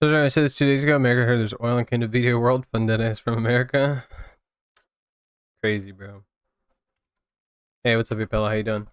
So I said this 2 days ago. America heard there's oil and came to video world. Fun dead ass from America. Crazy, bro. Hey, what's up, Yapella? How you doing?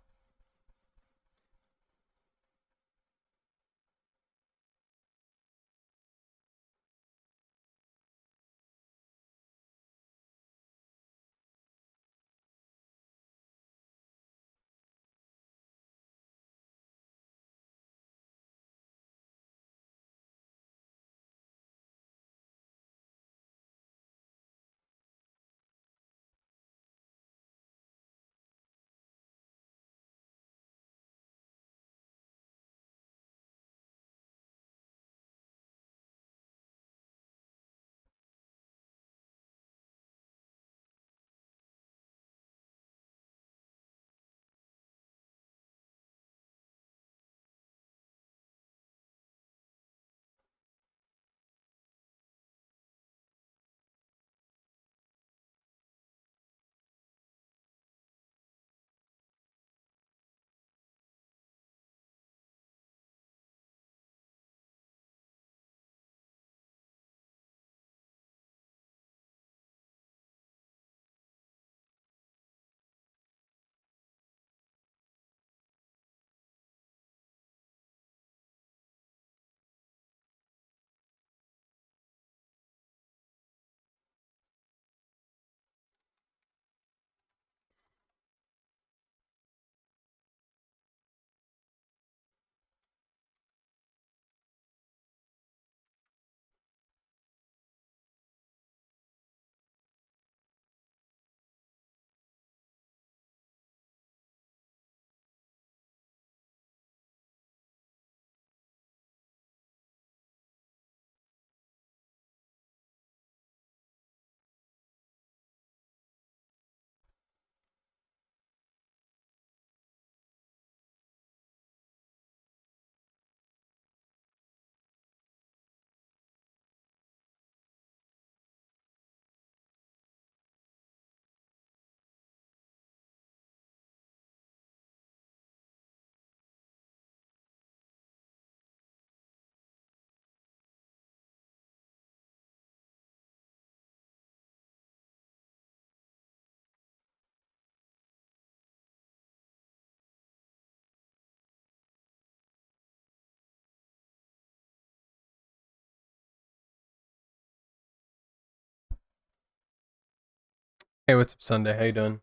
Hey, what's up, Sunday? How you doing?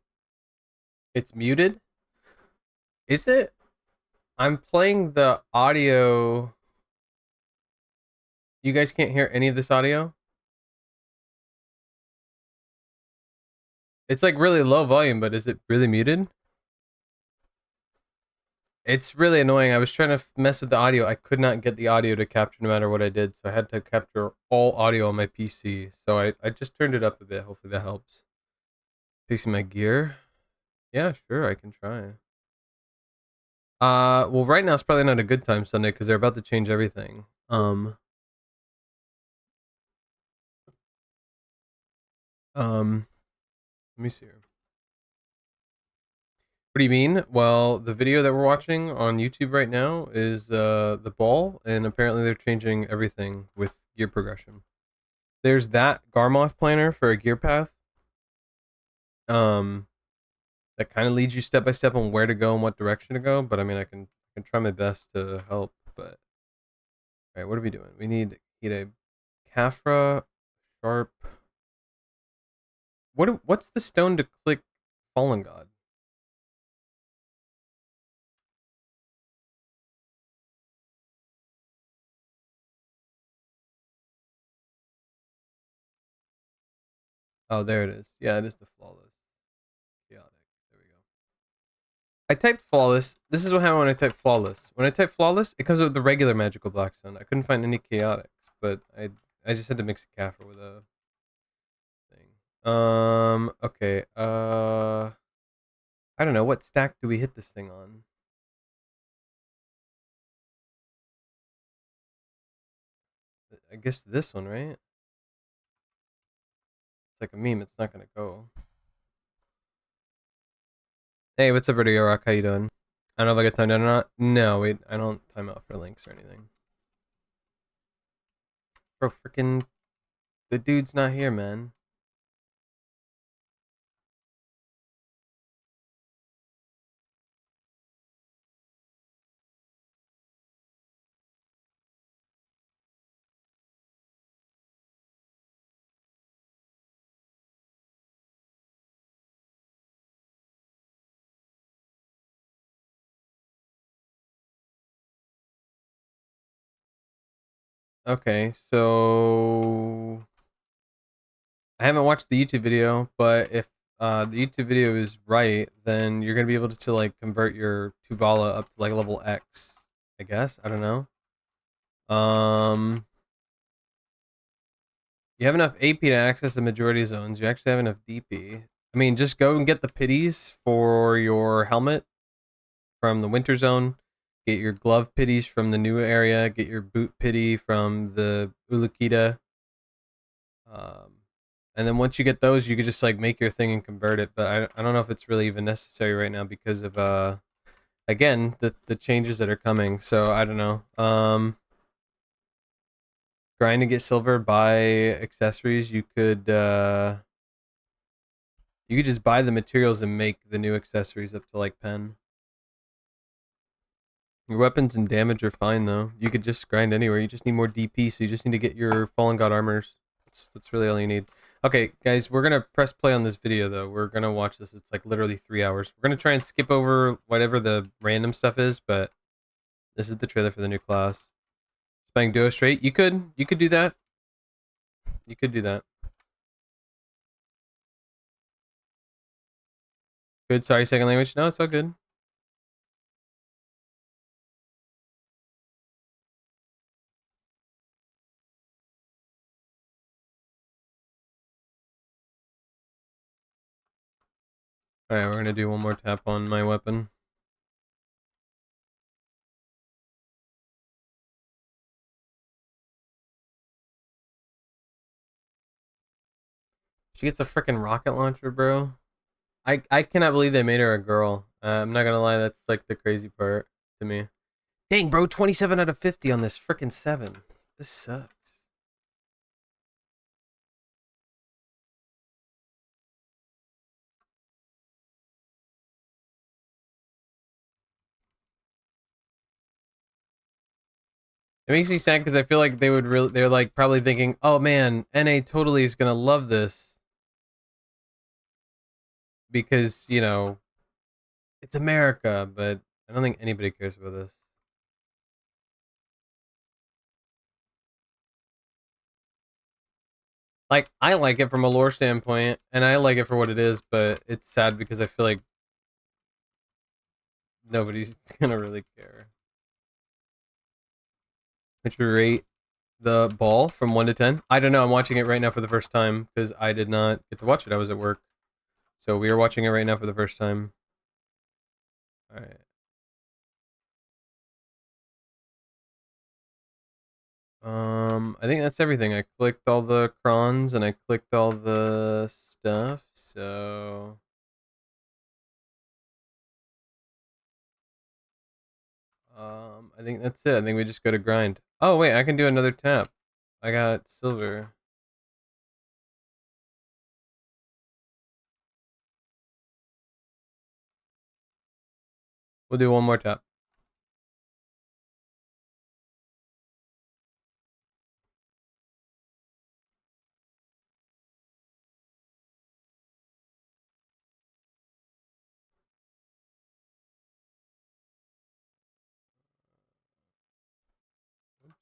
It's muted. Is it? I'm playing the audio. You guys can't hear any of this audio. It's like really low volume, but is it really muted? It's really annoying. I was trying to mess with the audio. I could not get the audio to capture no matter what I did, so I had to capture all audio on my PC. So I just turned it up a bit. Hopefully that helps. Fixing my gear. Yeah, sure, I can try. Well, right now it's probably not a good time, Sunday, because they're about to change everything. Let me see here. What do you mean? Well, the video that we're watching on YouTube right now is the ball, and apparently they're changing everything with gear progression. There's that Garmoth planner for a gear path. Um, that kind of leads you step by step on where to go and what direction to go. But I mean, I can try my best to help. But all right, what are we doing? We need a Kafra sharp. What's the stone to click Fallen God? Oh, there it is. Yeah, it is the flawless. Chaotic. There we go. I typed flawless. This is what happened when I typed flawless. When I type flawless, it comes with the regular magical blackstone. I couldn't find any chaotics, but I just had to mix a Kafra with a thing. Okay. I don't know. What stack do we hit this thing on? I guess this one, right? It's like a meme. It's not gonna go. Hey, what's up, Radio Rock? How you doing? I don't know if I got timed out or not. No, wait. I don't time out for links or anything. Bro, freaking the dude's not here, man. Okay, so I haven't watched the YouTube video, but if the YouTube video is right, then you're gonna be able to like convert your Tuvala up to like level X. I guess I don't know. Um, you have enough AP to access the majority zones. You actually have enough DP. I mean, just go and get the pities for your helmet from the winter zone. Get your glove pities from the new area. Get your boot pity from the Ulukita. Um, and then once you get those, you could just like make your thing and convert it. But I don't know if it's really even necessary right now because of again the changes that are coming. So I don't know. Grind to get silver, buy accessories. You could just buy the materials and make the new accessories up to like pen. Your weapons and damage are fine though. You could just grind anywhere. You just need more DP, so you just need to get your Fallen God armors. That's really all you need. Okay, guys, we're gonna press play on this video though. We're gonna watch this. It's like literally 3 hours. We're gonna try and skip over whatever the random stuff is, but this is the trailer for the new class. Playing duo straight. You could do that. You could do that. Good. Sorry, second language. No, it's all good. All right, we're gonna do one more tap on my weapon. She gets a freaking rocket launcher, bro. I cannot believe they made her a girl. I'm not gonna lie, that's like the crazy part to me. Dang, bro, 27 out of 50 on this freaking 7. This sucks. It makes me sad because I feel like they're like probably thinking, oh man, NA totally is gonna love this because, you know, it's America, but I don't think anybody cares about this. Like, I like it from a lore standpoint, and I like it for what it is, but it's sad because I feel like nobody's gonna really care. Would you rate the ball from 1 to 10? I don't know. I'm watching it right now for the first time because I did not get to watch it. I was at work. So we are watching it right now for the first time. All right. I think that's everything. I clicked all the crons and I clicked all the stuff. So I think that's it. I think we just go to grind. Oh wait, I can do another tap. I got silver. We'll do one more tap. Oops,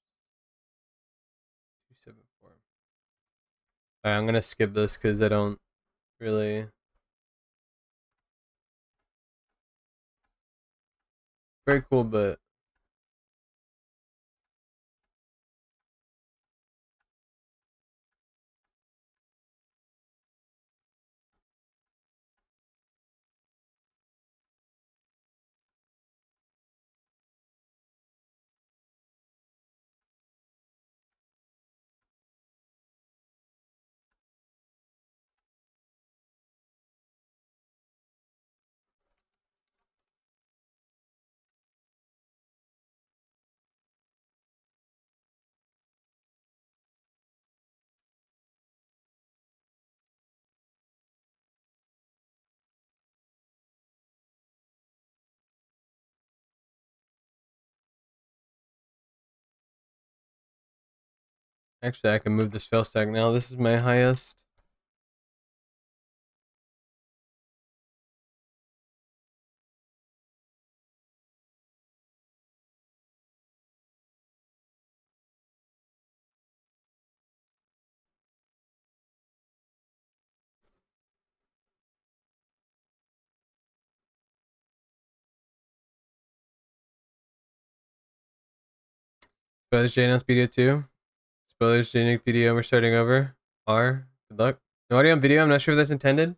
274. All right, I'm gonna skip this because I don't really. Very cool, but Actually, I can move this fail stack now. This is my highest. Spoilers JNS video 2. Spoilers JNS video, we're starting over. R. Good luck. No audio on video, I'm not sure if that's intended.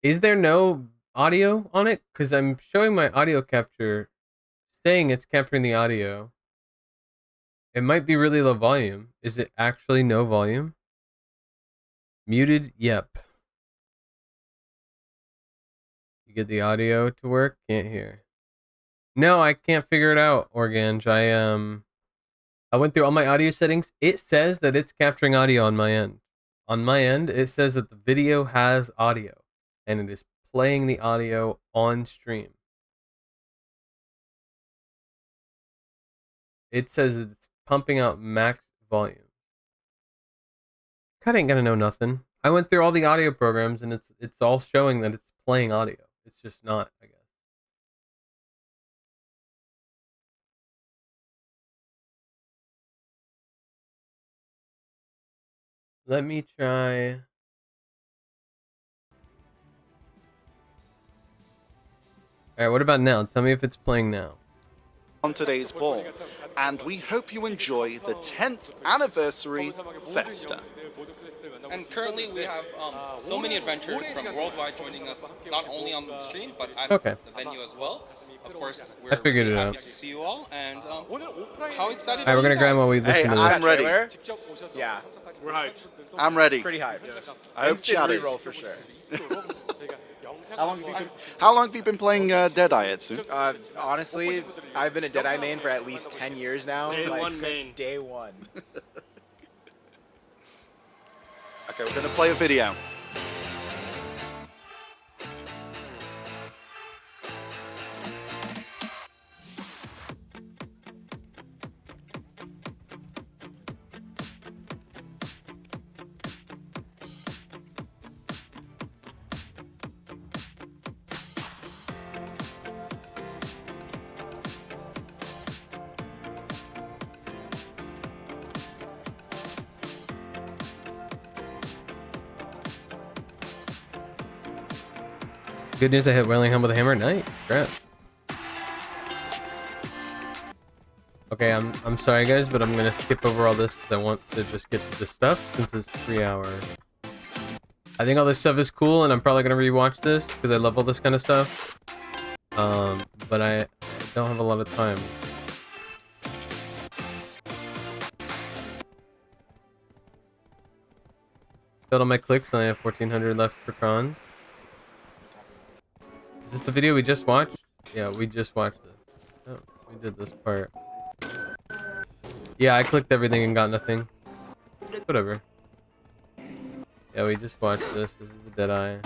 Is there no audio on it? Because I'm showing my audio capture, saying it's capturing the audio. It might be really low volume. Is it actually no volume? Muted? Yep. You get the audio to work? Can't hear. No, I can't figure it out, Organj. I went through all my audio settings. It says that it's capturing audio on my end. On my end, it says that the video has audio, and it is playing the audio on stream. It says it's pumping out max volume. Kinda ain't gonna know nothing. I went through all the audio programs, and it's all showing that it's playing audio. It's just not, I guess. Let me try. Alright, what about now? Tell me if it's playing now. On today's ball, and we hope you enjoy the 10th anniversary Festa. And currently we have so many adventurers from worldwide joining us, not only on the stream, but at Okay. the venue as well. Of course, we're I figured really it happy out. to see you all, and how excited Alright, we're gonna you grind guys? while we listen Hey, to this. I'm ready. Yeah, We're hyped. I'm ready. pretty hype. I hope Instant Chad is. reroll for sure. How long have you been playing Deadeye, Etsu? Honestly, I've been a Deadeye main for at least 10 years now. Day like, one since main. day one. Okay, we're gonna play a video. Good news, I hit Wellingham with a hammer. Nice, scratch. Okay, I'm sorry guys, but I'm gonna skip over all this because I want to just get to this stuff since it's 3 hours. I think all this stuff is cool, and I'm probably gonna rewatch this because I love all this kind of stuff. But I don't have a lot of time. Filled all my clicks, and I have 1,400 left for crons. Is this the video we just watched? Yeah, we just watched this. Oh, we did this part. Yeah, I clicked everything and got nothing. Whatever. Yeah, we just watched this. This is the Deadeye.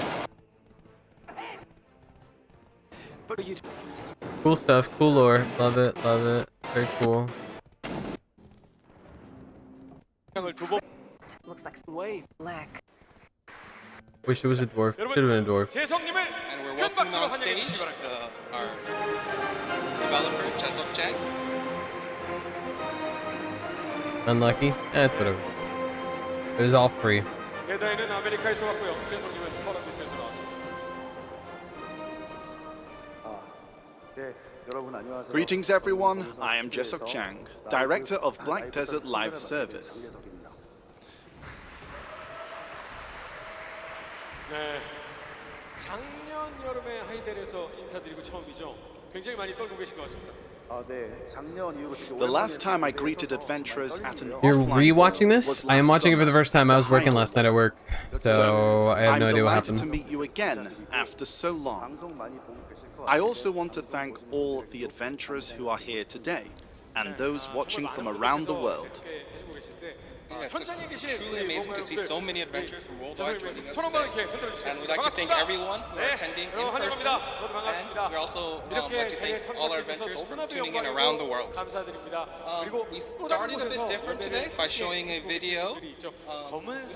Cool stuff, cool lore. Love it, love it. Very cool. Looks like some wave black. Wish it was a dwarf. Should have been a dwarf. And we're welcoming on stage our developer, Chesok Chang. Unlucky? It's whatever. It was all free. 대다이는 아메리카에서 왔고요. 재성님은 폴란드에서 나왔습니다. Greetings everyone, I am Jesok Chang, Director of Black Desert Live Service. 네, 작년 여름에 하이델에서 인사드리고 처음이죠. 굉장히 많이 떨고 계신 것 같습니다. The last time I greeted adventurers at an You're offline rewatching ball this? was I am last watching it for the summer, first time. I was the working High last night at work, so I have I'm no idea what delighted to happened. meet you again after so long. I also want to thank all the adventurers who are here today and those watching from around the world. 있는데 Yeah, 현장에 it's 계신 truly amazing to see so many adventures from worldwide joining us 손 한번 today. 이렇게 흔들어 주시겠습니다. And we'd like to thank everyone who are attending in 여러분 person. 환영합니다. 모두 반갑습니다. And we also 이렇게 like to 자리에 thank all our 참석해 주셔서 adventurers for 너무나도 tuning in around the world. 감사드립니다. 그리고 We 또 started 다른 a bit 곳에서 different today by showing a video, which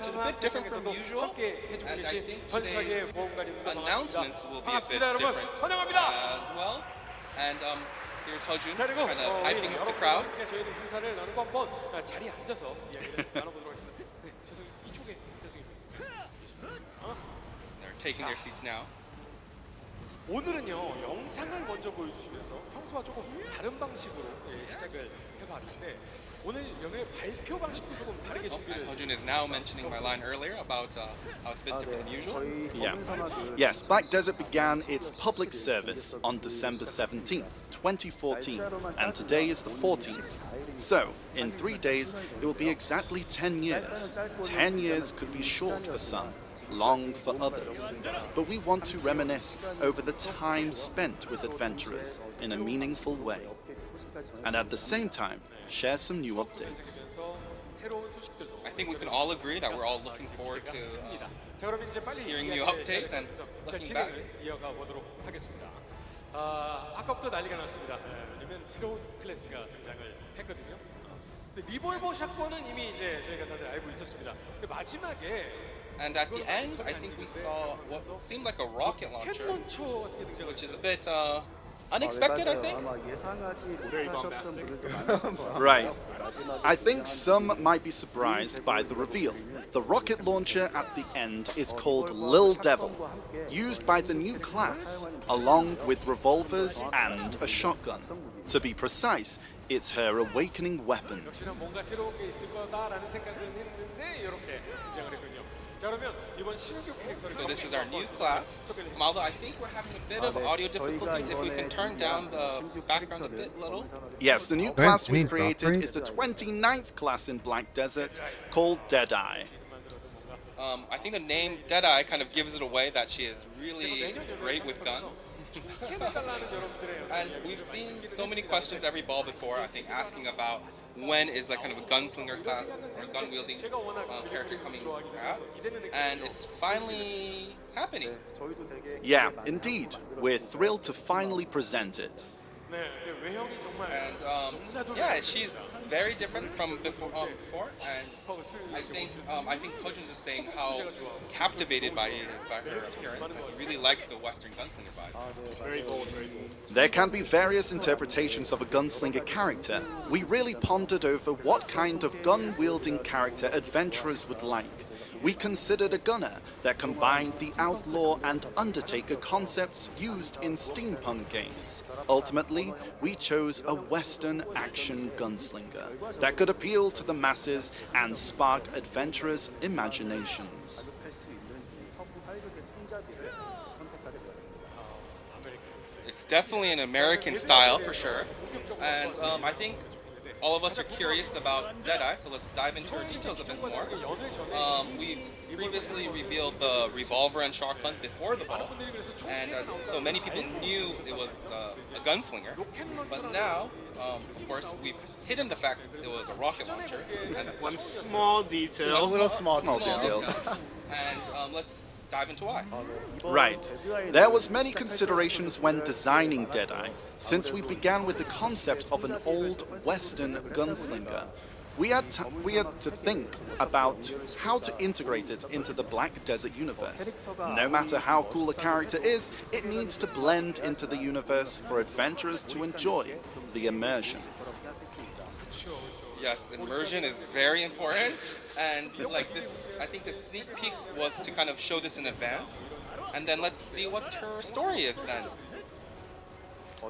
is a bit different from usual. 함께 해주고 And I 계신 think 전 세계 today's 보험가님들 announcements will be a bit 반갑습니다, 여러분. different 환영합니다. as well. And here's Hojun 자, 그리고 kind of hyping up the crowd. 여러분과 저희는 인사를 나누고 한번 자리에 앉아서 이야기를 나눠보도록 하겠습니다. 네, 죄송해요. 이쪽에 죄송해요. They're taking their seats now. 오늘은요 영상을 먼저 보여주시면서 평소와 조금 다른 방식으로 시작을 해봤는데 오늘 영상의 발표 방식도 조금 다르게 And 준비를. Hojun is now mentioning my line earlier about how it's a bit different than usual. Yeah. Yes, Black Desert began its public service on December 17th, 2014, and today is the 14th. So, in 3 days, it will be exactly 10 years. 10 years could be short for some, long for others. But we want to reminisce over the time spent with adventurers in a meaningful way. And at the same time, share some new updates. 그래서 새로운 소식들도. I think we can all agree that we're all looking forward to 자, 그럼 이제 빨리 hearing new 이야기를 updates and 해서 looking back. 진행을 이어가 보도록 하겠습니다. 아까부터 난리가 났습니다. 왜냐면 새로운 클래스가 등장을 했거든요. 근데 리볼버 샷건은 이미 이제 저희가 다들 알고 있었습니다. 근데 마지막에 And at the end, I think we saw what seemed like a rocket 캔 launcher, 런처 같은 게 등장을 which is a bit unexpected, I think. Right. I think some might be surprised by the reveal. The rocket launcher at the end is called Lil Devil, used by the new class, along with revolvers and a shotgun. To be precise, it's her awakening weapon. 역시나 뭔가 새로운 게 있을 거다라는 생각을 했는데 이렇게 등장을 했군요. 자, 그러면 이번 신규 캐릭터를 So this is our new class. Although I think we're having a bit of audio difficulties, if we can turn down the background a bit little. Yes, the new Right, class you mean we've created buffering? is the 29th class in Black Desert, called Deadeye. I think the name Deadeye kind of gives it away that she is really great with guns. And we've seen so many questions every ball before, I think, asking about when is like kind of a gunslinger class or gun wielding character coming out. And it's finally happening. Yeah, indeed. We're thrilled to finally present it. 네, 외형이 정말 And yeah, she's very different from before. And I think Hojun's just saying how captivated by he is by her appearance, and he really likes the Western gunslinger vibe. There can be various interpretations of a gunslinger character. We really pondered over what kind of gun-wielding character adventurers would like. We considered a gunner that combined the outlaw and undertaker concepts used in steampunk games. Ultimately, we chose a Western action gunslinger that could appeal to the masses and spark adventurers' imaginations. It's definitely an American style for sure, and I think all of us are curious about Deadeye, so let's dive into her details a bit more. We've previously revealed the revolver and shotgun before the ball, and so many people knew it was a gunslinger. But now, of course, we've hidden the fact it was a rocket launcher. And One small detail. Small detail. And let's dive into why. Right. There was many considerations when designing Deadeye, since we began with the concept of an old Western gunslinger. We had to think about how to integrate it into the Black Desert universe. No matter how cool a character is, it needs to blend into the universe for adventurers to enjoy the immersion. Yes, immersion is very important, and like this, I think the sneak peek was to kind of show this in advance, and then let's see what her story is then.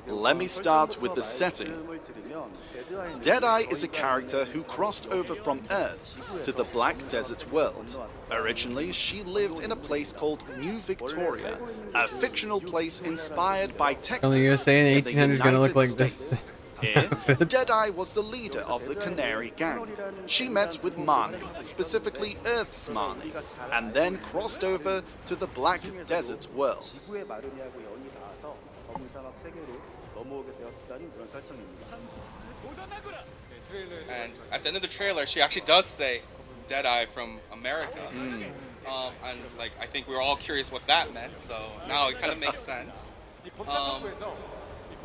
Let me start with the setting. Deadeye is a character who crossed over from Earth to the Black Desert world. Originally, she lived in a place called New Victoria, a fictional place inspired by Texas. Only you're saying in the 1800 is gonna look United like this. States. Here, Deadeye was the leader of the Canary Gang. She met with Marnie, specifically Earth's Marnie, and then crossed over to the Black Desert world. And at the end of the trailer, she actually does say Deadeye from America. And like I think we were all curious what that meant, so now it kind of makes sense.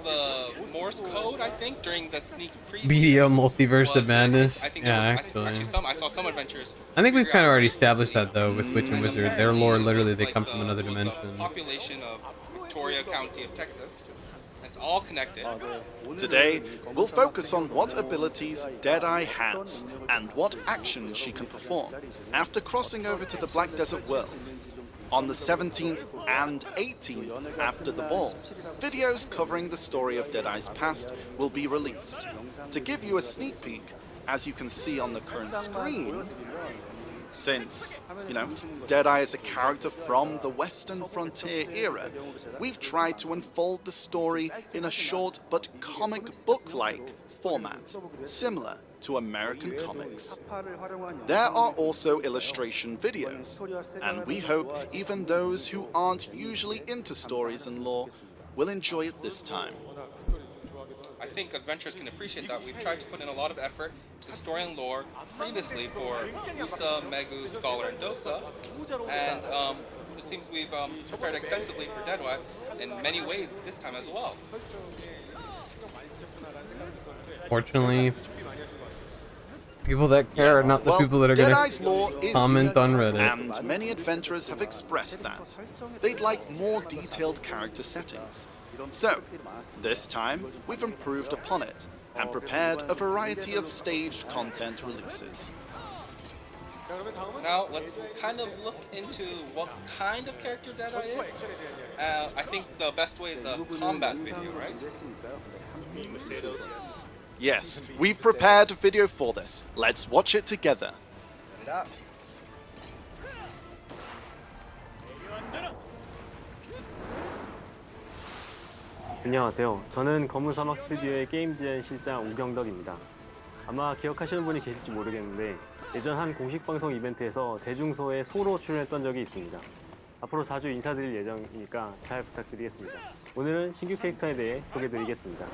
The Morse code, I think, during the sneak preview BDO Multiverse of was, Madness. I think Yeah, there was, actually. I saw some adventures. I think we've figure kind of out already ways to established complete. that though with Witch and And Wizard. Their apparently lore it literally was they like come from another it was dimension. the population of Victoria County of Texas. It's all connected. Today, we'll focus on what abilities Deadeye has and what actions she can perform after crossing over to the Black Desert world. On the 17th and 18th after the ball, videos covering the story of Deadeye's past will be released. To give you a sneak peek, as you can see on the current screen, since, Deadeye is a character from the Western Frontier era, we've tried to unfold the story in a short but comic book-like format, similar to American comics. There are also illustration videos, and we hope even those who aren't usually into stories and lore will enjoy it this time. I think adventurers can appreciate that. We've tried to put in a lot of effort to story and lore previously for Musa, Megu, Scholar, and Dosa, and it seems we've prepared extensively for Deadeye in many ways this time as well. Fortunately, people that care are not the people that are Deadeye's going lore to is comment on Reddit. and many adventurers have expressed that. They'd like more detailed character settings. So, this time, we've improved upon it and prepared a variety of staged content releases. Now let's kind of look into what kind of character Deadeye is. I think the best way is a combat video, right? Yes, we've prepared a video for this. Let's watch it together. 안녕하세요. 저는 검은사막 스튜디오의 게임 디자인 실장 우경덕입니다. 아마 기억하시는 분이 계실지 모르겠는데 예전 한 공식 방송 이벤트에서 대중소에 소로 출연했던 적이 있습니다. 앞으로 자주 인사드릴 예정이니까 잘 부탁드리겠습니다. 오늘은 신규 캐릭터에 대해 소개드리겠습니다.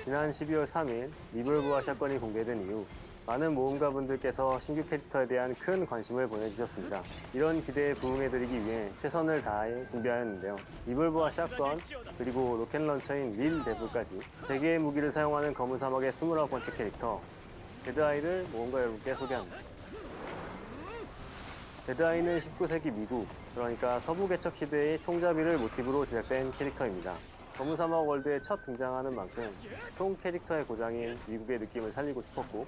지난 12월 3일 리볼브와 샷건이 공개된 이후 많은 모험가분들께서 신규 캐릭터에 대한 큰 관심을 보내주셨습니다. 이런 기대에 부응해드리기 위해 최선을 다해 준비하였는데요. 리볼브와 샷건, 그리고 로켓런처인 릴 데블까지 3개의 무기를 사용하는 검은 사막의 29번째 캐릭터 데드아이를 모험가 여러분께 소개합니다. 데드아이는 19세기 미국, 그러니까 서부 개척 시대의 총잡이를 모티브로 제작된 캐릭터입니다. 검은 사막 월드에 첫 등장하는 만큼 총 캐릭터의 고장인 미국의 느낌을 살리고 싶었고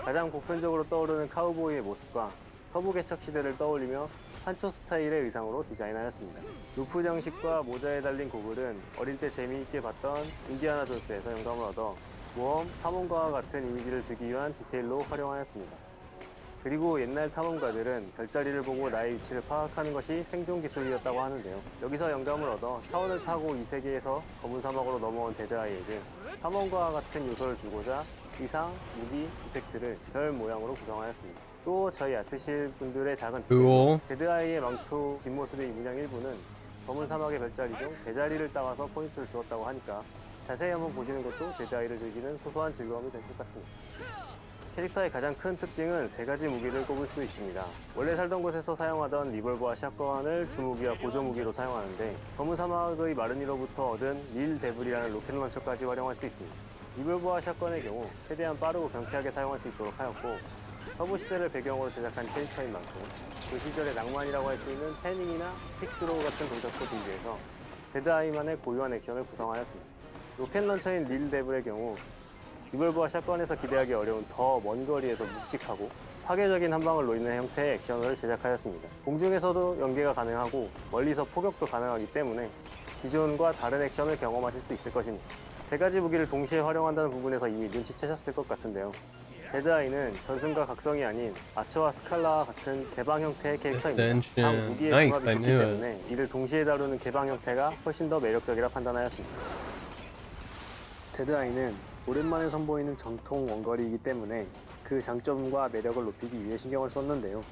가장 보편적으로 떠오르는 카우보이의 모습과 서부 개척 시대를 떠올리며 판초 스타일의 의상으로 디자인하였습니다. 루프 장식과 모자에 달린 고글은 어릴 때 재미있게 봤던 인디아나 존스에서 영감을 얻어 모험, 탐험가와 같은 이미지를 주기 위한 디테일로 활용하였습니다. 그리고 옛날 탐험가들은 별자리를 보고 나의 위치를 파악하는 것이 생존 기술이었다고 하는데요. 여기서 영감을 얻어 차원을 타고 이 세계에서 검은 사막으로 넘어온 데드아이에게 탐험가와 같은 요소를 주고자 의상, 무기, 이펙트를 별 모양으로 구성하였습니다. 또 저희 아트실 분들의 작은 디테일, 데드아이의 망토 뒷모습의 문양 일부는 검은 사막의 별자리 중 대자리를 따와서 포인트를 주었다고 하니까 자세히 한번 보시는 것도 데드아이를 즐기는 소소한 즐거움이 될 것 같습니다. 캐릭터의 가장 큰 특징은 3가지 무기를 꼽을 수 있습니다. 원래 살던 곳에서 사용하던 리볼버와 샷건을 주무기와 보조무기로 사용하는데 검은 사막의 마르니로부터 얻은 릴 데블이라는 로켓 런처까지 활용할 수 있습니다. 리볼버와 샷건의 경우 최대한 빠르고 경쾌하게 사용할 수 있도록 하였고 서부 시대를 배경으로 제작한 캐릭터인 만큼 그 시절의 낭만이라고 할 수 있는 패닝이나 픽드로우 같은 동작도 준비해서 데드아이만의 고유한 액션을 구성하였습니다. 로켓 런처인 릴 데블의 경우 리볼버와 샷건에서 기대하기 어려운 더 먼 거리에서 묵직하고 파괴적인 한방을 노리는 형태의 액션을 제작하였습니다. 공중에서도 연계가 가능하고 멀리서 포격도 가능하기 때문에 기존과 다른 액션을 경험하실 수 있을 것입니다. 3가지 무기를 동시에 활용한다는 부분에서 이미 눈치채셨을 것 같은데요. 데드아이는 전승과 각성이 아닌 아처와 스칼라와 같은 개방 형태의 캐릭터입니다. 각 무기의 궁합이 좋기 때문에 이를 동시에 다루는 개방 형태가 훨씬 더 매력적이라 판단하였습니다. 데드아이는 오랜만에 선보이는 전통 원거리이기 때문에 그 장점과 매력을 높이기 위해 신경을 썼는데요.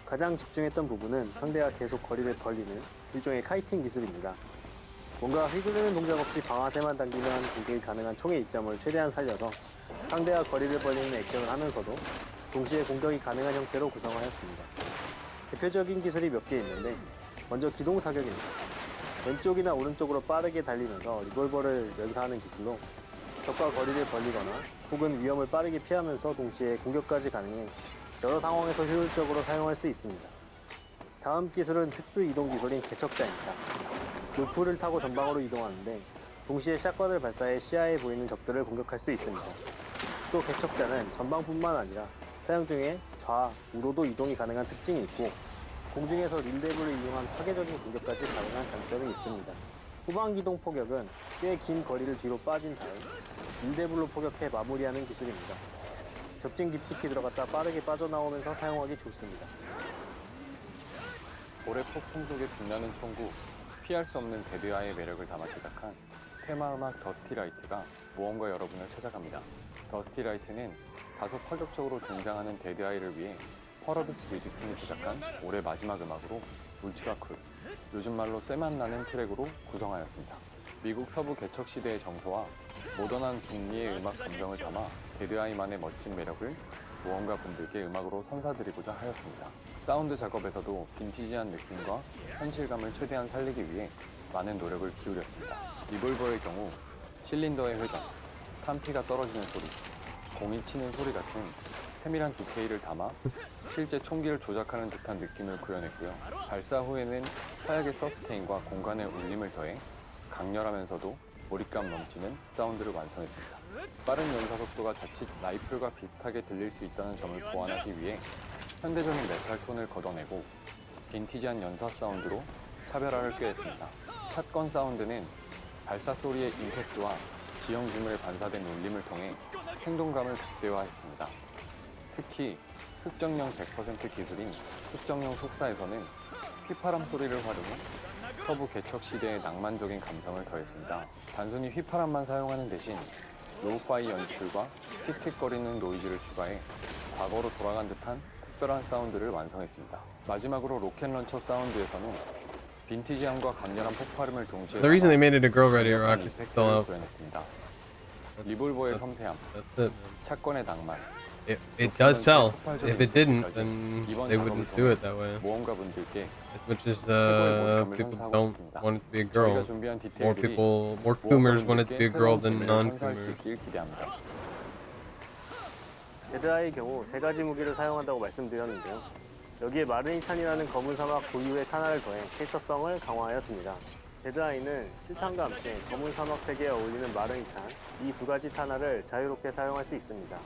가장 집중했던 부분은 상대가 계속 거리를 벌리는 일종의 카이팅 기술입니다. 뭔가 휘두르는 동작 없이 방아쇠만 당기면 공격이 가능한 총의 이점을 최대한 살려서 상대와 거리를 벌리는 액션을 하면서도 동시에 공격이 가능한 형태로 구성하였습니다. 대표적인 기술이 몇 개 있는데 먼저 기동 사격입니다. 왼쪽이나 오른쪽으로 빠르게 달리면서 리볼버를 연사하는 기술로 적과 거리를 벌리거나 혹은 위험을 빠르게 피하면서 동시에 공격까지 가능해 여러 상황에서 효율적으로 사용할 수 있습니다. 다음 기술은 특수 이동 기술인 개척자입니다. 루프를 타고 전방으로 이동하는데 동시에 샷건을 발사해 시야에 보이는 적들을 공격할 수 있습니다. 또 개척자는 전방뿐만 아니라 사용 중에 좌, 우로도 이동이 가능한 특징이 있고 공중에서 릴레브를 이용한 파괴적인 공격까지 가능한 장점이 있습니다. 후방 기동 포격은 꽤 긴 거리를 뒤로 빠진 다음 릴레브로 포격해 마무리하는 기술입니다. 격진 깊숙이 들어갔다 빠르게 빠져나오면서 사용하기 좋습니다. 올해 폭풍 속에 빛나는 총구, 피할 수 없는 데드아이의 매력을 담아 제작한 테마음악 더스티라이트가 모험가 여러분을 찾아갑니다. 더스티라이트는 다소 파격적으로 등장하는 데드아이를 위해 펄어비스 뮤직팀이 제작한 올해 마지막 음악으로 울트라쿨, 요즘 말로 쇠맛 나는 트랙으로 구성하였습니다. 미국 서부 개척 시대의 정서와 모던한 북미의 음악 감정을 담아 데드아이만의 멋진 매력을 모험가 분들께 음악으로 선사드리고자 하였습니다. 사운드 작업에서도 빈티지한 느낌과 현실감을 최대한 살리기 위해 많은 노력을 기울였습니다. 리볼버의 경우 실린더의 회전, 탄피가 떨어지는 소리, 공이 치는 소리 같은 세밀한 디테일을 담아 실제 총기를 조작하는 듯한 느낌을 구현했고요. 발사 후에는 화약의 서스테인과 공간의 울림을 더해 강렬하면서도 몰입감 넘치는 사운드를 완성했습니다. 빠른 연사 속도가 자칫 라이플과 비슷하게 들릴 수 있다는 점을 보완하기 위해 현대적인 메탈 톤을 걷어내고 빈티지한 연사 사운드로 차별화를 꾀했습니다. 샷건 사운드는 발사 소리의 임팩트와 지형지물에 반사된 울림을 통해 생동감을 극대화했습니다. 특히 흑정령 100% 기술인 흑정령 속사에서는 휘파람 소리를 활용해 서부 개척 시대의 낭만적인 감성을 더했습니다. 단순히 휘파람만 사용하는 대신 로우파이 연출과 틱틱거리는 노이즈를 추가해 과거로 돌아간 듯한 특별한 사운드를 완성했습니다. 마지막으로 로켓런처 사운드에서는 빈티지함과 강렬한 폭발음을 동시에 The reason they made it a girl ready rock is to sell out. 구현했습니다. 리볼버의 섬세함, That's it. 샷건의 낭만, It does sell. If it didn't, then they wouldn't do it that way. 모험가 분들께 As much as people don't want it to be a girl, 저희가 준비한 more 디테일들이 people, more Coomers want it to be a girl than 선사할 수 non-Coomers. 있길 기대합니다. 데드아이의 경우 세 가지 무기를 사용한다고 말씀드렸는데요. 여기에 마르니탄이라는 검은 사막 고유의 탄화를 더해 캐릭터성을 강화하였습니다. 데드아이는 실탄과 함께 검은 사막 세계에 어울리는 마르니탄, 이 두 가지 탄화를 자유롭게 사용할 수 있습니다.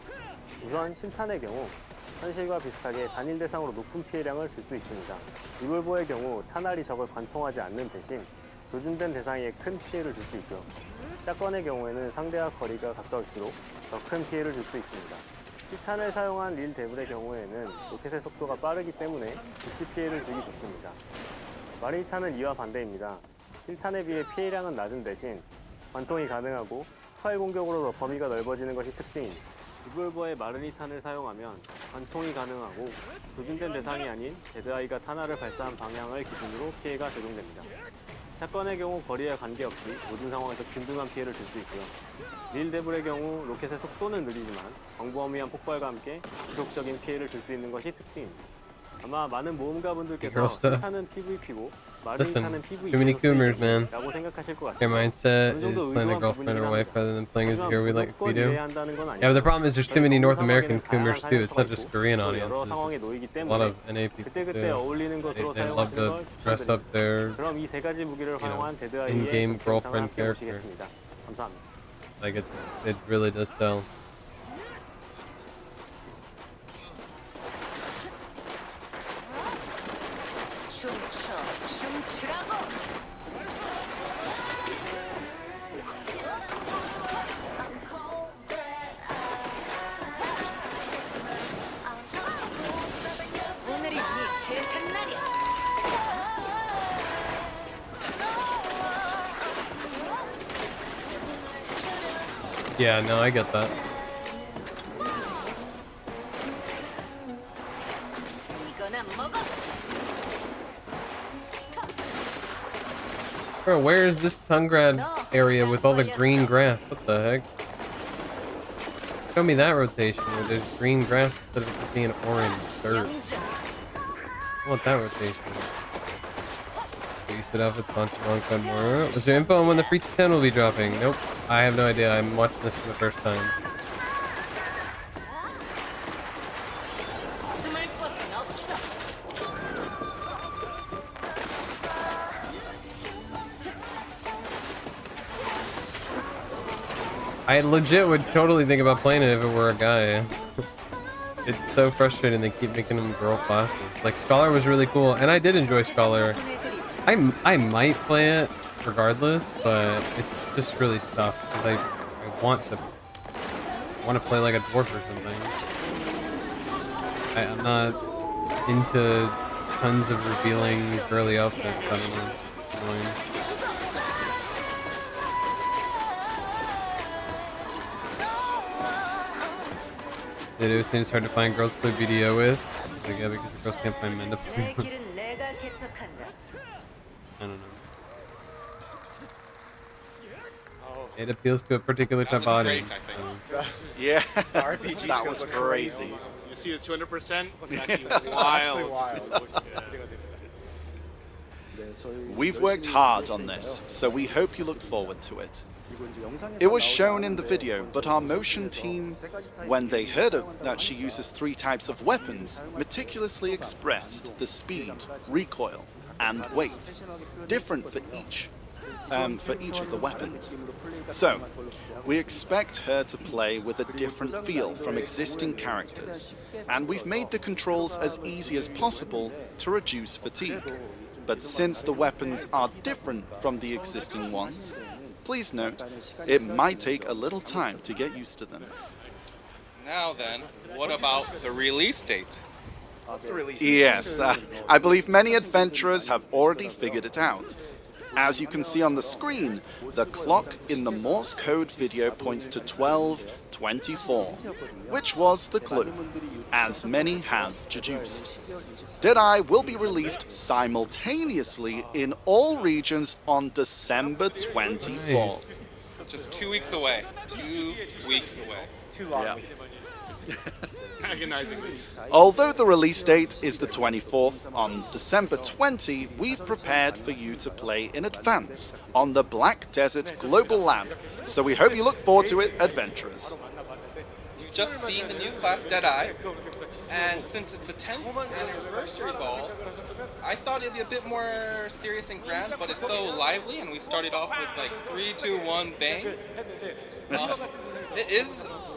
우선 실탄의 경우 현실과 비슷하게 단일 대상으로 높은 피해량을 줄 수 있습니다. 리볼버의 경우 탄알이 적을 관통하지 않는 대신 조준된 대상에 큰 피해를 줄 수 있고요. 샷건의 경우에는 상대와 거리가 가까울수록 더 큰 피해를 줄 수 있습니다. 실탄을 사용한 릴 데블의 경우에는 로켓의 속도가 빠르기 때문에 즉시 피해를 주기 좋습니다. 마르니탄은 이와 반대입니다. 실탄에 비해 피해량은 낮은 대신 관통이 가능하고 스파이 공격으로 더 범위가 넓어지는 것이 특징입니다. 리볼버의 마르니탄을 사용하면 관통이 가능하고 조준된 대상이 아닌 데드아이가 탄화를 발사한 방향을 기준으로 피해가 적용됩니다. 샷건의 경우 거리에 관계없이 모든 상황에서 균등한 피해를 줄 수 있고요. 릴 데블의 경우 로켓의 속도는 느리지만 광범위한 폭발과 함께 지속적인 피해를 줄 수 있는 것이 특징입니다. 아마 많은 모험가분들께서 실탄은 PVP고 마르니탄은 Too many Coomers, man. PVP라고 생각하실 것 Their 같아요. mindset is playing their girlfriend or wife rather than playing as a hero we like we do. Yeah, but the problem is there's too many North American Coomers too. It's not just Korean audiences. It's a lot of NA people 그때그때 too. 어울리는 것으로 They love 사용하시는 to 걸 dress up 추천드립니다. their 그럼 이 세 가지 무기를 활용한 데드아이의 in-game 영상을 girlfriend 함께 character. 보시겠습니다. 감사합니다. like it really does sell. 춤춰 춤추라고. 오늘이 네 제삿날이야. Yeah, no, I get that. 이거나 먹어. Bro, where is this Tungrad area with all the green grass? What the heck? Show me that rotation where there's green grass instead of it just being orange dirt. 영장. I want that rotation. You set off with sponsored alongside more. Was there info on when the free 10 will be dropping? Nope. I have no idea. I'm watching this for the first time. 숨을 곳은 없어. I legit would totally think about playing it if it were a guy. It's so frustrating they keep making them girl classes. Like Scholar was really cool, and I did enjoy Scholar. I might play it regardless, but it's just really tough because I want to play like a dwarf or something. I'm not into tons of revealing girly outfits. I don't know. It's annoying. It was saying it's hard to find girls to play video with. Like, yeah, because the girls can't find men to play 내 with. 길은 내가 개척한다. I don't know. It appeals to a particular type of That looks audience. great, I think. Yeah, RPG that skills was look crazy. You see the 200%? It's actually Actually wild. wild. We've worked hard on this, so we hope you look forward to it. It was shown in the video, but our motion team, when they heard that she uses 3 types of weapons, meticulously expressed the speed, recoil, and weight, different for each of the weapons. So, we expect her to play with a different feel from existing characters, and we've made the controls as easy as possible to reduce fatigue. But since the weapons are different from the existing ones, please note, it might take a little time to get used to them. Now then, what about the release date? What's the release? Yes, I believe many adventurers have already figured it out. As you can see on the screen, the clock in the Morse code video points to 12:24, which was the clue, as many have deduced. Deadeye will be released simultaneously in all regions on December 24th. Just 2 weeks away. 2 weeks away. 2 long Yeah. weeks. Agonizingly. Although the release date is the 24th, on December 20, we've prepared for you to play in advance on the Black Desert Global Lab, so we hope you look forward to it, adventurers. You've just seen the new class Deadeye, and since it's a 10th anniversary ball, I thought it'd be a bit more serious and grand, but it's so lively, and we started off with like 3, 2, 1, bang. It is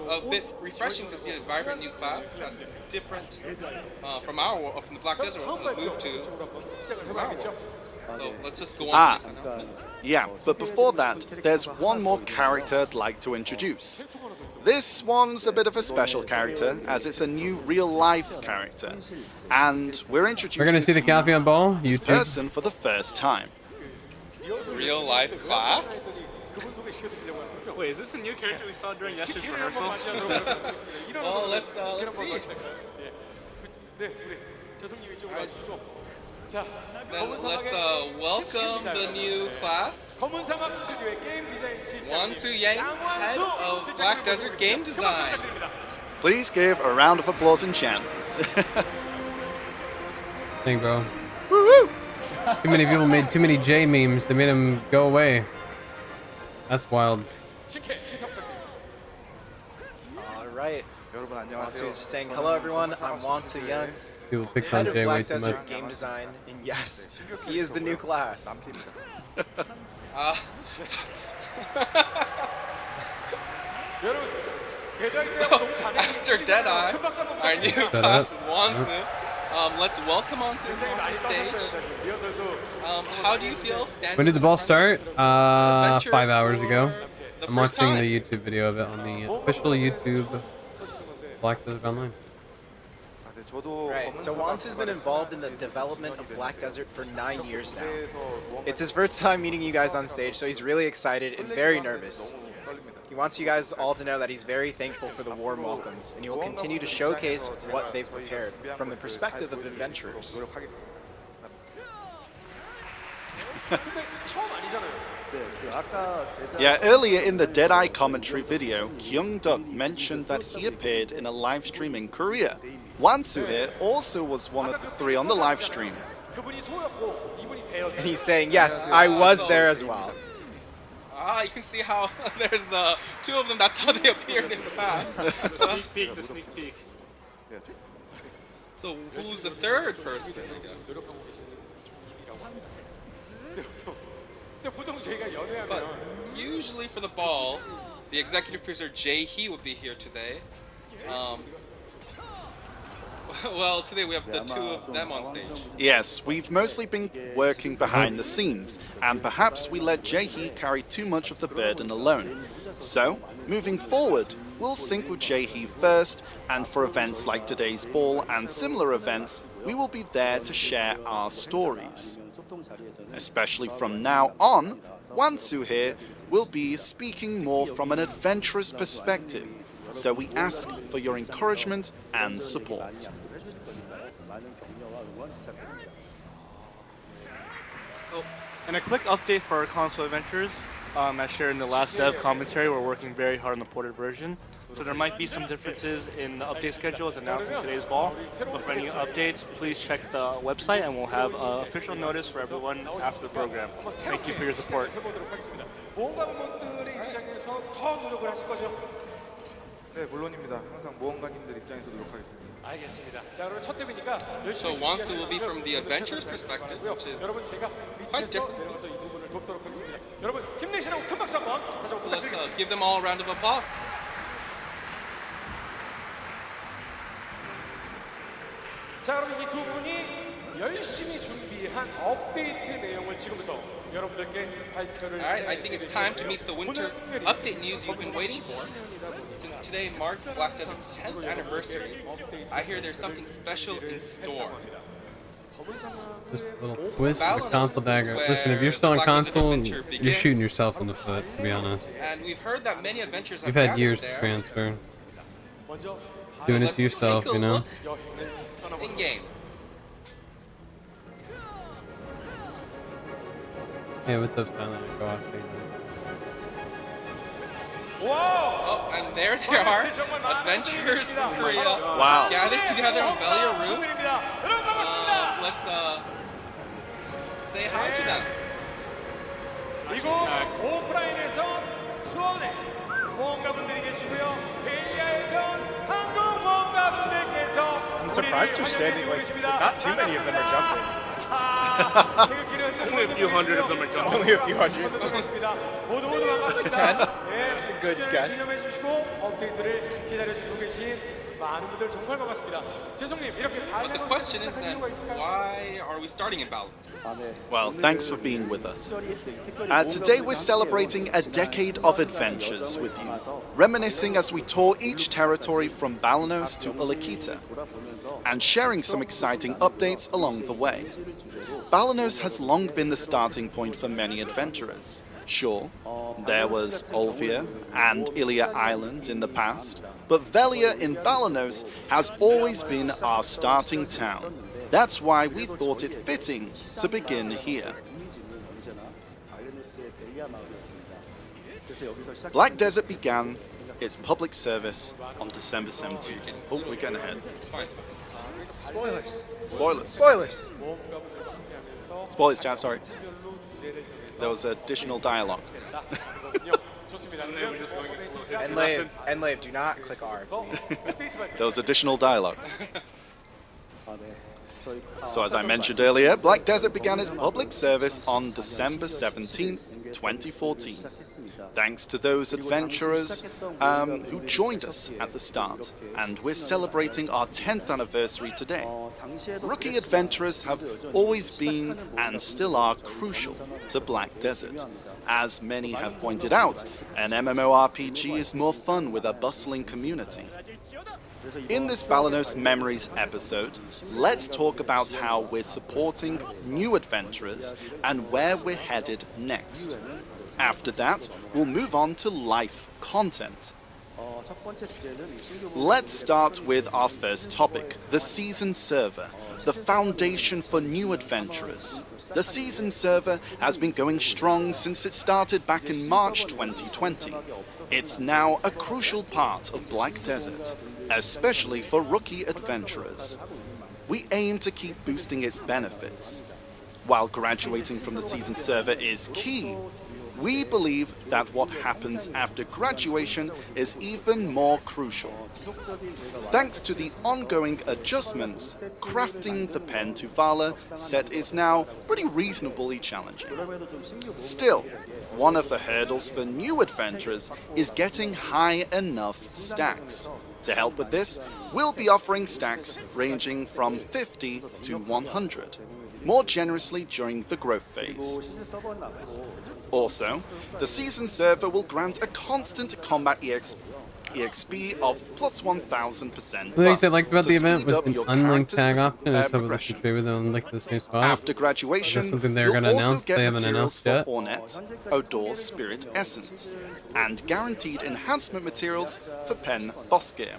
a bit refreshing to see a vibrant new class that's different from the Black Desert world that was moved to from our world. So let's just go on to these announcements. Yeah, but before that, there's one more character I'd like to introduce. This one's a bit of a special character, as it's a new real-life character. And we're introducing We're gonna see the to you Calpheon Ball, this YouTube. person for the first time. Real life class? Wait, is this a new character we saw during yesterday's rehearsal? Well, let's see. 네, 우리 재성님 이쪽으로 와주시고. 자, Then let's welcome the new class. 검은 사막 스튜디오의 게임 디자인 실장 Wansu Yang, head of Black Desert Game Design. Please give a round of applause and chant. Dang, bro. Too many people made too many J memes. They made them go away. That's wild. 식혜 인사 부탁드립니다. All right. Wansu is just saying, hello everyone, I'm Wansu Young, People picked head on of J way Black too much. Desert Game Design, and yes, he is the new class. 여러분, 대장이 So, 너무 반응이 after Deadeye, 큰 박수 한번 our new 부탁드립니다. class is Wansu. Let's welcome onto 굉장히 많이 the stage. 싸웠어요, 대장님. 리허설도 How do you feel standing? When did the ball start? 5 hours ago. The I'm first watching time. the YouTube video of it on the official YouTube Black Desert Online. Right, so Wansu's been involved in the development of Black Desert for 9 years now. It's his first time meeting you guys on stage, so he's really excited and very nervous. He wants you guys all to know that he's very thankful for the warm welcomes, and he will continue to showcase what they've prepared from the perspective of adventurers. 근데 처음 아니잖아요. Yeah, earlier in the Deadeye commentary video, Kyung-duk mentioned that he appeared in a live stream in Korea. Wan-soo also was one of the 3 on the live stream. And he's saying, yes, I was there as well. You can see how there's the 2 of them. That's how they appeared in the past. Sneak peek, the sneak peek. So who's the 3rd person, I guess? But usually for the ball, the executive producer Jae-hee would be here today. Well, today we have the 2 of them on stage. Yes, we've mostly been working behind the scenes, and perhaps we let Jae-hee carry too much of the burden alone. So, moving forward, we'll sync with Jae-hee first, and for events like today's ball and similar events, we will be there to share our stories. Especially from now on, Wan-soo here will be speaking more from an adventurous perspective, so we ask for your encouragement and support. And a quick update for our console adventures. As shared in the last dev commentary, we're working very hard on the ported version. So there might be some differences in the update schedule as announced in today's ball. But for any updates, please check the website and we'll have official notice for everyone after the program. Thank you for your support. 네, 물론입니다. 항상 모험가님들 입장에서 노력하겠습니다. 알겠습니다. 자, 그럼 첫 대회니까 So Wan-soo will be from the adventurous perspective, which is 여러분 제가 quite 밑에서 different. 내려서 이 두 분을 돕도록 하겠습니다. 여러분 힘내시라고 큰 박수 한번 다시 한번 So let's 부탁드리겠습니다. give them all a round of applause. 자, 그럼 이 두 분이 열심히 준비한 업데이트 내용을 지금부터 여러분들께 발표를 Alright, I think it's time to meet the winter update news you've been waiting for. Since today marks Black Desert's 10th anniversary, I hear there's something special in store. Just a little twist of the console dagger. Listen, if you're still on console, you're shooting yourself in the foot, to be honest. And we've heard that many adventures have You've had gathered years to there. transfer. 먼저 Doing it Let's to yourself, take a you know? look 여행을 떠나보도록 in game. Hey, what's up, Silent Echo? I'll say 와! Oh, and there they are, adventurers from Korea, Wow. gathered together on Velia Roof. 여러분 반갑습니다. Let's say hi to them. 이곳 오프라인에서 수원에 모험가분들이 계시고요. 벨리아에서 한국 모험가분들께서 I'm surprised they're standing like not too many of them are jumping. Only a few hundred of them are jumping. Only a few hundred. 모두 모두 반갑습니다. 10? 예, Good guess. 기념해 주시고 업데이트를 기다려주고 계신 많은 분들 정말 반갑습니다. 재성님 이렇게 But the question is then, 이유가 있을까요? why are we starting in Balinese? Well, thanks for being with us. Today we're celebrating a decade of adventures with you, reminiscing as we tour each territory from Balnos to Ulikita, and sharing some exciting updates along the way. Balnos has long been the starting point for many adventurers. Sure, there was Olvia and Ilia Island in the past, but Velia in Balanos has always been our starting town. That's why we thought it fitting to begin here. Black Desert began its public service on December 17th. Oh, we're getting ahead. It's fine, it's fine. Spoilers. Spoilers. Spoilers. Spoilers, chat, sorry. There was additional dialogue. Enlave, do not click R, please. There was additional dialogue. So as I mentioned earlier, Black Desert began its public service on December 17th, 2014. Thanks to those adventurers who joined us at the start, and we're celebrating our 10th anniversary today. Rookie adventurers have always been and still are crucial to Black Desert. As many have pointed out, an MMORPG is more fun with a bustling community. In this Balanos Memories episode, let's talk about how we're supporting new adventurers and where we're headed next. After that, we'll move on to life content. Let's start with our first topic, the season server. the foundation for new adventurers. The season server has been going strong since it started back in March 2020. It's now a crucial part of Black Desert, especially for rookie adventurers. We aim to keep boosting its benefits. While graduating from the season server is key, we believe that what happens after graduation is even more crucial. Thanks to the ongoing adjustments, crafting the Pen to Vala set is now pretty reasonably challenging. Still, one of the hurdles for new adventurers is getting high enough stacks. To help with this, we'll be offering stacks ranging from 50 to 100, more generously during the growth phase. Also, the season server will grant a constant combat EXP of plus 1000%. The things I liked about the event was up the your unlinked character's tag option. I just hope that progression. trade with them like the same spot. After That's graduation, something they're you'll gonna also announce. get They haven't materials announced for yet. Ornette, Odor's Spirit Essence, and guaranteed enhancement materials for Pen Boss Gear.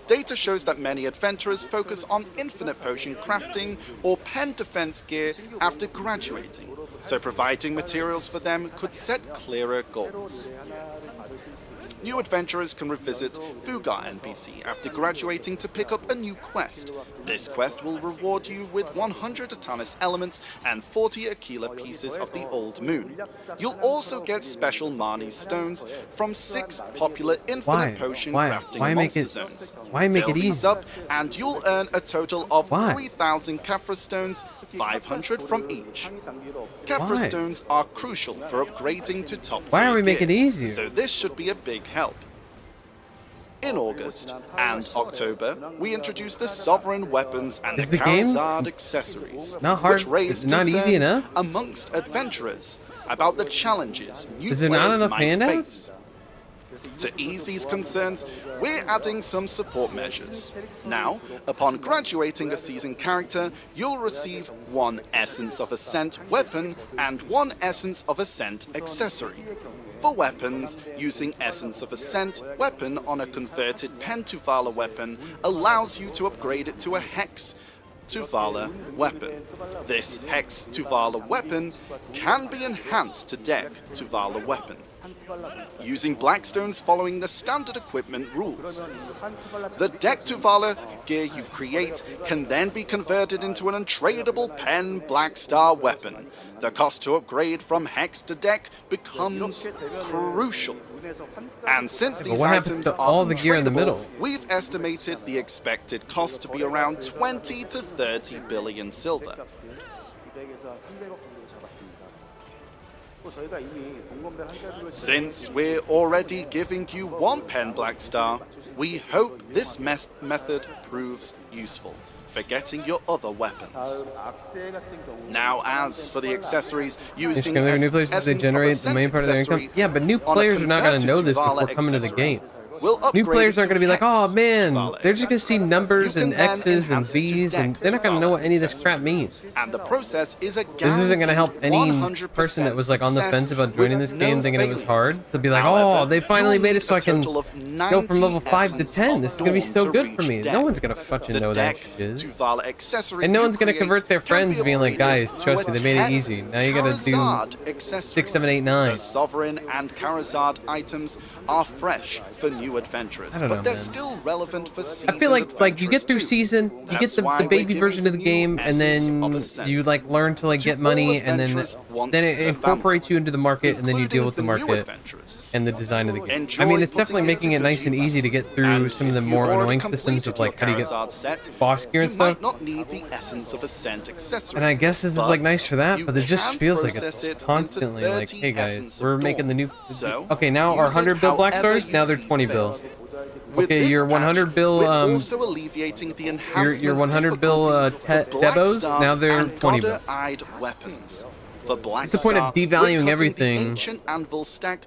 Data shows that many adventurers focus on infinite potion crafting or pen defense gear after graduating, so providing materials for them could set clearer goals. New adventurers can revisit Fugar NPC after graduating to pick up a new quest. This quest will reward you with 100 Atanas elements and 40 Aquila pieces of the Old Moon. You'll also get special Marnie stones from 6 popular infinite potion crafting monster zones. Why make Fill it these easy? up and you'll earn a total of Why? 3,000 Kafra stones, 500 from each. Kafra Why? stones are crucial for upgrading to top Why are we tier making gear, it easier? so this should be a big help. In August and October, we introduced the Sovereign Weapons and Is the the game Karazad accessories, not hard? which raised Not easy concerns enough? amongst adventurers about the challenges new Is there not players enough might handouts? face. To ease these concerns, we're adding some support measures. Now, upon graduating a seasoned character, you'll receive 1 Essence of Ascent weapon and 1 Essence of Ascent accessory. For weapons, using Essence of Ascent weapon on a converted Pen to Vala weapon allows you to upgrade it to a Hex to Vala weapon. This Hex to Vala weapon can be enhanced to Deck to Vala weapon, using Blackstones following the standard equipment rules. The Deck to Vala gear you create can then be converted into an untradeable Pen Black Star weapon. The cost to upgrade from Hex to Deck becomes crucial. And since But these what happens items to are all the gear in the untradeable, middle? we've estimated the expected cost to be around 20 to 30 billion silver. Since we're already giving you 1 Pen Black Star, we hope this method proves useful for getting your other weapons. Now, as for the accessories using New players, they Essence of generate the Ascent main part of their income. accessory Yeah, but new on a players are not going to know converted this Tuvala before coming to the accessory, game. we'll New upgrade players it aren't to going to be like, Hex oh man, Tuvala they're just going to see accessory. numbers You and can then X's and enhance it to V's, and Deck they're not going to know what any of this accessory. crap means. And the process is a This isn't going to help any 100% person that was like on the success fence about with joining this game no thinking it was failures. hard. To be like, However, oh, they finally you'll made need it so a I can total of go from level 5 to essence 10. This is going to be of so Dawn good to for me. reach No Deck. one's going to fucking The know that Deck shit. to Vala accessory And no you one's going to create convert their can friends be being like, upgraded guys, to trust a me, they made it 10 easy. Now you got to do Karazad accessory. 6, 7, 8, 9. The Sovereign and Karazad items are fresh for new adventurers, I don't know, but they're man. still relevant for seasoned I feel like you get through adventurers too. season, you get That's the why baby we're version of the giving game, you and Essence of then Ascent. you like learn to like To get all money, and adventurers once then it per incorporates family, you into the market, and then you deal with the including new market adventurers. and the design of the game. Enjoy I mean, it's putting definitely it making to it good nice and use. easy to get through And some of the if more you've already annoying systems completed of like how your do you get Karazad set, boss gear and you stuff. might not need the Essence of Ascent accessory. And I guess this is but like nice for that, you but it just can feels like process it's it into constantly like, 30 hey guys, Essence of we're Dawn. making the new. So, Okay, now our use it 100 bill Black however Stars, you now they're see 20 fit. bill. With Okay, this your 100 patch, bill, we're also alleviating the enhancement your 100 bill difficulty for Black Debos, Star now they're and 20 bill. Godder-eyed weapons. For Black What's the point of Star, devaluing we're cutting everything? The ancient anvil stack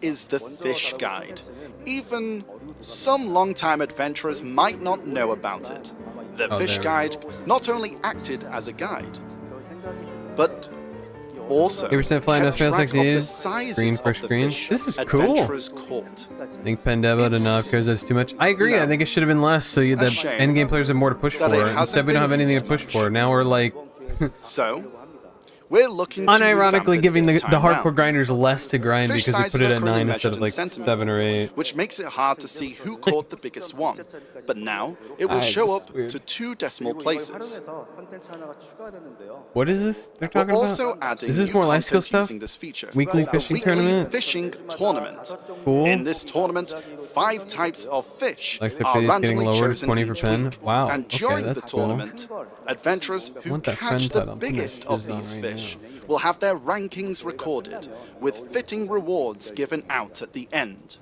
is the Fish Guide. Even some long-time adventurers might not know about it. The Fish there we Guide not only acted as a guide, but Also, 8% flying kept dust fail track of the 68. sizes Green of first the green. fish This is cool. adventurers caught. I think Pendevo to not because that's too much. I agree. No. I think it should have been less so the shame end game players have more to push that for. it hasn't Instead, we don't been have anything to used push much. for. Now we're like So, we're looking to revamp unironically it giving the this time hardcore round. grinders less to grind Fish because we sizes put it are at currently 9 instead of measured in like 7 or centimeters, 8. which makes it hard to see who caught the biggest one. But now it will show this is up weird. to 2 decimal places. What is this they're We're talking also about? adding Is this new more life skill content stuff? using this feature. Weekly A fishing weekly tournament? fishing tournament. Cool. In this tournament, 5 types of fish Life skill are is getting randomly lower to chosen 20 per each pen. week. Wow. And Okay, during the that's cool. tournament, adventurers who want that catch friend the title. I'm putting biggest that of quiz on these right fish now. will have their rankings recorded, with fitting rewards given out at the end.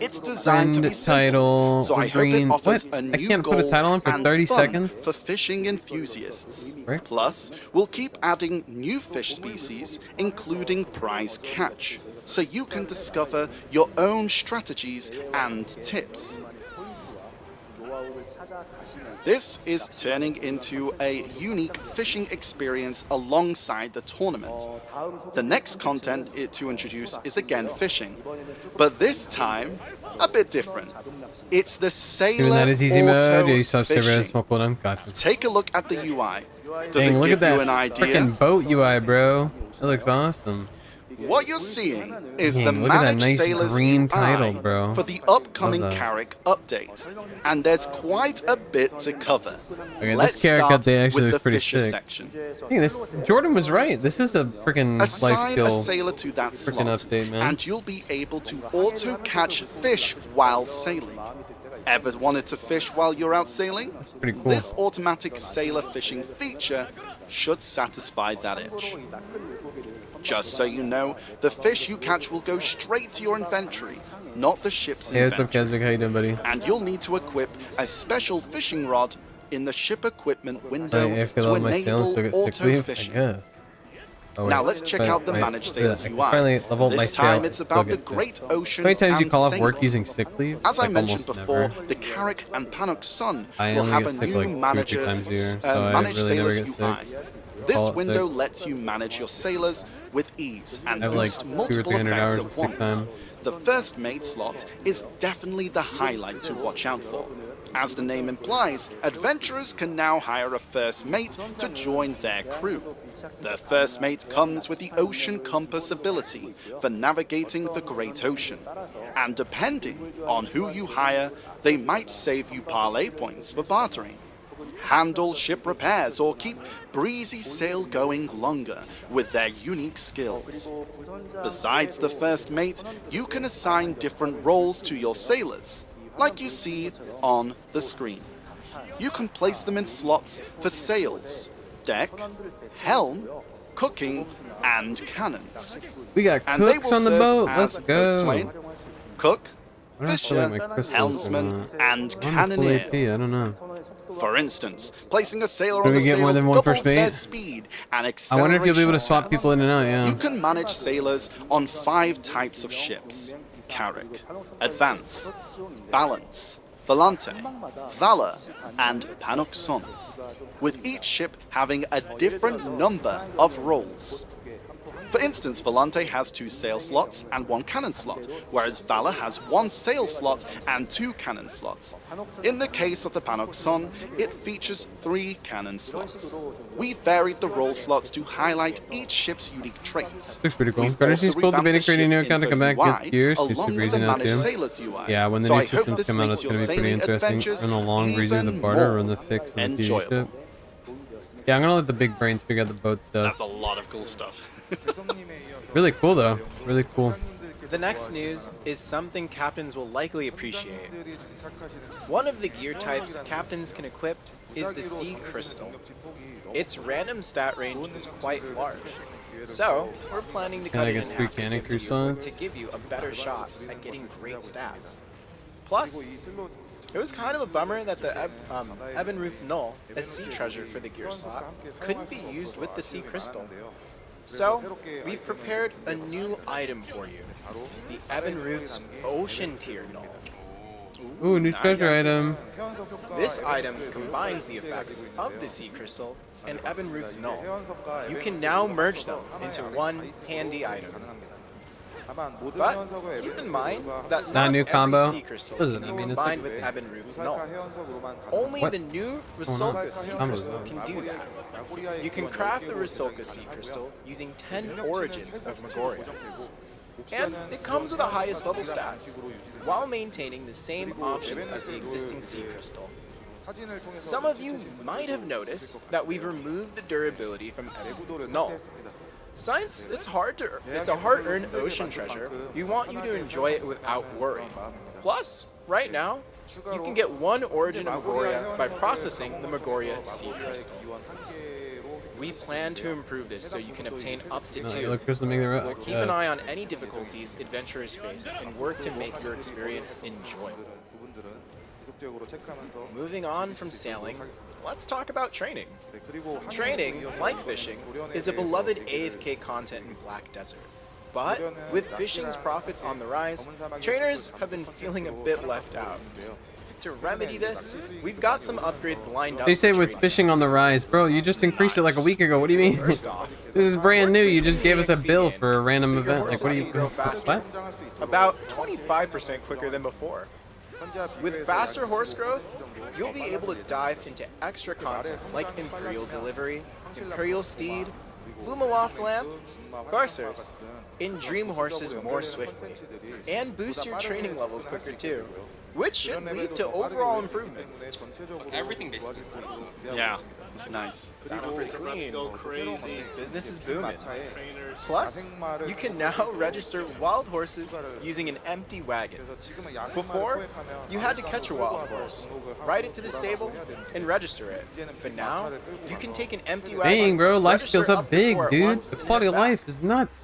It's designed to be Friend simple, title. so I hope green. it offers What? a I new can't put a goal title on for and 30 fun seconds? for fishing enthusiasts. Right. Plus, we'll keep adding new fish species, including prize catch, so you can discover your own strategies and tips. This is turning into a unique fishing experience alongside the tournament. The next content to introduce is again fishing, but this time a bit different. It's the Even Sailor that is easy mode. Yeah, Auto you saw Fishing. smoke with them. Gotcha. Take a look at the UI. Does Dang, it look give at you that an idea? freaking boat UI, bro. That looks awesome. What you're seeing is Dang, the look at that Managed nice Sailors green UI title, bro. for the upcoming Love that. Carrick update, and there's quite a bit to cover. Okay, Let's this Carrick start update actually with the looks pretty Fisher sick. section. Hey, this Jordan was right. This is a freaking life Assign a skill. sailor to that slot, update, man. and you'll be able to auto-catch fish while sailing. Ever wanted to fish while you're out sailing? Pretty cool. This automatic sailor fishing feature should satisfy that itch. Just so you know, the fish you catch will go straight to your inventory, not the ship's Hey, what's up, inventory. Kazvik? How you doing, buddy? And you'll need to equip a special fishing rod in the ship equipment window I feel to all my sailing still enable get sick leave, I auto-fishing. guess. Oh, Now wait. let's check But out the I- Managed yeah, Sailors I can UI. finally level up my This sail, time I it's still about the get sick. great ocean How many times you and call off sailing. work using sick leave? As I Like, mentioned almost before, never. the Carrick and Pannock Sun I will only have get a sick new like 2 or 3 manager, times a year, so I Managed really never Sailors get UI. sick. This Call it window sick. lets you manage your sailors with ease and I have like boost 200 or multiple 300 effects hours at of sick once. time. The first mate slot is definitely the highlight to watch out for. As the name implies, adventurers can now hire a first mate to join their crew. The first mate comes with the Ocean Compass ability for navigating the Great Ocean. And depending on who you hire, they might save you parlay points for bartering, handle ship repairs, or keep breezy sail going longer with their unique skills. Besides the first mate, you can assign different roles to your sailors, like you see on the screen. You can place them in slots for sails, deck, helm, cooking, and cannons. We got And they cooks will on the serve boat. as Let's go. boatswain, cook, I don't feel like my fisher, crystals helmsman, are not- and I'm on full AP, cannoneer. I don't know. For instance, placing a sailor Do on we the get more sails than one doubles first their mate? speed and I wonder if you'll be able to acceleration. swap people in and out, yeah. You can manage sailors on 5 types of ships: Carrick, Advance, Balance, Volante, Valor, and Pannock Sun, with each ship having a different number of roles. For instance, Volante has 2 sail slots and 1 cannon slot, whereas Valor has 1 sail slot and 2 cannon slots. In the case of the Pannock Sun, it features 3 cannon slots. We varied the role slots to highlight each ship's unique traits. Looks pretty cool. We've Garden also seems cool. revamped Debating the creating a new ship account to info come back. UI, Good gears. Seems along super with easy the now Managed too. Sailors UI. Yeah, when the So new I hope systems this come out, makes it's your gonna be pretty sailing interesting. adventures Run the long breezy with the even barter, more run the fix and the TV enjoyable. ship. Yeah, I'm gonna let the big brains figure out the boat stuff. That's a lot of cool stuff. Really cool though. Really cool. The next news is something captains will likely appreciate. One of the gear types captains can equip is the Sea Crystal. Its random stat range is quite large, so we're planning to cut I it guess in 3 half to cannon give to you croissants. to give you a better shot at getting great stats. Plus, it was kind of a bummer that the Ebenruth's Null, a sea treasure for the gear slot, couldn't be used with the Sea Crystal. So, we've prepared a new item for you, the Ebenruth's Ocean Tier Null. Ooh, new treasure item. This item combines the effects of the Sea Crystal and Ebenruth's Null. You can now merge them into one handy item. But keep in mind that Not not a new every combo? sea crystal Doesn't- can I be mean, it's combined like- with Ebenruth's Null. Only What? the new on? Rusalka sea Combos crystal though. can do that. You can craft the Rusalka sea crystal using 10 origins of Magoria. And it comes with the highest level stats, while maintaining the same options as the existing sea crystal. Some of you might have noticed that we've removed the durability from Ebenruth's Null. Since it's a hard-earned ocean treasure, we want you to enjoy it without worry. Plus, right now, you can get one origin of Magoria by processing the Magoria sea crystal. We plan to improve this so you can obtain up to No, 2. yellow crystal make the We'll keep an eye on any difficulties adventurers face and work to make your experience enjoyable. Moving on from sailing, let's talk about training. Training, like fishing, is a beloved AFK content in Black Desert. But with fishing's profits on the rise, trainers have been feeling a bit left out. To remedy this, we've got some upgrades lined up. They say for with training. fishing on the rise, bro. You just increased it like a week ago. What do you mean? First off, This is brand new. You just gave us a EXP bill gain, for a random so your event. Like, horses what do you? can grow faster. What? About 25% quicker than before. With faster horse growth, you'll be able to dive into extra content like Imperial Delivery, Imperial Steed, Blumaloft Lamp, Coursers, in Dream Horses more swiftly, and boost your training levels quicker too, which should lead to overall improvements. Everything basically. Yeah, it's nice. Sounding pretty clean. Go crazy. Business is booming. Trainers. Plus, you can now register wild horses using an empty wagon. Before, you had to catch a wild horse, ride it to the stable, and register it. But now, you can take an empty wagon. Dang, bro, life register skills up up to big, 4 at dude. once, The and quality head of back. life is nuts.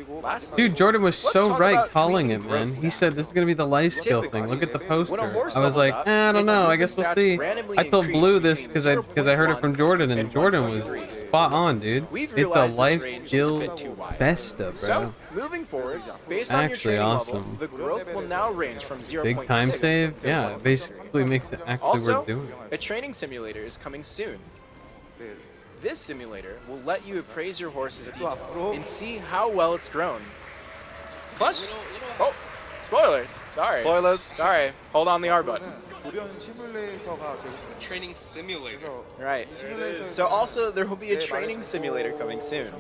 Lastly, Dude, Jordan was let's so talk right about calling tweaking it, man. growth He said stats. this is gonna be the life skill thing. Look at the Typically, poster. when a horse I was levels like, up, I don't its know. I movement guess we'll stats see. randomly I told increase Blue this between because I heard it from 0.1 Jordan, and and Jordan 1.3. was spot on, dude. We've It's a realized this life range is a skill bit too wide. festa, bro. So, moving forward, based on your Actually training awesome. level, the growth will now range from 0.6 Big time save. to Yeah, 1.6. it basically makes it actually Also, worth doing. a training simulator is coming soon. This simulator will let you appraise your horse's details and see how well it's grown. Plus, oh, spoilers. Sorry. Spoilers. Sorry. Hold on the R button. Training simulator. Right. So also, there will be a training simulator coming soon.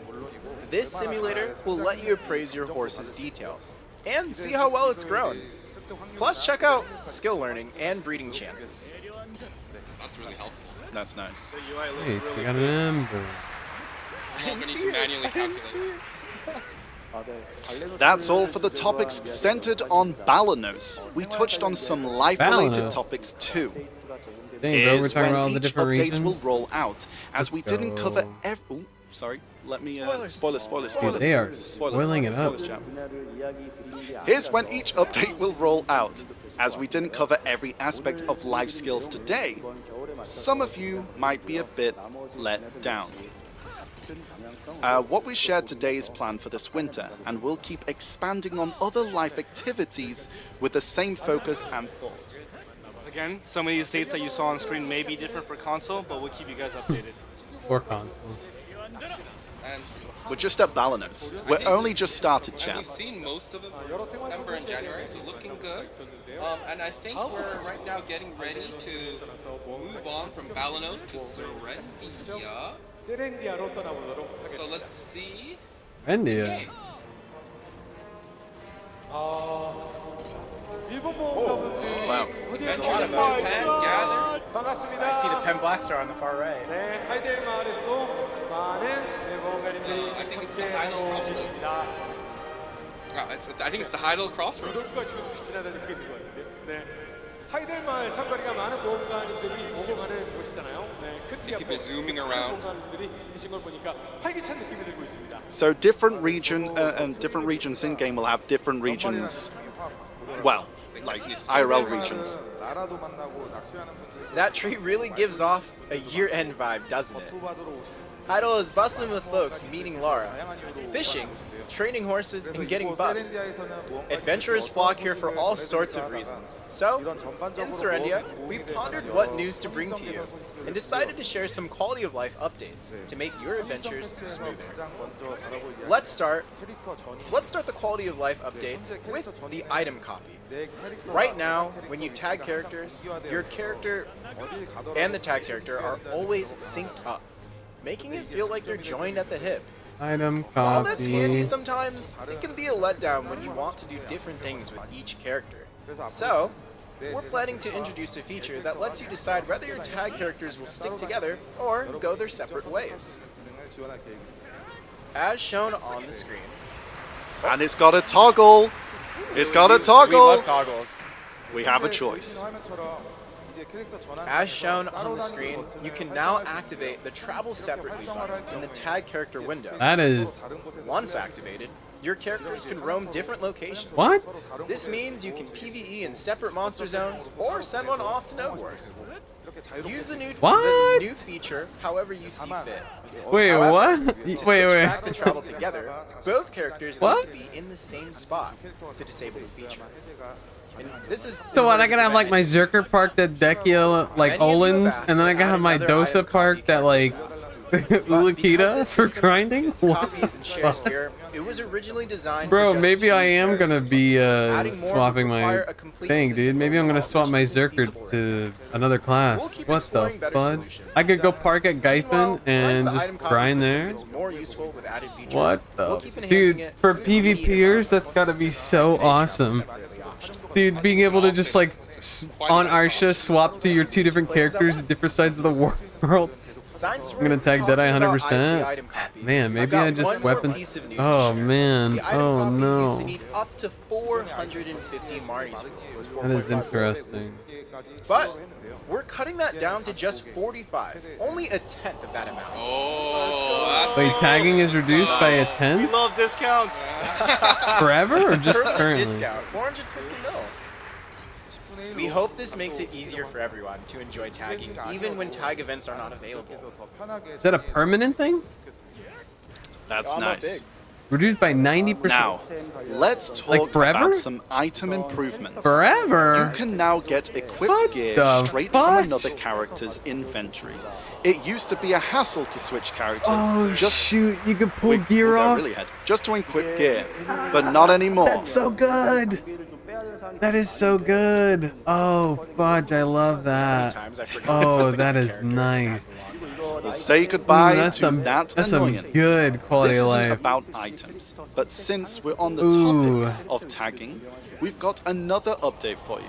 This simulator will let you appraise your horse's details and see how well it's grown. Plus, check out skill learning and breeding chances. That's really helpful. That's nice. The UI looks Hey, so really we got good. an ember. I'm not gonna need to manually calculate. That's all for the topics centered on Balanos. We touched on some life-related Balanos. topics too. Dang, bro, we're Here's talking about all when the each different update regions. will roll out, as we didn't cover go. every. Oh, sorry. Let me. Spoilers. Spoilers. Dude, they are spoiling it up. Spoilers, chat. Here's when each update will roll out. As we didn't cover every aspect of life skills today, some of you might be a bit let down. What we shared today is planned for this winter, and we'll keep expanding on other life activities with the same focus and thought. Again, some of these dates that you saw on screen may be different for console, but we'll keep you guys updated. Or console. And We're just at Balanos. We're only just started, and chat. we've seen most of it for December and January, so looking good. And I think we're right now getting ready to move on from Balanos to Serendia. 세렌디아로 떠나보도록 So 하겠습니다. let's see. India. 일본 모험가분들이 wow. 어디에 Adventures 계신가요? of Japan gathered. 반갑습니다. I see the Pen Black Star on the far right. 네, 하이델 마을에서도 많은 모험가님들이 I think it's the 함께하고 final 계십니다. I think it's the Heidel Crossroads. 돌수가 지금 지나다니고 있는 것 같은데요. 네. 하이델 마을 상거리가 많은 모험가님들이 모험하는 곳이잖아요. 네, 큰 See people zooming around. 모험가님들이 계신 걸 보니까 활기찬 느낌이 들고 있습니다. So different regions in game will have different regions. Well, like IRL regions. That tree really gives off a year-end vibe, doesn't it? Idle is bustling with folks meeting Laura, fishing, training horses, and getting buffs. Adventurers flock here for all sorts of reasons. So, in Serendia, we pondered what news to bring to you. and decided to share some quality of life updates to make your adventures smoother. Let's start the quality of life updates with the item copy. Right now, when you tag characters, your character and the tag character are always synced up, making it feel like they're joined at the hip. Item While that's handy copy. sometimes, it can be a letdown when you want to do different things with each character. So, we're planning to introduce a feature that lets you decide whether your tag characters will stick together or go their separate ways. As shown on the screen. And it's got a toggle. It's got a We toggle. love toggles. We have a choice. As shown on the screen, you can now activate the Travel Separately button in the tag character window. That is Once activated, your characters can roam different locations. what? This means you can PvE in separate monster zones or send one off to Node Wars. Use the What? new feature however you see fit. Wait, However, what? To switch Wait. back to travel together, both characters What? need to be in the same spot to disable the feature. And this is So what? I gotta have like my Zerker parked at Dekia, like Olin's, and then I gotta have my Dosa parked at like Ulukita for grinding? What? Copies and shares gear, it was originally designed Bro, for just maybe 2 I am gonna characters. be Adding more swapping would my require a complete thing, dude. system Maybe I'm gonna overhaul, swap my which isn't Zerker feasible right to another class. We'll keep What the exploring better fud? solutions. I could go park at Meanwhile, Gaifen and besides the just item copy grind system, there. it's more useful with added features. What We'll the? keep enhancing Dude, it for with the PvPers, that's gotta be so today's travel awesome. separately option. Dude, being able to just like on Arsha swap to your 2 different characters at different sides of the world. Since I'm gonna we're tag talking Deadeye about 100%. the item copy, Man, I've maybe got I just one more weapons. piece of news to Oh share. man. The item Oh copy used to no. need up to 450 Marnies for That is 4.5. interesting. But we're cutting that down to just 45, only a tenth of that amount. Oh, that's Wait, tagging is reduced by a We 10th? love discounts. Forever or just Current currently? discount, 450 mil. We hope this makes it easier for everyone to enjoy tagging, even when tag events are not available. Is that a permanent thing? That's I'm not nice. big. Reduced by 90%? Now, let's Like talk forever? about some item improvements. Forever? You can now get equipped What gear the straight fudge? from another character's inventory. It used to be a hassle to switch characters. Oh just shoot, you can pull we gear go off? really ahead, just to equip gear, but not anymore. That's so good! That is so good! Oh fudge, I love that. Sometimes I forget it's Oh, with the that is character. nice. Let's say goodbye Ooh, that's to some, that that's some annoyance. good quality This of isn't life. about items, but since we're on the Ooh. topic of tagging, we've got another update for you.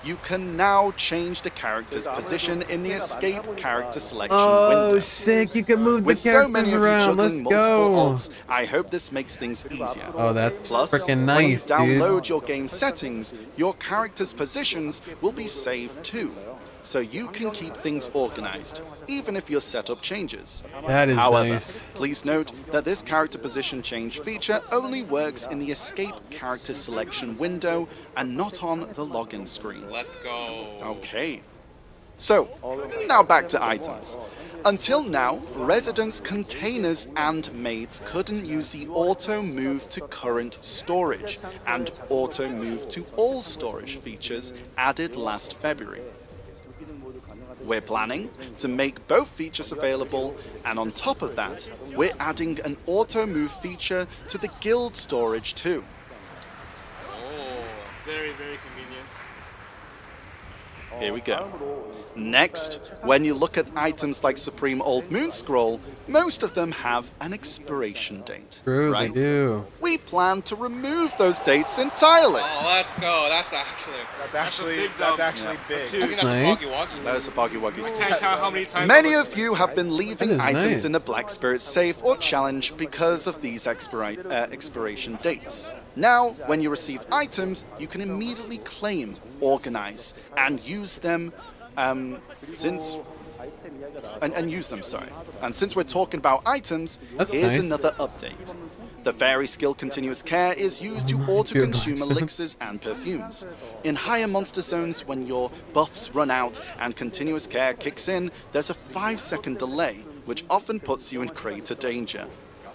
You can now change the character's position in the escape character selection Oh, window. sick! You can move With the so many characters of you around. Let's juggling multiple go. alts, I hope this makes things easier. Oh, that's Plus, freaking when you nice, dude. download your game settings, your character's positions will be saved too, so you can keep things organized, even if your setup changes. That is However, nice. please note that this character position change feature only works in the escape character selection window and not on the login screen. Let's go. Okay. So, now back to items. Until now, residents, containers, and maids couldn't use the auto move to current storage and auto move to all storage features added last February. We're planning to make both features available, and on top of that, we're adding an auto move feature to the guild storage too. Oh, Very, very convenient. Here we go. Next, when you look at items like Supreme Old Moon Scroll, most of them have an expiration date, True, right? they do. We plan to remove those dates entirely. oh, let's go. That's actually. That's actually big that's dub. actually I big. think that's Nice. a boggy woggy. Those are boggy woggies. Can't count how many times. Many of you have been leaving That is items nice. in a Black Spirit safe or challenge because of these expiration dates. Now, when you receive items, you can immediately claim, organize, and use them and use them, sorry. And since we're talking about items, That's here's nice. another update. The fairy skill Continuous Care is used to auto-consume elixirs and perfumes. In higher monster zones, when your buffs run out and Continuous Care kicks in, there's a 5-second delay, which often puts you in greater danger.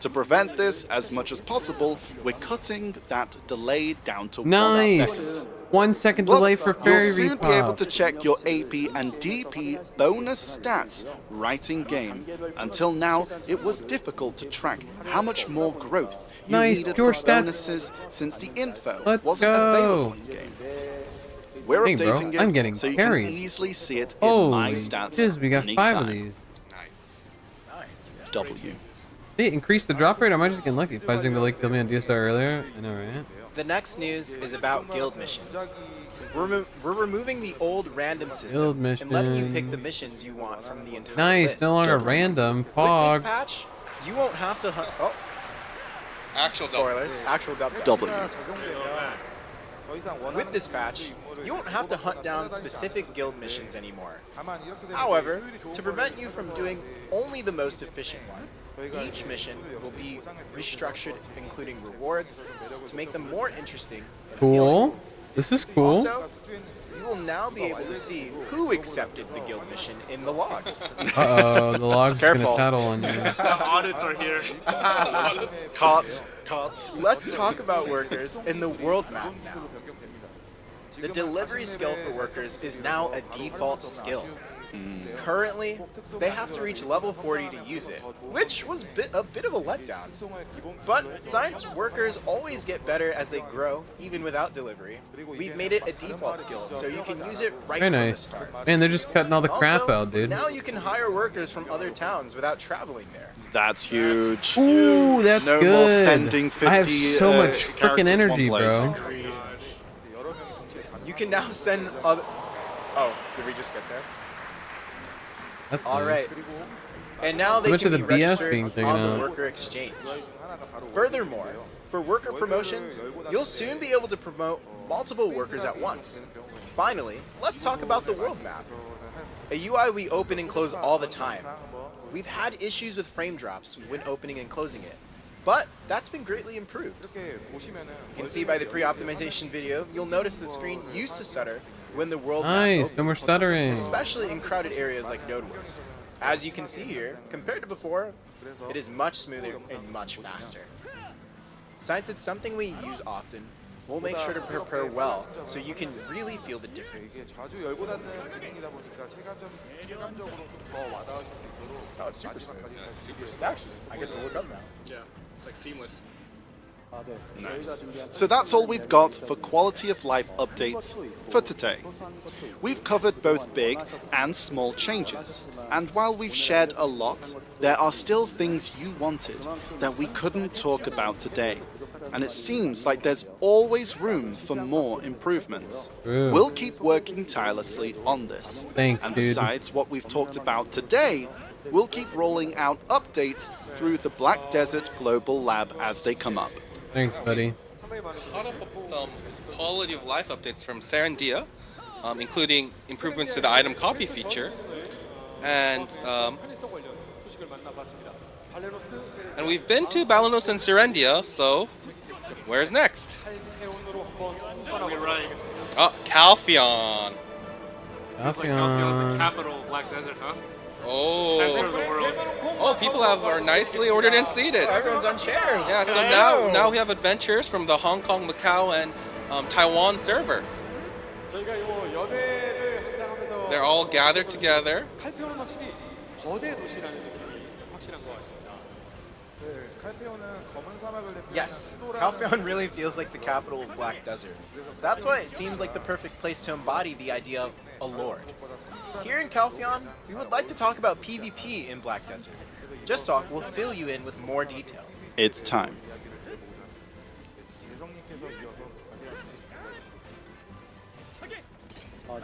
To prevent this as much as possible, we're cutting that delay down to 1 Nice. second. 1 second Plus, delay for you'll fairy soon be able repop. to check your AP and DP bonus stats right in game. Until now, it was difficult to track how much more growth you Nice, needed pure for stats. bonuses since the info Let's wasn't go. available in game. We're Dang, bro, updating it I'm getting so you carries. can easily see it in my Holy stats jizz, we got 5 of anytime. these. Nice. W. They increased the drop rate? Am I just getting lucky? Fighting the Lake killed me on DSR earlier? I know, right? The next news is about guild missions. We're removing the old random system Guild and letting you pick the missions. missions you want from the entire Nice, list. no longer random. With this Pog. patch, you won't have to hunt. Oh, Actual double. spoilers. Actual W. W. With this patch, you won't have to hunt down specific guild missions anymore. However, to prevent you from doing only the most efficient one, each mission will be restructured, including rewards, to make them more interesting. And appealing. Cool. This is cool. Also, you will now be able to see who accepted the guild mission in the logs. Uh-oh, the log's gonna Careful. tattle on you. The audits are here. Cut. Let's talk about workers in the world map now. The delivery skill for workers is now a default skill. Currently, they have to reach level 40 to use it, which was a bit of a letdown. But since workers always get better as they grow, even without delivery, we've made it a default skill, so you can use it right Very from the nice. start. Man, they're just cutting all the crap Also, out, dude. now you can hire workers from other towns without traveling there. That's huge. Ooh, that's No good. more sending 50 I have so much freaking characters to energy, one place. bro. You can now send other... Oh, did we just get there? That's All nice. right. And now they much can of be the BS registered being taken on the out? worker exchange. Furthermore, for worker promotions, you'll soon be able to promote multiple workers at once. Finally, let's talk about the world map. A UI we open and close all the time. We've had issues with frame drops when opening and closing it, but that's been greatly improved. You can see by the pre-optimization video, you'll notice the screen used to stutter when the world map Nice, opened, no more stuttering. especially in crowded areas like Node Wars. As you can see here, compared to before, it is much smoother and much faster. Since it's something we use often, we'll make sure to prepare well so you can really feel the difference. Oh, it's super smooth. It's actually, I get to look up now. Yeah, it's like seamless. Nice. So that's all we've got for quality of life updates for today. We've covered both big and small changes, and while we've shared a lot, there are still things you wanted that we couldn't talk about today. And it seems like there's always room for more improvements. True. We'll keep working tirelessly on this. Thanks, and dude. besides what we've talked about today, we'll keep rolling out updates through the Black Desert Global Lab as they come up. Thanks, buddy. A lot of some quality of life updates from Serendia, including improvements to the item copy feature, and we've been to Balanos and Serendia, so where's next? You're right. Oh, Calpheon. It's like Calpheon's the capital of Black Desert, huh? Center of the Oh, world. oh, people are nicely ordered and seated. Oh, everyone's on chairs. Yeah, so I now know. we have adventures from the Hong Kong, Macau, and Taiwan server. 저희가 이 연애를 항상 하면서 They're all gathered together. 칼페오는 확실히 거대 도시라는 느낌이 확실한 것 같습니다. Yes, Calpheon really feels like the capital of Black Desert. That's why it seems like the perfect place to embody the idea of a lord. Here in Calpheon, we would like to talk about PvP in Black Desert. Just Talk will fill you in with more details. It's time.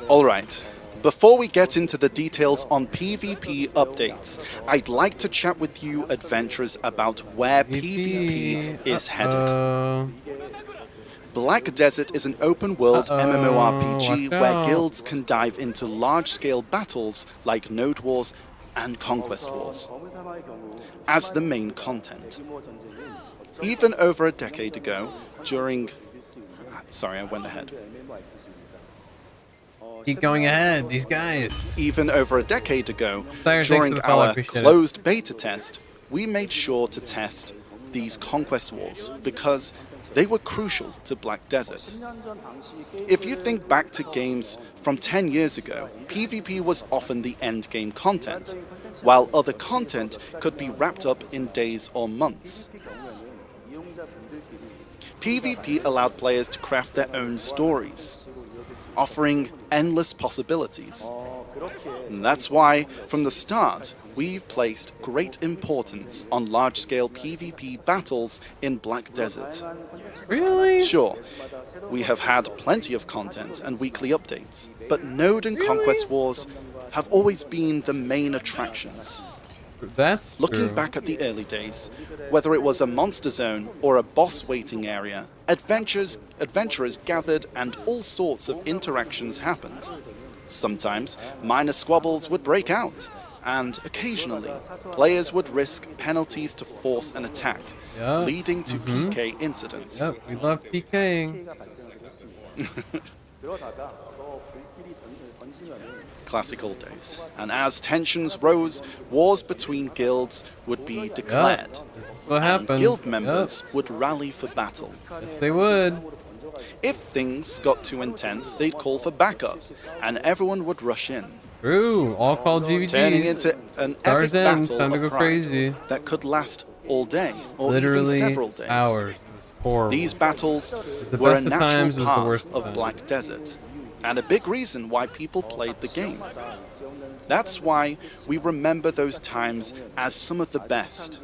Alright, before we get into the details on PvP updates, I'd like to chat with you adventurers about where PvP is headed. Uh-oh. Black Desert is an open-world MMORPG watch where out. guilds can dive into large-scale battles like Node Wars and Conquest Wars as the main content. Even over a decade ago, during... Sorry, I went ahead. Keep going ahead, these guys. Even over a decade ago, Sire, thanks during for the follow, I our appreciate it. closed beta test, we made sure to test these Conquest Wars because They were crucial to Black Desert. If you think back to games from 10 years ago, PvP was often the endgame content, while other content could be wrapped up in days or months. PvP allowed players to craft their own stories, offering endless possibilities. And that's why, from the start, we've placed great importance on large-scale PvP battles in Black Desert. Really? Sure, we have had plenty of content and weekly updates, but Node and Conquest Wars have always been the main attractions. That's Looking true. back at the early days, whether it was a monster zone or a boss waiting area, adventurers gathered and all sorts of interactions happened. Sometimes minor squabbles would break out, and occasionally players would risk penalties to force an attack, Yep. leading to PK incidents. Yep, we love PKing. Classic old days. And as tensions rose, wars between guilds would be declared. This is what And happened. guild members would rally for battle. Yes, they would. If things got too intense, they'd call for backup, and everyone would rush in, True. All called GVGs. turning into an epic Stars End, battle time to of go pride crazy. that could last all day, or Literally even several days. hours. It was horrible. These battles the were a best of natural times, it was the part worst of of times. Black Desert, and a big reason why people played the game. That's why we remember those times as some of the best.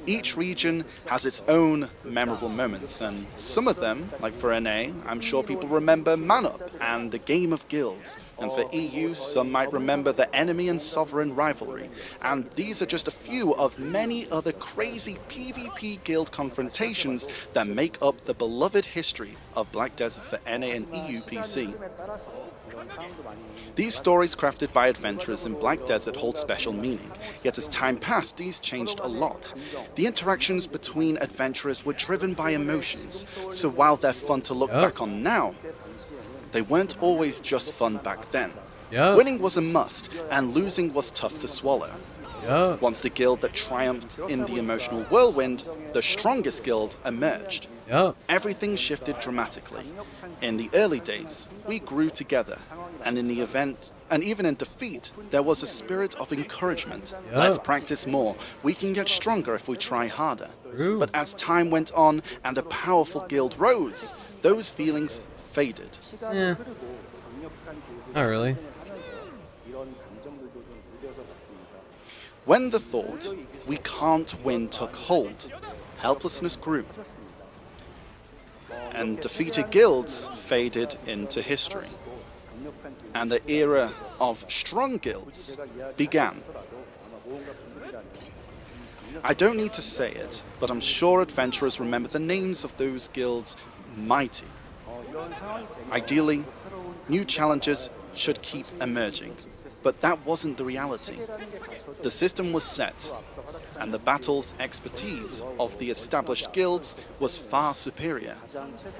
Each region has its own memorable moments, and some of them, like for NA, I'm sure people remember Man Up and the Game of Guilds. And for EU, some might remember the Enemy and Sovereign rivalry. And these are just a few of many other crazy PvP guild confrontations that make up the beloved history of Black Desert for NA and EU PC. These stories crafted by adventurers in Black Desert hold special meaning, yet as time passed, these changed a lot. The interactions between adventurers were driven by emotions, so while they're fun to look back on now, they weren't always just fun back then. Winning was a must, and losing was tough to swallow. Once the guild that triumphed in the emotional whirlwind, the strongest guild, emerged. Everything shifted dramatically. In the early days, we grew together, and in the event, and even in defeat, there was a spirit of encouragement. Let's practice more. We can get stronger if we try harder. But as time went on and a powerful guild rose, those feelings faded. Yeah. Not really. When the thought, we can't win, took hold, helplessness grew, and defeated guilds faded into history, and the era of strong guilds began. I don't need to say it, but I'm sure adventurers remember the names of those guilds mighty. Ideally, new challenges should keep emerging, but that wasn't the reality. The system was set, and the battle's expertise of the established guilds was far superior,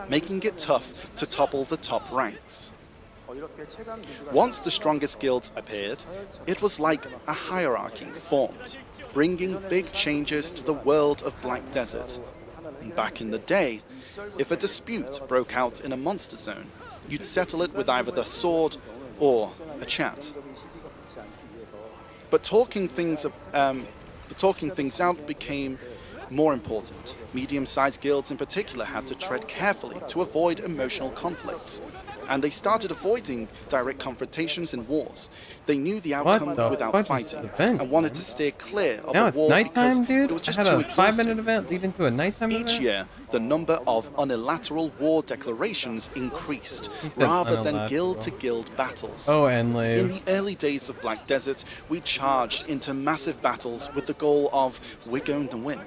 making it tough to topple the top ranks. Once the strongest guilds appeared, it was like a hierarchy formed, bringing big changes to the world of Black Desert. And back in the day, if a dispute broke out in a monster zone, you'd settle it with either the sword or a chat. But talking things out became more important. Medium-sized guilds in particular had to tread carefully to avoid emotional conflicts. And they started avoiding direct confrontations in wars. They knew the outcome without fighting and wanted to steer clear of Now a it's war because nighttime, dude. it was just I had too a exhausting. 5-minute event leading to a nighttime event. Each year, the number of unilateral war declarations increased, He said rather than unilateral. guild-to-guild battles. Oh, Enlave. In the early days of Black Desert, we charged into massive battles with the goal of we're going to win.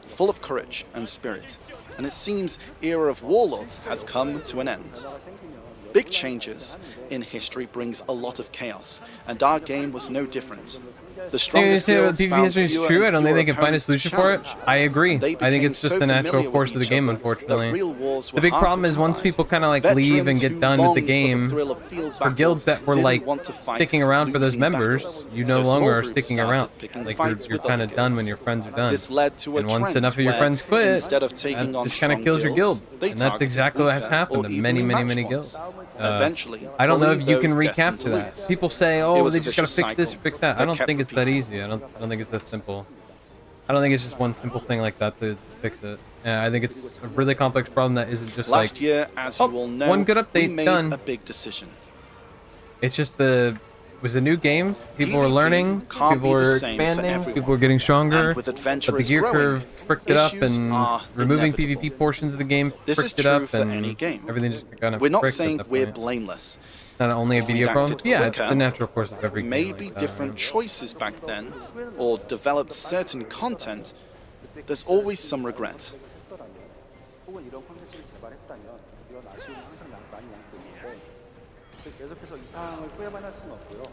Full of courage and spirit. And it seems era of warlords has come to an end. Big changes in history brings a lot of chaos, and our game was no different. The You strongest say that guilds PvP found history is fewer true. I and don't think they fewer can find a opponents to solution for it. challenge. I agree. They I think became it's just so the natural familiar with course of the each game, other unfortunately. that real wars The were big hard problem to is once find. people kind of like leave and Veterans get who done with the longed for game, thrill of field for guilds battles that were didn't like want to fight sticking around for those losing members, battles. you So no small longer are groups sticking started around. picking Like fights you're with kind other of done when guilds. your friends are done. This led to a And once trend enough of your where friends quit, instead of taking that on just kind of strong kills your guilds, guild. they And that's targeted exactly what has weaker happened or to many, evenly many, matched many ones. guilds. Eventually, I don't know if bullying you can those recap destined to that. lose. People say, It "Oh, was they a just gotta vicious fix this, cycle fix that." I that don't kept think it's that repeating. easy. I don't think it's that simple. I don't think it's just one simple thing like that to fix it. Yeah, I think it's a really complex problem that isn't just Last like year, as oh, you all know, one good we update made done. a big decision. It's just it was a new game. People were PvP learning. can't People be the were same for expanding. everyone. People were getting stronger. And with But the adventurers gear growing, curve fricked it up, issues and are removing inevitable. PvP portions of the game This is fricked it true up, for and any game. everything just kind of We're not fricked at saying that we're point. blameless. Not only a If we'd video problem. acted Yeah, it's quicker, the natural course of every game. Maybe like that, different right? choices back then, or developed certain content, there's always some regret.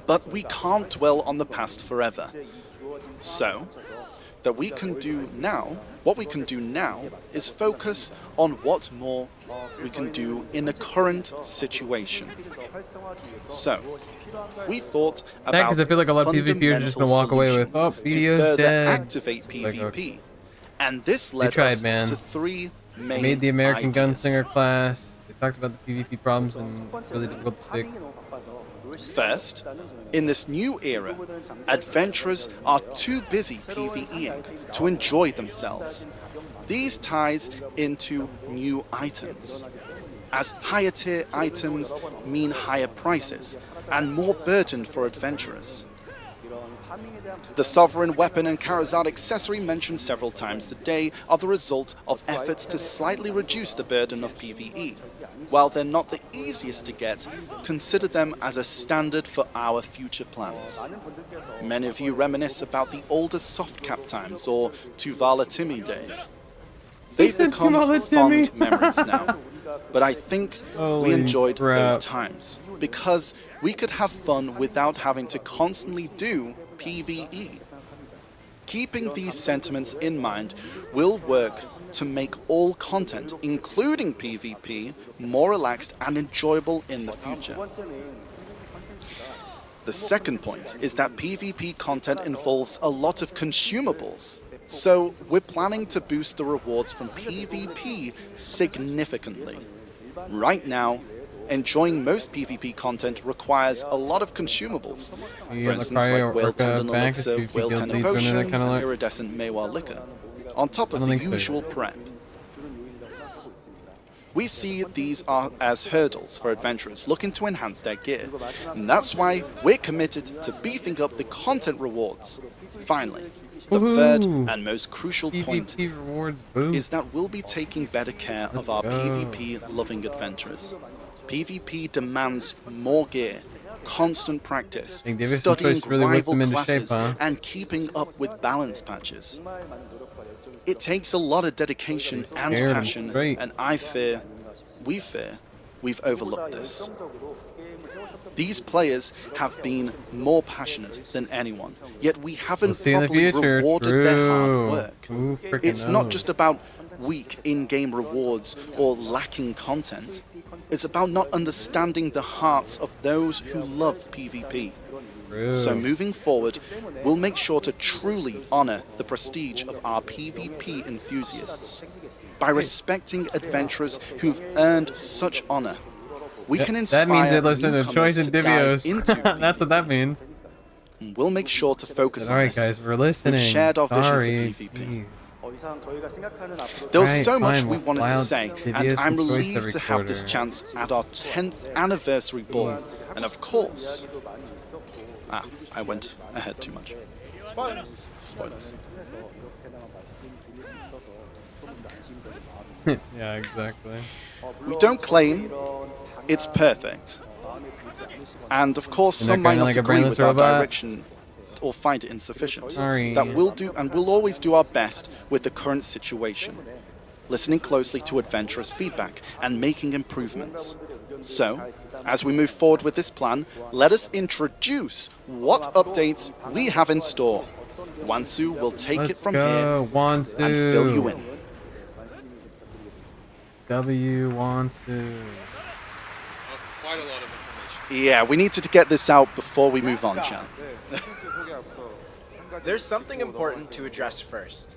But we can't dwell on the past forever. So, what we can do now is focus on what more we can do in the current situation. So, we thought about because I feel like a lot of PvPers are just gonna walk away with, "Oh, to BDO's further dead." activate Like, PvP. okay. And this led tried, us man. to three They main made the American ideas. Gunslinger class. They talked about the PvP problems, and it's really difficult to fix. First, in this new era, adventurers are too busy PvEing to enjoy themselves. These ties into new items, as higher tier items mean higher prices and more burden for adventurers. The Sovereign weapon and Charizard accessory mentioned several times today are the result of efforts to slightly reduce the burden of PvE. While they're not the easiest to get, consider them as a standard for our future plans. Many of you reminisce about the older soft cap times or Tuvala Timmy days. They've become fond memories now, but I think we Holy enjoyed crap. those times because we could have fun without having to constantly do PvE. Keeping these sentiments in mind will work to make all content, including PvP, more relaxed and enjoyable in the future. The second point is that PvP content involves a lot of consumables. So we're planning to boost the rewards from PvP significantly. Right now, enjoying most PvP content requires a lot of consumables. For instance, like Whale Tendon Elixir, Whale Tendon Potion, and Iridescent Mewar Liquor, on top of the usual prep. We see these as hurdles for adventurers looking to enhance their gear, and that's why we're committed to beefing up the content rewards. Finally, the third and most crucial point is that we'll be taking better care of our PvP-loving adventurers. PvP demands more gear, constant practice, studying rival classes, and keeping up with balance patches. It takes a lot of dedication and passion, and we fear, we've overlooked this. These players have been more passionate than anyone, yet we haven't properly rewarded their hard work. It's not just about weak in-game rewards or lacking content. It's about not understanding the hearts of those who love PvP. So moving forward, we'll make sure to truly honor the prestige of our PvP enthusiasts. By respecting adventurers who've earned such honor, we can inspire that means they listen to newcomers Choice and to dive Divios. into That's what that means. and we'll make sure to focus on Alright this. guys, we're listening. We've shared our vision Sorry. for PvP. There was so much we wanted to say, and I'm relieved to have this chance at our 10th anniversary ball. And of course... I went ahead too much. Spoilers. Yeah, exactly. We don't claim it's perfect. And of course, some might not agree with our direction or find it insufficient. That we'll do, and we'll always do our best with the current situation, listening closely to adventurers' feedback and making improvements. So, As we move forward with this plan, let us introduce what updates we have in store. Wansu will take it from here and fill you in. Wansu. That's quite a lot of information. Yeah, we need to get this out before we move on, Chan. There's something important to address first.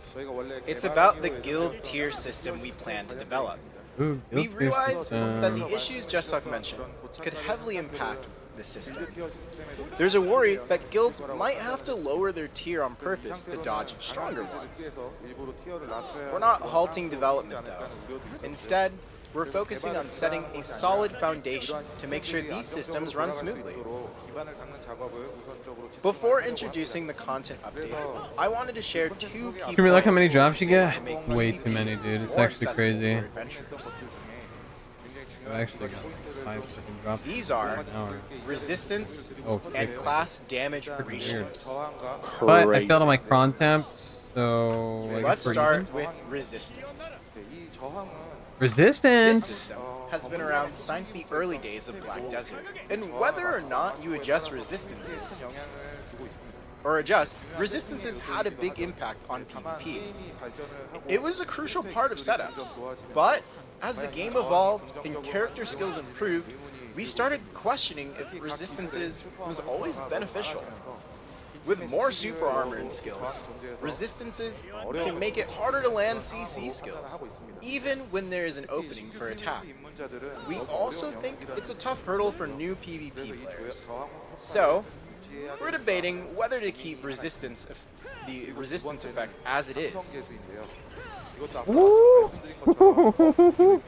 It's about the guild tier system we plan to develop. Ooh, We realized that the issues Jessup mentioned could heavily impact the system. There's a worry that guilds might have to lower their tier on purpose to dodge stronger ones. We're not halting development though. Instead, we're focusing on setting a solid foundation to make sure these systems run smoothly. Before introducing the content updates, I wanted to share two key Can we look how many points drops you get? to make Way PvP too many, dude. It's more actually accessible crazy. for adventurers. I actually got like 5 freaking drops. These are an hour. resistance Okay. and class damage ratios. But I failed on my cron temps, so I Let's guess we're start even. with resistance. This Resistance. system has been around since the early days of Black Desert, and whether or not you adjust resistances had a big impact on PvP. It was a crucial part of setups, but as the game evolved and character skills improved, we started questioning if resistances was always beneficial. With more super armor and skills, resistances can make it harder to land CC skills, even when there is an opening for attack. We also think it's a tough hurdle for new PvP players. So, we're debating whether to keep the resistance effect as it is. The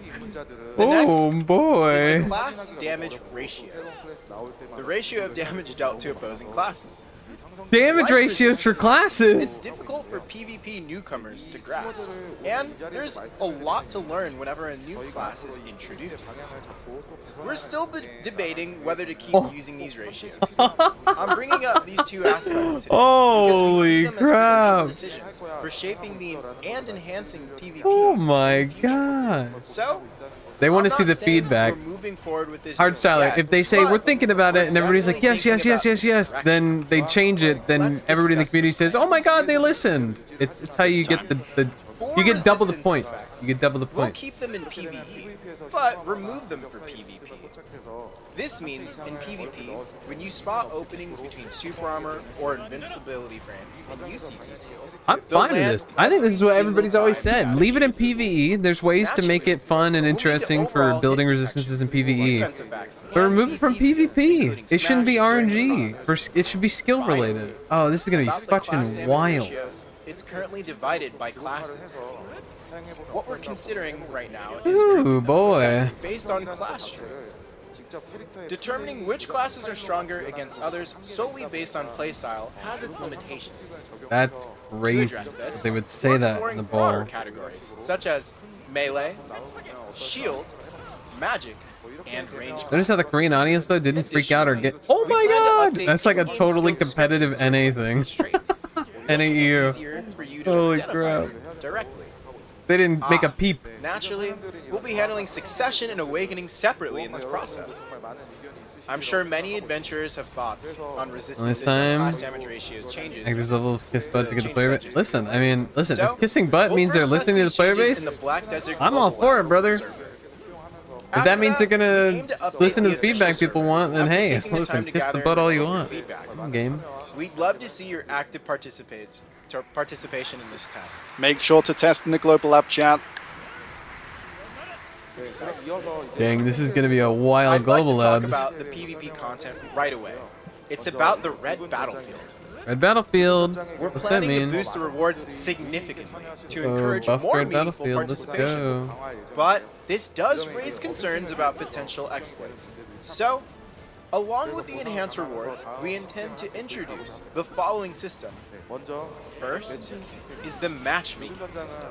next Oh is boy. the class damage ratios. The ratio of damage dealt to opposing classes. Damage Like ratios for It's classes. difficult for PvP newcomers to grasp, and there's a lot to learn whenever a new class is introduced. We're still debating whether to keep using these ratios. I'm bringing up these two aspects today because we see Holy them as crap. crucial decisions for shaping the and enhancing PvP. Oh in my the future. god. So, They want I'm to see not the saying feedback. we're moving forward with this Hard just Styler, yet, if they say but we're thinking about it and we're everybody's like, yes, definitely yes, yes, thinking yes, about yes, this then they change it, then Let's everybody in the discuss community this says, oh my god, they listened. It's how you get the you get double the resistance points. effects. You get double the We'll points. keep them in PvE, but remove them for PvP. This means in PvP, when you spot openings between super armor or invincibility frames and use CC skills, I'm they'll fine with land this. I think this is what every everybody's single always time said. out Leave it in of PvE. There's ways to make it fun and interesting for building resistances in PvE. defense effects, But and remove it from CC skills, PvP. including It shouldn't be smash during the RNG. process. It should be skill related. Oh, this is gonna be About the class fucking damage wild. ratios, it's currently divided by classes. What we're considering right now is Ooh boy. based on class traits. Determining which classes are stronger against others solely based on playstyle has its limitations. That's To crazy. address this, That they would we're say that in exploring the broader ball. categories such as melee, shield, magic, and range. Notice how the Korean audience though didn't freak out or get. Oh We my plan to god! update That's like a in-game totally skill competitive NA thing. traits. NAU. Easier for you to Holy identify crap. them directly. They didn't make a peep. Naturally, we'll be handling Succession and Awakening separately in this process. I'm sure many adventurers have thoughts on resistance and time, class damage ratios changes. Actors levels kiss butt to get the player base. Listen, I mean, listen. So, If kissing butt we'll means they're first test listening to the these player changes in base, the Black Desert I'm all global for it, level brother. server. If After that means they're we gonna aim to update listen to the official feedback people server. want, then After hey, taking the listen, time to kiss the gather butt all and you review want. feedback, Game. We'd love to see your active participation in this test. Make sure to test in the global lab chat. Dang, this is gonna be a I'd wild like global to talk labs. about the PvP content right away. It's about the Red Battlefield. Red Battlefield. We're What's that planning mean? to boost the rewards significantly to So, encourage buff more Red meaningful Battlefield. Let's participation. go. But this does raise concerns about potential exploits. So, along with the enhanced rewards, we intend to introduce the following system. First is the matchmaking system.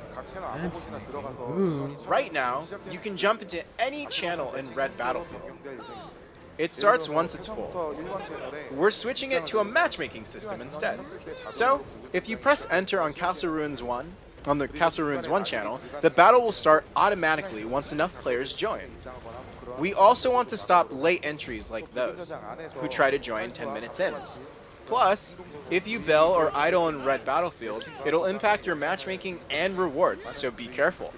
Ooh. Right now, you can jump into any channel in Red Battlefield. It starts once it's full. We're switching it to a matchmaking system instead. So, if you press enter on Castle Ruins 1, on the Castle Ruins 1 channel, the battle will start automatically once enough players join. We also want to stop late entries like those, who try to join 10 minutes in. Plus, if you bail or idle in red battlefield, it'll impact your matchmaking and rewards, so be careful.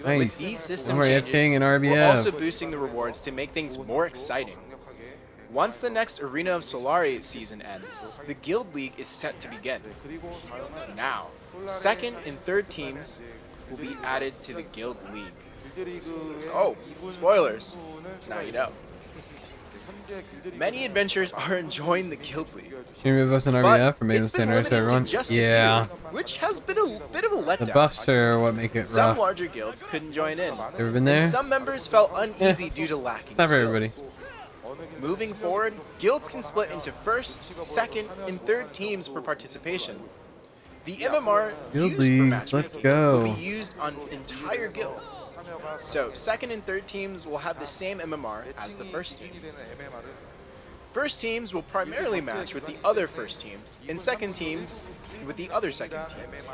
Nice. With these system I'm already changes, in we're RBF. also boosting the rewards to make things more exciting. Once the next Arena of Solari season ends, the Guild League is set to begin. Now, second and third teams will be added to the Guild League. Oh, spoilers. Now you know. Many adventurers are enjoying the Guild League. Can you move us in But RBF or maybe it's the been standards to limited to everyone? just a Yeah. few, which has been a bit of a letdown. The buffs are what make it Some rough. larger guilds couldn't join in. Ever been there? And some members felt uneasy due to lacking Not for skills. everybody. Moving forward, guilds can split into first, second, and third teams for participation. The MMR Guild used for leagues, matchmaking let's go. will be used on entire guilds. So second and third teams will have the same MMR as the first team. First teams will primarily match with the other first teams, and second teams with the other second teams.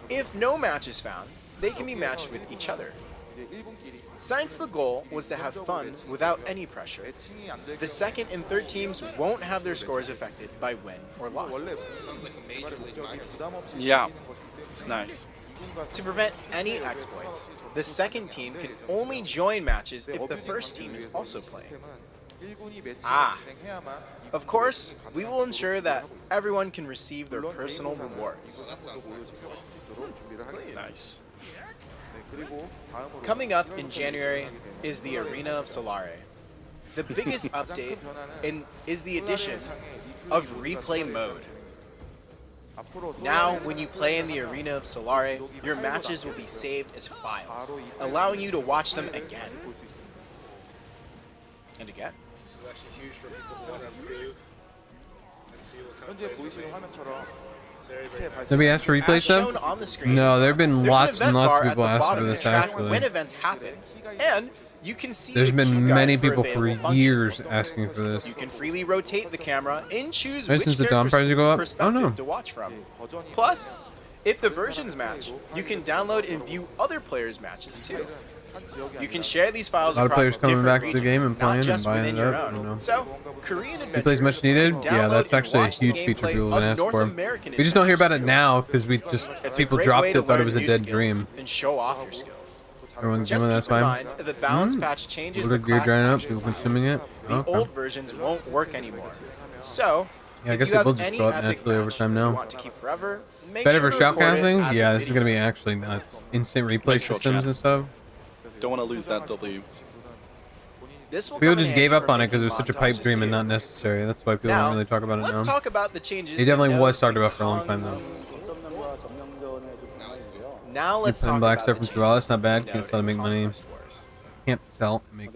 If no match is found, they can be matched with each other. Since the goal was to have fun without any pressure, the second and third teams won't have their scores affected by win or loss. Sounds like a major league minor. Yeah, it's nice. To prevent any exploits, the second team can only join matches if the first team is also playing. Of course, we will ensure that everyone can receive their personal rewards. That sounds nice. Nice. Coming up in January is the Arena of Solari. The biggest update is the addition of replay mode. Now, when you play in the Arena of Solari, your matches will be saved as files, allowing you to watch them again. And again. This is actually huge for people who want to improve and see what kind 현재 of 보이시는 화면처럼 Did we ask to replay As stuff? shown on the screen, No, there have been there's lots an and event lots of bar at people the asking bottom for of this the track actually. when events happen, and you can see There's a key been guide many for people for available functions. years asking for this. You can freely rotate the camera and choose Maybe which since the Dawn character's prices go up? I don't know. perspective to watch from. Plus, if the versions match, you can download and view other players' matches too. You can share these files A lot of across players coming different back to the regions, game and not playing and just buying within it your up, own. you know. So, Korean Replays adventurers much needed? can Yeah, download that's and actually a watch the huge feature gameplay people have been of asked North for. American We just don't hear about it adventures, now because we just It's a people great dropped way it, to thought it learn was a new dead skills dream. and show off your skills. Everyone Just that's keep in fine. mind, if the balance patch changes Older the gear class drying up, action people files, consuming it. the Okay. old versions won't work anymore. So, Yeah, I if guess you it have will just any go up epic naturally over match time you now. want to keep forever, make Better sure for to record it shoutcasting? as a Yeah, this is video. gonna be actually nuts. Instant replay Make sure, systems chat. and stuff. Don't want to lose that W. This will People come in just gave handy up for on it because it was making such a pipe montages dream and too. not necessary. That's why people Now, don't really talk about it let's now. talk about the changes. It definitely to was note talked about for a long time though. Now let's Keep talk playing Black about Star the from Dual, that's not changes bad. to Can note still in make money. Conquest Wars. Can't sell and make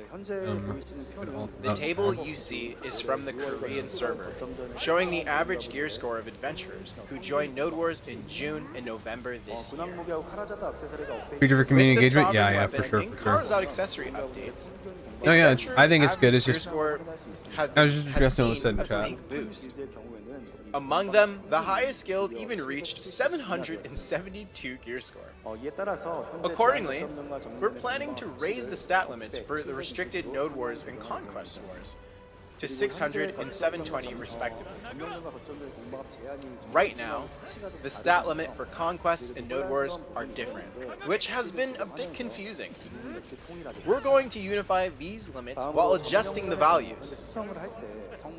The table you see is from the Korean server, showing the average gear score of adventurers who joined Node Wars in June and November this year. Feature for community With the engagement? Yeah, Sovereign yeah, for weapon sure, and for sure. Charizard accessory updates. No, yeah, I adventurers' think it's good. average It's gear just score I was just has addressing what was seen said in a the chat. big boost. Among them, the highest guild even reached 772 gear score. Accordingly, we're planning to raise the stat limits for the restricted Node Wars and Conquest Wars to 600 and 720 respectively. Right now, the stat limit for Conquest and Node Wars are different, which has been a bit confusing. We're going to unify these limits while adjusting the values.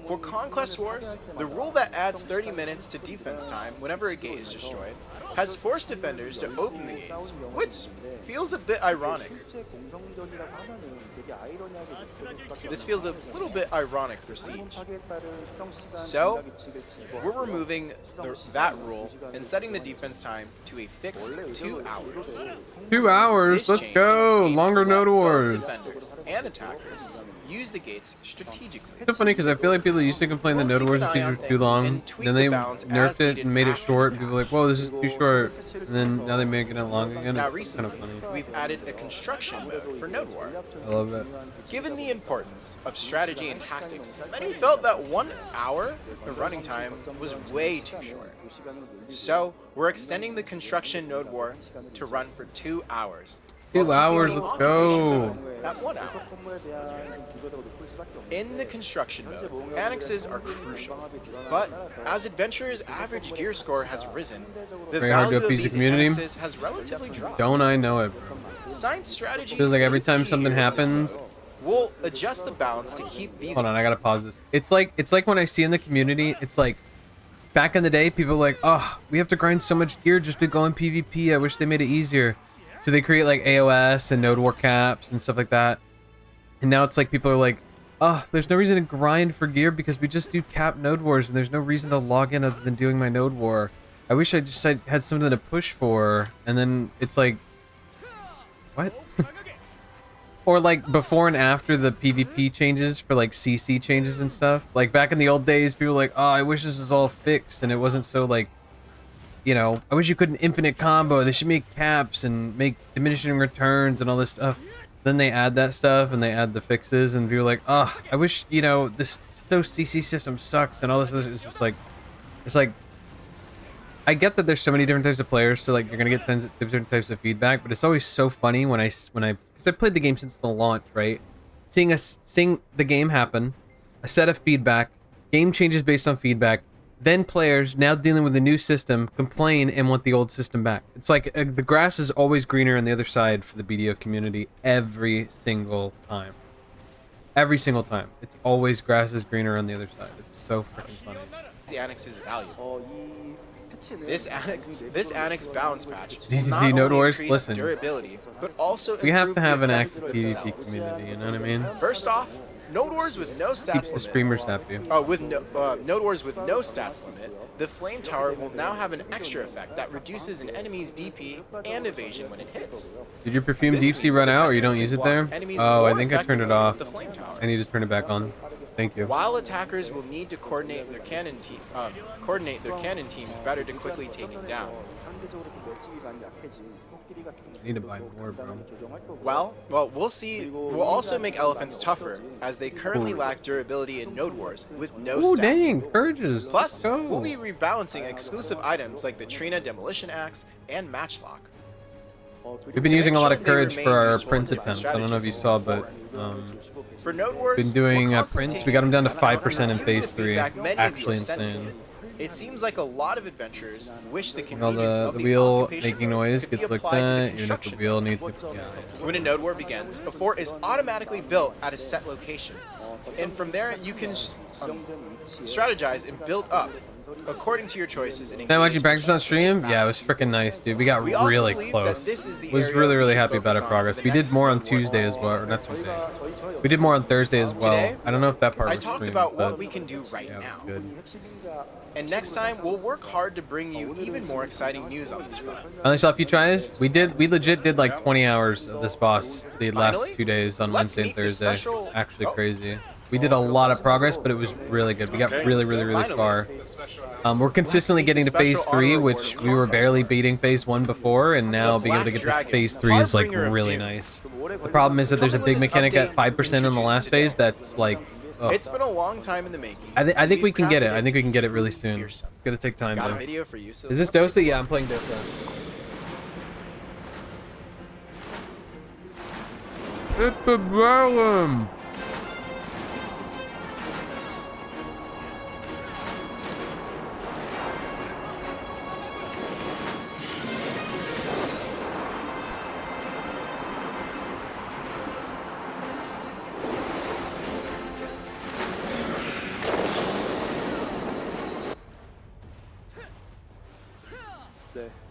For Conquest Wars, the rule that adds 30 minutes to defense time whenever a gate is destroyed has forced defenders to open the gates, which feels a bit ironic. This feels a little bit ironic for Siege. So, we're removing that rule and setting the defense time to a fixed 2 hours. 2 hours, This let's change go! aims Longer to let Node both Wars. defenders and attackers use the gates strategically. It's so funny because I feel like people used to complain that Node Wars and Siege were too long. Then they nerfed it and made it short. And people were like, whoa, this is too short. And then now they make it long again. Now It's kind of recently, funny. we've added a construction mode for Node War. I love it. Given the importance of strategy and tactics, many felt that 1 hour of running time was way too short. So, we're extending the construction Node War to run for 2 hours. 2 hours, let's go. At 1 hour. In the construction mode, annexes are crucial, but as adventurers' average gear score has risen, the Very hard to value of appease the these community. annexes has relatively dropped. Don't I know it, bro? Science strategy Feels like every is time key something here. happens. We'll adjust the balance to keep these. Hold on, I gotta pause this. It's like when I see in the community, it's like back in the day, people were like, oh, we have to grind so much gear just to go in PvP. I wish they made it easier. So they create like AOS and node war caps and stuff like that. And now it's like people are like, oh, there's no reason to grind for gear because we just do cap node wars and there's no reason to log in other than doing my node war. I wish I just had something to push for. And then it's like, what? Or like before and after the PvP changes for like CC changes and stuff. Like back in the old days, people were like, oh, I wish this was all fixed and it wasn't so like, you know, I wish you could an infinite combo. They should make caps and make diminishing returns and all this stuff. Then they add that stuff and they add the fixes and people are like, oh, I wish, you know, this CC system sucks and all this. It's just like, it's like, I get that there's so many different types of players, so like you're gonna get tons of different types of feedback, but it's always so funny when because I played the game since the launch, right? Seeing the game happen, a set of feedback, game changes based on feedback, then players now dealing with the new system complain and want the old system back. It's like the grass is always greener on the other side for the BDO community every single time. Every single time, it's always grass is greener on the other side. It's so freaking funny. The annex is valuable. This annex balance patch ZZZ not Node only Wars, increase listen. durability, but also We have improve to the have an effects active PvP themselves. community, you know what I mean? First off, Node Wars with no stats Keeps the limit. streamers happy. Node Wars with no stats limit, the Flame Tower will now have an extra effect that reduces an enemy's DP and evasion when it hits. Did your perfume This deep sea means run out or you defenders don't can use it block there? enemies Oh, I more think I turned it effectively off. with the Flame Tower. I need to turn it back on. Thank you. While attackers will need to coordinate their cannon teams better to quickly take it down. I need to buy more, bro. Well, we'll see. We'll also make elephants tougher, as they currently lack durability in Node Wars with no Ooh, stats. dang, courageous. Plus, Let's we'll go. be rebalancing exclusive items like the Trina Demolition Axe and Matchlock. We've been using a lot of make sure they courage remain for our useful in Prince different attempts. I don't know if you saw, but For Node Wars, been doing we're constantly Prince. taking We got him down to into account 5% in the phase 3. feedback many of you Actually have sent me. insane. It seems like a lot of adventurers wish the When all convenience the of the wheel occupation making mode noise could be gets looked applied to the at, even if the construction wheel mode. needs to. Yeah. When a node war begins, a fort is automatically built at a set location. And from there, you can strategize and build up according to your choices. And Now, watching practice on stream? Yeah, it was freaking nice, dude. We got We also really believe that close. this is the Was area really, we really should happy about focus our on progress. for the We did next more on month. Tuesday as well, or not Tuesday. We did more on Thursday as well. Today, I don't know if that part I was talked streamed, about what but we can do right yeah, it now. was good. And next time, we'll work hard to bring you even more exciting news on this front. I only saw a few tries. We legit did like 20 hours of this boss the last Finally, 2 days on let's Wednesday and meet the Thursday. special- It's actually Oh. crazy. We did a lot of progress, but it was really good. We got really, really, really Finally. far. We're consistently meet the getting to phase special 3, honor which award we were contest. barely beating phase 1 before, and now The being able to Black get to Dragon, phase 3 is like Harbinger of really Doom. nice. The problem is that there's a big mechanic at 5% on the last phase that's like, ugh. It's been a long time in the making. I think we We've can get it. crafted I think we can get it really to be soon. fearsome. It's gonna take time Got a though. video for you. So Is this let's take Dosa? Yeah, I'm playing Dosa. It's the problem.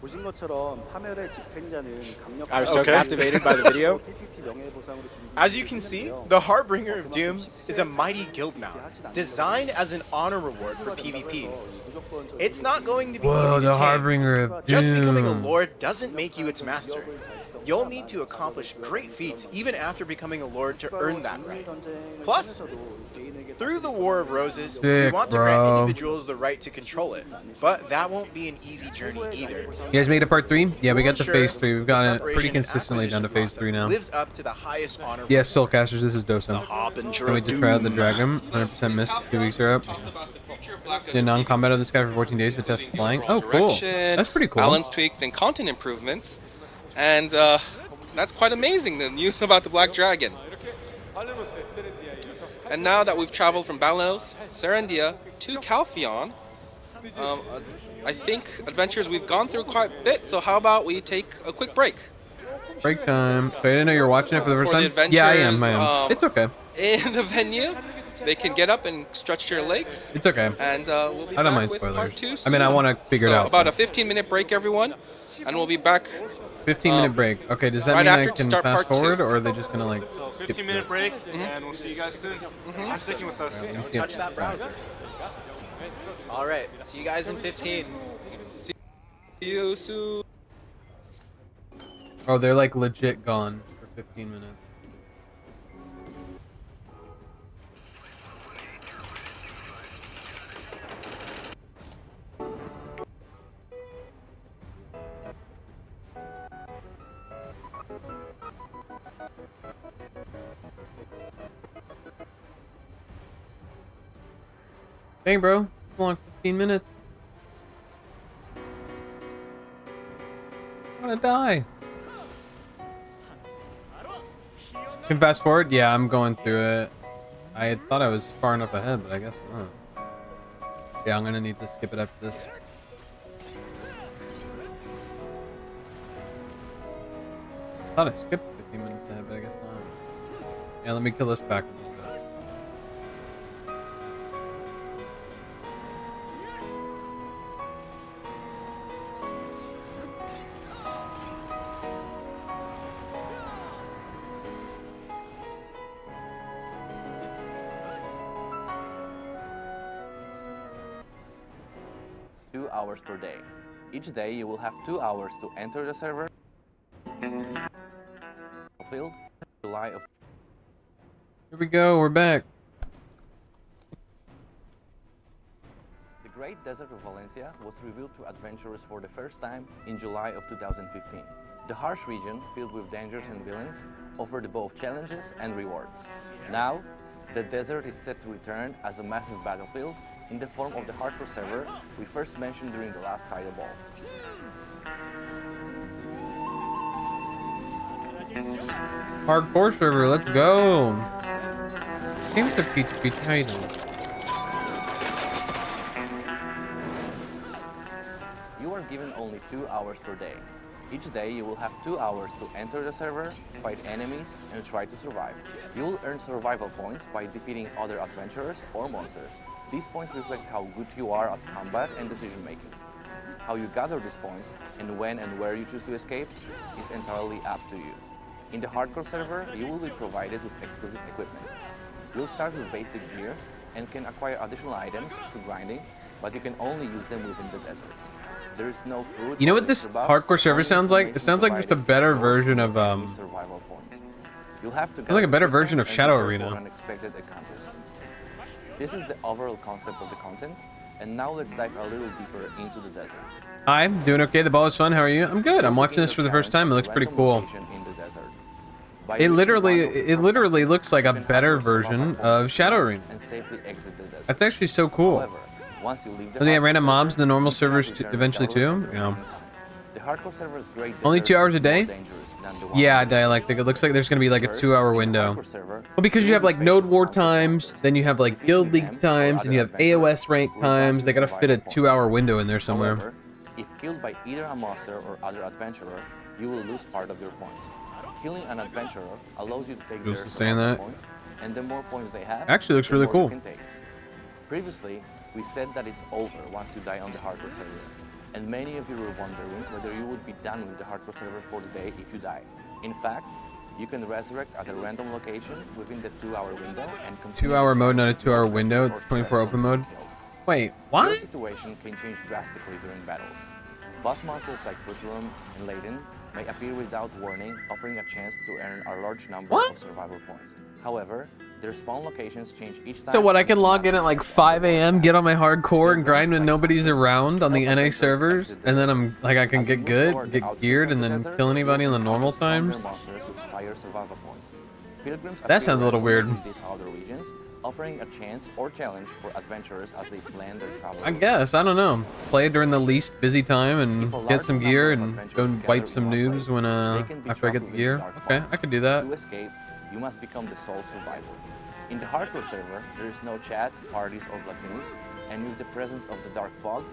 보신 것처럼 파멸의 집행자는 강력한 I was so Okay. captivated by the video. PPP 명예보상으로 준비되어 As you can see, the Harbinger of Doom is a mighty guild mount, designed as an honor reward for PvP. It's not going to be Whoa, easy the to tame. Harbinger of Just becoming a Doom. lord doesn't make you its master. You'll need to accomplish great feats even after becoming a lord to earn that right. Plus, through the War of Roses, we Sick, want to grant bro. individuals the right to control it, but that won't be an easy journey either. You guys made it part 3? Yeah, we We'll got to ensure phase 3. We've gotten it preparation pretty and consistently down to phase acquisition 3 now. process lives up to the highest honor. Yes, Soulcasters, this is Dosa. Harbinger Can't wait of to try out the Doom. Dragon. 100% missed. 2 weeks are up. Talked about the future of Black Did Desert non-combat of this guy for 14 days to test flying. Oh, cool. direction, That's pretty cool. Balance tweaks and content improvements. And That's quite amazing, the news about the Black Dragon. 이렇게 발레노스 세렌디아에 이어서 And now that we've traveled from Balanos, Serendia to Calpheon, I think adventures we've gone through quite a bit, so how about we take a quick break? Break time. Wait, I didn't know you were watching it for the first For the time. Yeah, I am. adventures, It's okay. In the venue, they can get up and stretch their legs. It's okay. And we'll be I don't back mind with spoilers. part 2 I mean, I soon. want to figure it So out. about a 15-minute break, everyone, and we'll be back. 15-minute break. Okay, does that right mean I after to can start fast part 2. forward, or are they just gonna like So skip 15-minute it? break, and we'll see you guys soon. Keep sticking with us. Let me see Touch it. that browser. All right. See you guys in 15. See you soon. Oh, they're like legit gone for 15 minutes. Dang, bro. It's a long 15 minutes. I'm gonna die. Can fast forward? Yeah, I'm going through it. I thought I was far enough ahead, but I guess not. Yeah, I'm gonna need to skip it after this. I thought I skipped 15 minutes ahead, but I guess not. Yeah, let me kill this back a little bit. 2 hours per day. Each day you will have 2 hours to enter the server field. July of Here we go, we're back. The Great Desert of Valencia was revealed to adventurers for the first time in July of 2015. The harsh region, filled with dangers and villains, offered both challenges and rewards. Now, the desert is set to return as a massive battlefield in the form of the hardcore server we first mentioned during the last Hydro Ball. Hardcore server, let's go. Seems to be title. You are given only 2 hours per day. Each day you will have 2 hours to enter the server, fight enemies, and try to survive. You will earn survival points by defeating other adventurers or monsters. These points reflect how good you are at combat and decision making. How you gather these points and when and where you choose to escape is entirely up to you. In the hardcore server, you will be provided with exclusive equipment. You'll start with basic gear and can acquire additional items through grinding, but you can only use them within the desert. There is no food. You know what this hardcore server sounds like? It sounds like just a better version of survival points. You'll have to it's like a better version of Shadow Arena. Unexpected encounters. This is the overall concept of the content, and now let's dive a little deeper into the desert. Hi, doing okay? The ball is fun. How are you? I'm good. I'm watching this for the first time. It looks pretty cool. It literally looks like a better version of Shadow Arena. That's actually so cool. Once you leave the Do they have random mobs in the normal servers eventually too? Yeah. The hardcore server is great. Only 2 hours a day? Yeah, dialectic. It looks like there's gonna be like a 2-hour window. Well, because you have like node war times, then you have like guild league times, and you have AOS rank times. They gotta fit a 2-hour window in there somewhere. However, if killed by either a monster or other adventurer, you will lose part of your points. Killing an adventurer allows you to take their survival points, and the more points they have, actually looks really cool. You can take. Previously, we said that it's over once you die on the hardcore server, and many of you were wondering whether you would be done with the hardcore server for the day if you die. In fact, you can resurrect at a random location within the 2-hour window and continue. 2-hour mode, not a 2-hour window. It's 24 open mode. Wait, what? Your situation can change drastically during battles. Boss monsters like Butterum and Layden may appear without warning, offering a chance to earn a large number of survival points. However, their spawn locations change each time. So what, I can log in at like 5 a.m., get on my hardcore, and grind when nobody's around on the NA servers, and then I'm like, I can get good, get geared, and then kill anybody in the normal times? That sounds a little weird. These other regions, offering a chance or challenge for adventurers as they plan their travel. I guess, I don't know. Play during the least busy time and get some gear and go and wipe some noobs when after I get the gear. Okay, I could do that. To escape, you must become the sole survivor. In the hardcore server, there is no chat, parties, or platoons, and with the presence of the dark fog,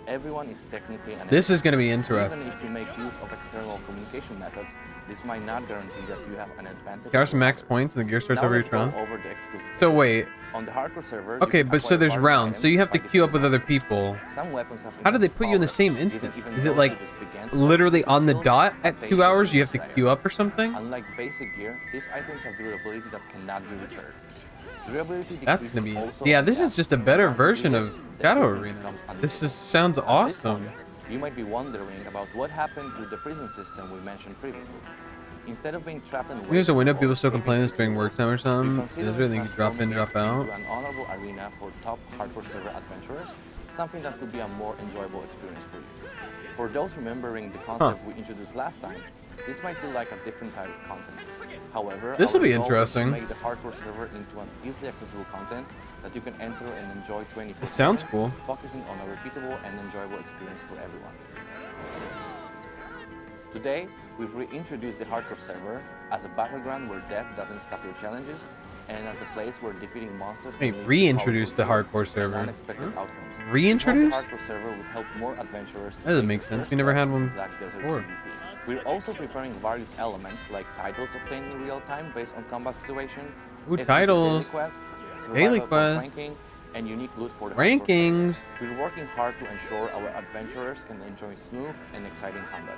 everyone is technically an This is going to be Even interesting. if you make use of external communication methods, this might not guarantee that you have an advantage. There are some max points and the gear starts Now over let's each go round. over the exclusive So gear. wait. On the hardcore server, you Okay, can but so acquire there's bargain rounds. So you have to items queue by up with other defeating. people. Some weapons have How do they immense put you in the power, same giving instant? even Is those it like who just began to literally play on the skills dot a at taste 2 of hours? You have to multiplayer. queue up or something? Unlike basic gear, these items have durability that cannot be repaired. Durability That's decreases gonna be. also Yeah, on this is gas. just a better Once version depleted, of the Shadow equipment Arena. becomes This unusable. sounds At this awesome. point, you might be wondering about what happened to the prison system we mentioned previously. Instead of being trapped in Here's a window. People world, still we complain this during make work time or we something. consider Is there anything you can drop in, transforming drop it out? into an honorable arena for top hardcore server adventurers, something that could be a more enjoyable experience for you. For those remembering the concept we introduced last time, this might feel like a different type of content. However, This will our be goal is interesting. to make the hardcore server into an easily accessible content that you can enter and enjoy 24/7. It sounds cool. Focusing on a repeatable and enjoyable experience for everyone. Today, we've reintroduced the hardcore server as a battleground where death doesn't stop your challenges, and as a place where defeating monsters Wait, can lead to reintroduce the powerful hardcore and server. unexpected outcomes. Reintroduce? The hardcore server would help more adventurers to That doesn't take make the sense. first We never had steps one in Black Desert before. PvP. We're also preparing various elements like titles obtained in real time based on combat situation, Ooh, exclusive titles. daily quests, Daily survival boss quests. ranking, and unique loot for the hardcore Rankings. server. We're working hard to ensure our adventurers can enjoy smooth and exciting combat.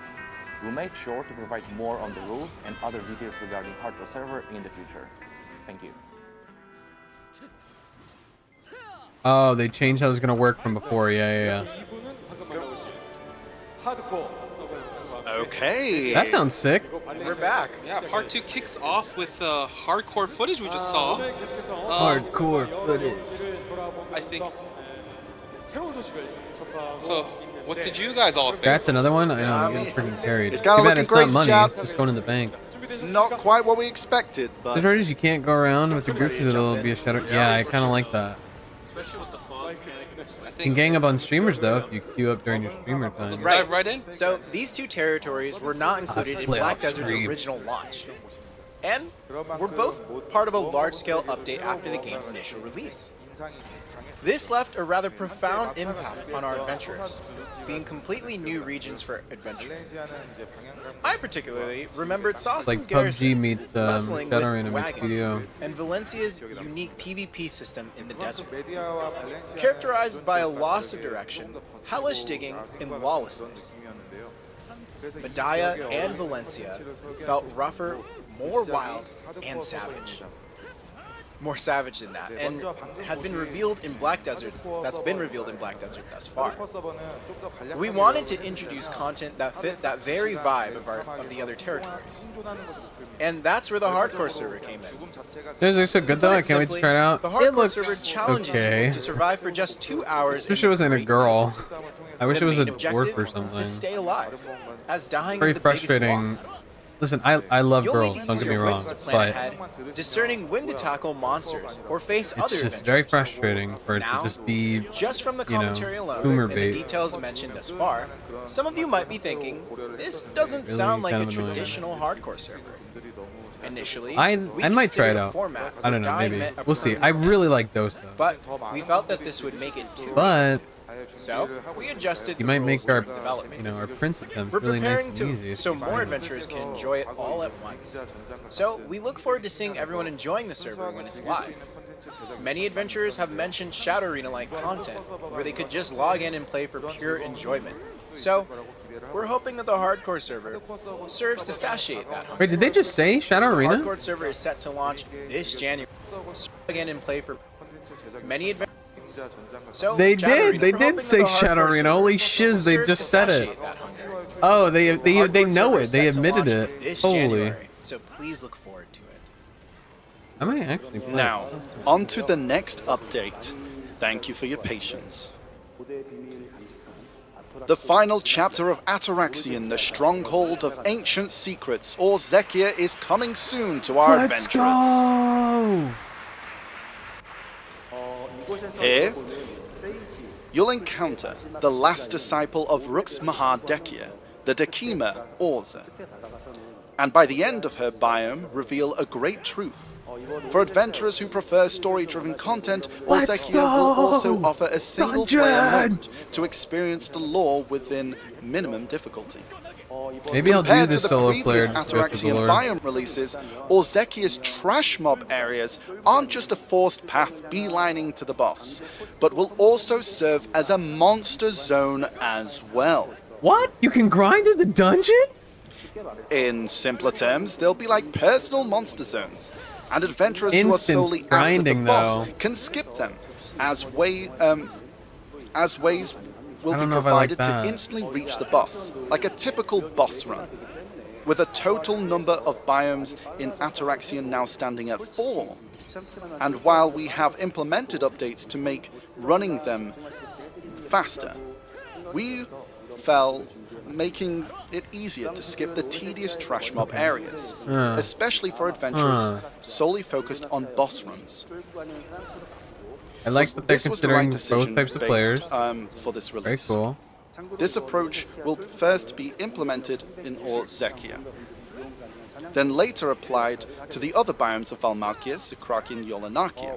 We'll make sure to provide more on the rules and other details regarding hardcore server in the future. Thank you. Oh, they changed how it was gonna work from before. Yeah. 이분은 방금 만나보신 하드코어 서버 영상과 Okay. That sounds sick. We're back. Yeah, part 2 kicks off with the hardcore footage we just saw. 오늘 계속해서 Hardcore footage. 여러분들을 돌아보면서 I think- 새로운 소식을 접하고 So, what 있는데 did you guys all think? That's another one. I know. I'm getting freaking carried. It's kinda Too bad looking it's not crazy, money. chap. It's just going in the bank. It's not quite what we expected, The but hard is you can't go around with the group because it'll be a shadow. Yeah, I kind of like that. Especially with the fog. I You can think gang up on streamers though if you queue up during your streamer time. let's dive right in. So these two territories were not included in Playoff Black Desert's stream. original launch. And were both part of a large-scale update after the game's initial release. This left a rather profound impact on our adventurers, being completely new regions for adventure. I particularly remembered It's like Sawson's PUBG garrison meets bustling Shadow with Arena meets wagons, video. and Valencia's unique PvP system in the desert. Characterized by a loss of direction, hellish digging, and lawlessness. Medaya and Valencia felt rougher, more wild, and savage. More savage than that, and had been revealed in Black Desert, that's been revealed in Black Desert thus far. We wanted to introduce content that fit that very vibe of the other territories. And that's where the hardcore server came in. Those are so good though. I can't wait to try it out. The It hardcore looks server challenges okay. you to survive for just 2 hours. I wish it wasn't a girl. I wish it was a main dwarf or objective is something. to stay alive, as dying Very is the biggest frustrating. loss. Listen, I love You'll girls. need to Don't use get me your wrong, wits to plan but ahead, discerning when to tackle monsters or face it's other just adventures. very frustrating for it to Now, just be, just from the you know, commentary alone boomer and the bait. details mentioned thus far, some of you might be thinking, this doesn't Really sound like a kind of annoying. traditional hardcore server. Initially, I we might try it considered a out. format I don't where know, dying maybe meant a we'll see. I permanent really like Dosa, but we felt that this would make it too but so we adjusted you the might make rules our, of development. you know, our prince attempts We're really nice preparing and to easy. so more adventurers can enjoy it all at once. So we look forward to seeing everyone enjoying the server when it's live. Many adventurers have mentioned Shadow Arena-like content, where they could just log in and play for pure enjoyment. So we're hoping that the hardcore server serves to satiate that hunger. Wait, did they just say Shadow The Arena? hardcore server is set to launch this January. So log in and play for many adventurers. So, They Shadow did. Arena, They we're did hoping that say the Shadow hardcore Arena. server Holy shiz! They serves just to said it. satiate that hunger. Oh, they Hardcore know server it. is They set to admitted launch it. this Holy. January, so please look forward to it. I might actually play. now, on to the next update. Thank you for your patience. The final chapter of Ataraxian, the stronghold of ancient secrets, or Zekia, is coming soon to our Let's adventurers. go! Here, you'll encounter the last disciple of Rux Mahadekya, the Dekima Orza. And by the end of her biome, reveal a great truth. For adventurers who prefer story-driven content, Orzekia will also offer a single-player mode to experience the lore within minimum difficulty. Maybe I'll do Compared the to the solo previous player just to go through the Ataraxian lore. biome releases, Orzekia's trash mob areas aren't just a forced path beelining to the boss, but will also serve as a monster zone as well. What? You can grind in the dungeon? In simpler terms, they'll be like personal monster zones, and adventurers who are Instant solely after the grinding, boss though. can skip them, as ways will I be don't know if I like provided that. to instantly reach the boss, like a typical boss run. With a total number of biomes in Ataraxian now standing at 4, and while we have implemented updates to make running them faster, we fell making it easier to skip the tedious trash mob areas, especially for adventurers solely focused on boss runs. I like that they're This was the right considering decision both types of based, players. for this Very release. cool. This approach will first be implemented in Orzekia, then later applied to the other biomes of Valmalkia, Sikraki, and Yolanakia,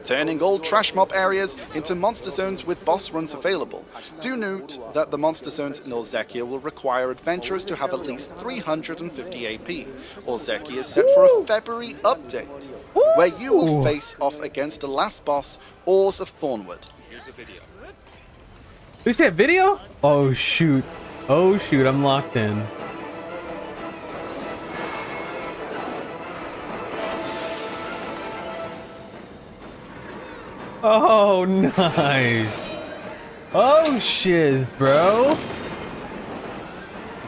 turning all trash mob areas into monster zones with boss runs available. Do note that the monster zones in Orzekia will require adventurers to have at least 350 AP. Orzekia is set for a February update, where you will face off against the last boss, Ors of Thornwood. Here's a video. Did you see a video? Oh shoot. Oh shoot, I'm locked in. Oh, nice. Oh, shiz, bro.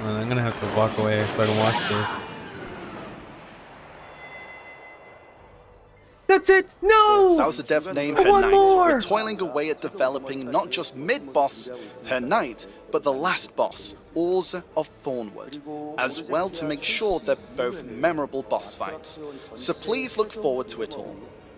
I'm gonna have to walk away so I can watch this. That's it. No. That was the dev name I Her want Knight. more. We're toiling away at developing not just mid-boss, Her Knight, but the last boss, Orza of Thornwood, as well to make sure they're both memorable boss fights. So please look forward to it all.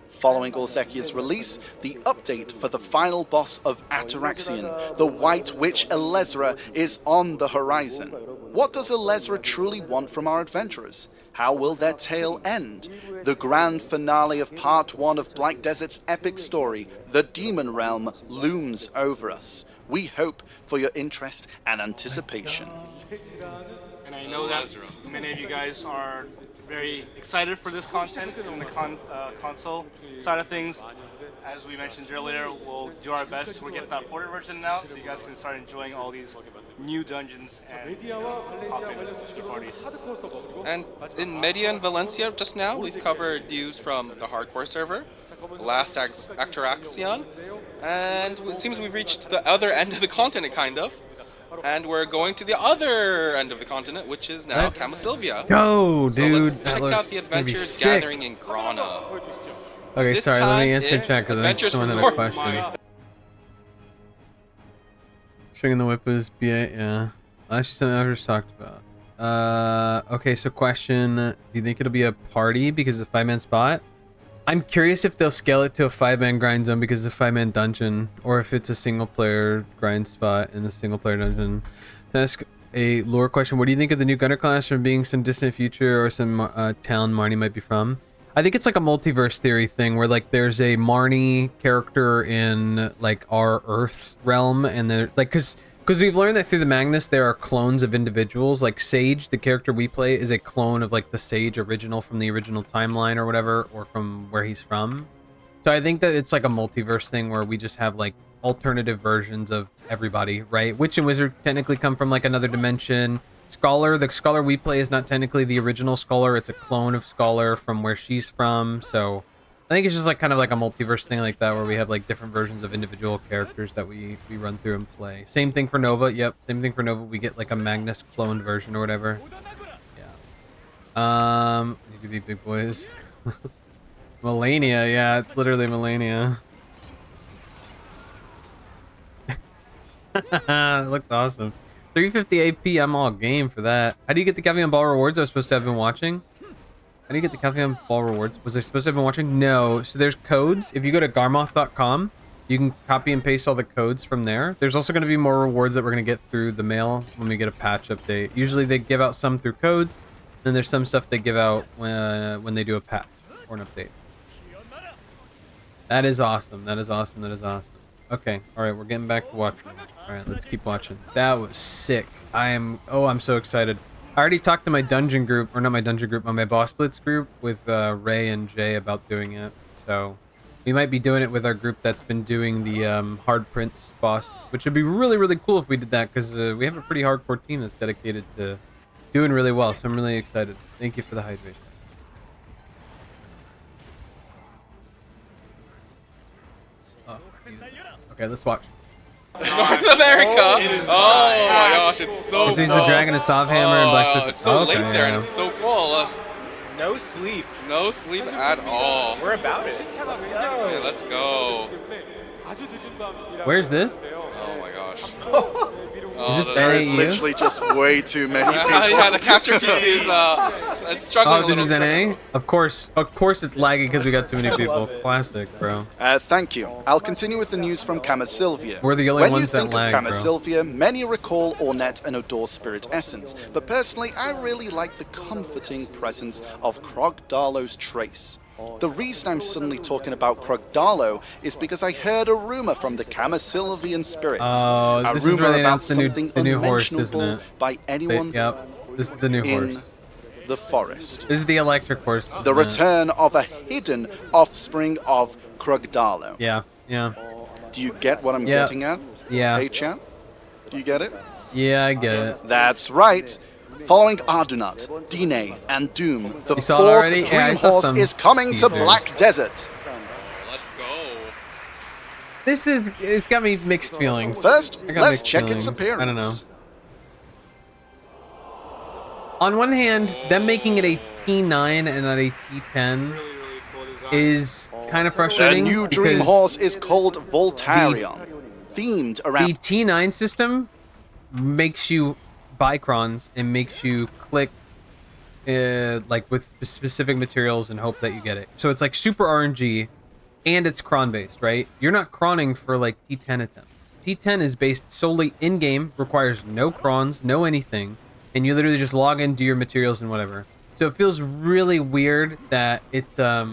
Following Orzekia's release, the update for the final boss of Ataraxian, the White Witch Elezra, is on the horizon. What does Elezra truly want from our adventurers? How will their tale end? The grand finale of Part 1 of Black Desert's epic story, The Demon Realm, looms over us. We hope for your interest and anticipation. And I know that many of you guys are very excited for this content on the console side of things. As we mentioned earlier, we'll do our best to get that ported version out so you guys can start enjoying all these new dungeons and hop in parties. And in Media and Valencia just now, we've covered news from the hardcore server, the last Ataraxian, and it seems we've reached the other end of the continent, kind of. And we're going to the other end of the continent, which is now Camasilvia. Go, So dude. let's That check looks out the gonna be Adventures sick. Gathering in Grana. Okay, This sorry, let me time answer it's chat because I Adventures still from another North question. Maya. Swinging the whip was BA, yeah. Actually, something I just talked about. Okay, so question, do you think it'll be a party because it's a 5-man spot? I'm curious if they'll scale it to a 5-man grind zone because it's a 5-man dungeon, or if it's a single-player grind spot in the single-player dungeon. To ask a lore question, what do you think of the new gunner class from being some distant future or some town Marnie might be from? I think it's like a multiverse theory thing where like there's a Marnie character in like our Earth realm, and they're like because we've learned that through the Magnus there are clones of individuals. Like Sage, the character we play, is a clone of like the Sage original from the original timeline or whatever, or from where he's from. So I think that it's like a multiverse thing where we just have like alternative versions of everybody, right? Witch and Wizard technically come from like another dimension. Scholar, the Scholar we play is not technically the original Scholar, it's a clone of Scholar from where she's from. So I think it's just like kind of like a multiverse thing like that where we have like different versions of individual characters that we run through and play. Same thing for Nova. Yep, same thing for Nova. We get like a Magnus cloned version or whatever. Yeah. Need to be big boys. Melania, yeah, it's literally Melania. It looked awesome. 350 AP, I'm all game for that. How do you get the Gavion Ball rewards I was supposed to have been watching? How do you get the Calcium Ball rewards? Was I supposed to have been watching? No. So there's codes. If you go to garmoth.com, you can copy and paste all the codes from there. There's also going to be more rewards that we're going to get through the mail when we get a patch update. Usually they give out some through codes, and there's some stuff they give out when they do a patch or an update. That is awesome. That is awesome. That is awesome. Okay. All right. We're getting back to watching. All right. Let's keep watching. That was sick. I'm so excited. I already talked to my dungeon group, or not my dungeon group, but my Boss Blitz group with Ray and Jay about doing it. So we might be doing it with our group that's been doing the Hard Prince boss, which would be really, really cool if we did that, because we have a pretty hardcore team that's dedicated to doing really well. So I'm really excited. Thank you for the hydration. Oh, okay, let's watch. North America. Oh my gosh, it's so So he's full. the Dragon of Sovhammer and Black Smith. It's so Okay, late there yeah. and it's so full. No sleep. No sleep at all. We're about it. Let's go. Okay, let's go. Where's this? Oh my gosh. Is this There is NAU? literally just way too many people. Yeah, the capture PC is it's struggling Oh, a this little. is NA? Of course it's lagging because we got too many people. Classic, bro. Thank you. I'll continue with the news from Camasylvia. We're the only when ones you that think lag, of bro. Camasylvia, many recall Ornette and Odor Spirit Essence, but personally, I really like the comforting presence of Krogdalo's Trace. The reason I'm suddenly talking about Krogdalo is because I heard a rumor from the Camasylvian spirits. Oh, A this is where rumor they about announced the new something horse, isn't unmentionable it? by anyone Yep, this is the new in horse. the forest. This is the electric horse. The isn't it? return of a hidden offspring of Krogdalo. Yeah, yeah. Do you get what I'm Yeah. getting at? Yeah. Hey, chat? Do you get it? Yeah, I get it. That's right. Following Ardunat, Dine, and Doom, the You saw it fourth already? Yeah, I Dream saw Horse some is coming to teasers. Black Desert. Let's go. It's got me mixed feelings. First, I got let's mixed check feelings. its appearance. I don't know. On one hand, them making it a T9 and not a T10 is kind of The frustrating. new Dream because Horse is called Voltarion, themed the around T9 system makes you buy crons and makes you click like with specific materials and hope that you get it. So it's like super RNG and it's cron based, right? You're not cronning for like T10 attempts. T10 is based solely in game, requires no crons, no anything, and you literally just log in, do your materials and whatever. So it feels really weird that it's like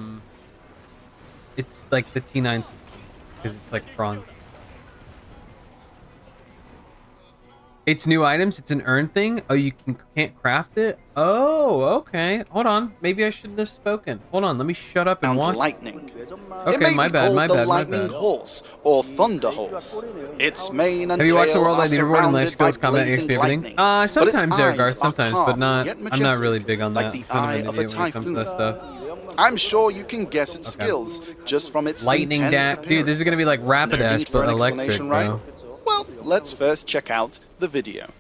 the T9 system because it's like crons. It's new items. It's an earn thing. Oh, you can't craft it. Oh, okay. Hold on. Maybe I shouldn't have spoken. Hold on. Let me shut up and watch. lightning. It Okay, may my be bad. called My the bad. My Lightning bad. Horse or Thunder Horse. Its mane and Have you watched the tail World are ID Reward and Life surrounded by Skills Combat blazing XP everything? lightning, but its Sometimes there, eyes Garth. are Sometimes, calm, but not. yet I'm not majestic, really big on like that. the Kind eye of of an a idiot when it comes to that typhoon. stuff. I'm sure you can guess its skills just from its Lightning intense dash, dude. This is gonna be like appearance. No Rapidash, need for but an electric, explanation, bro. right? Well, let's first check out the video.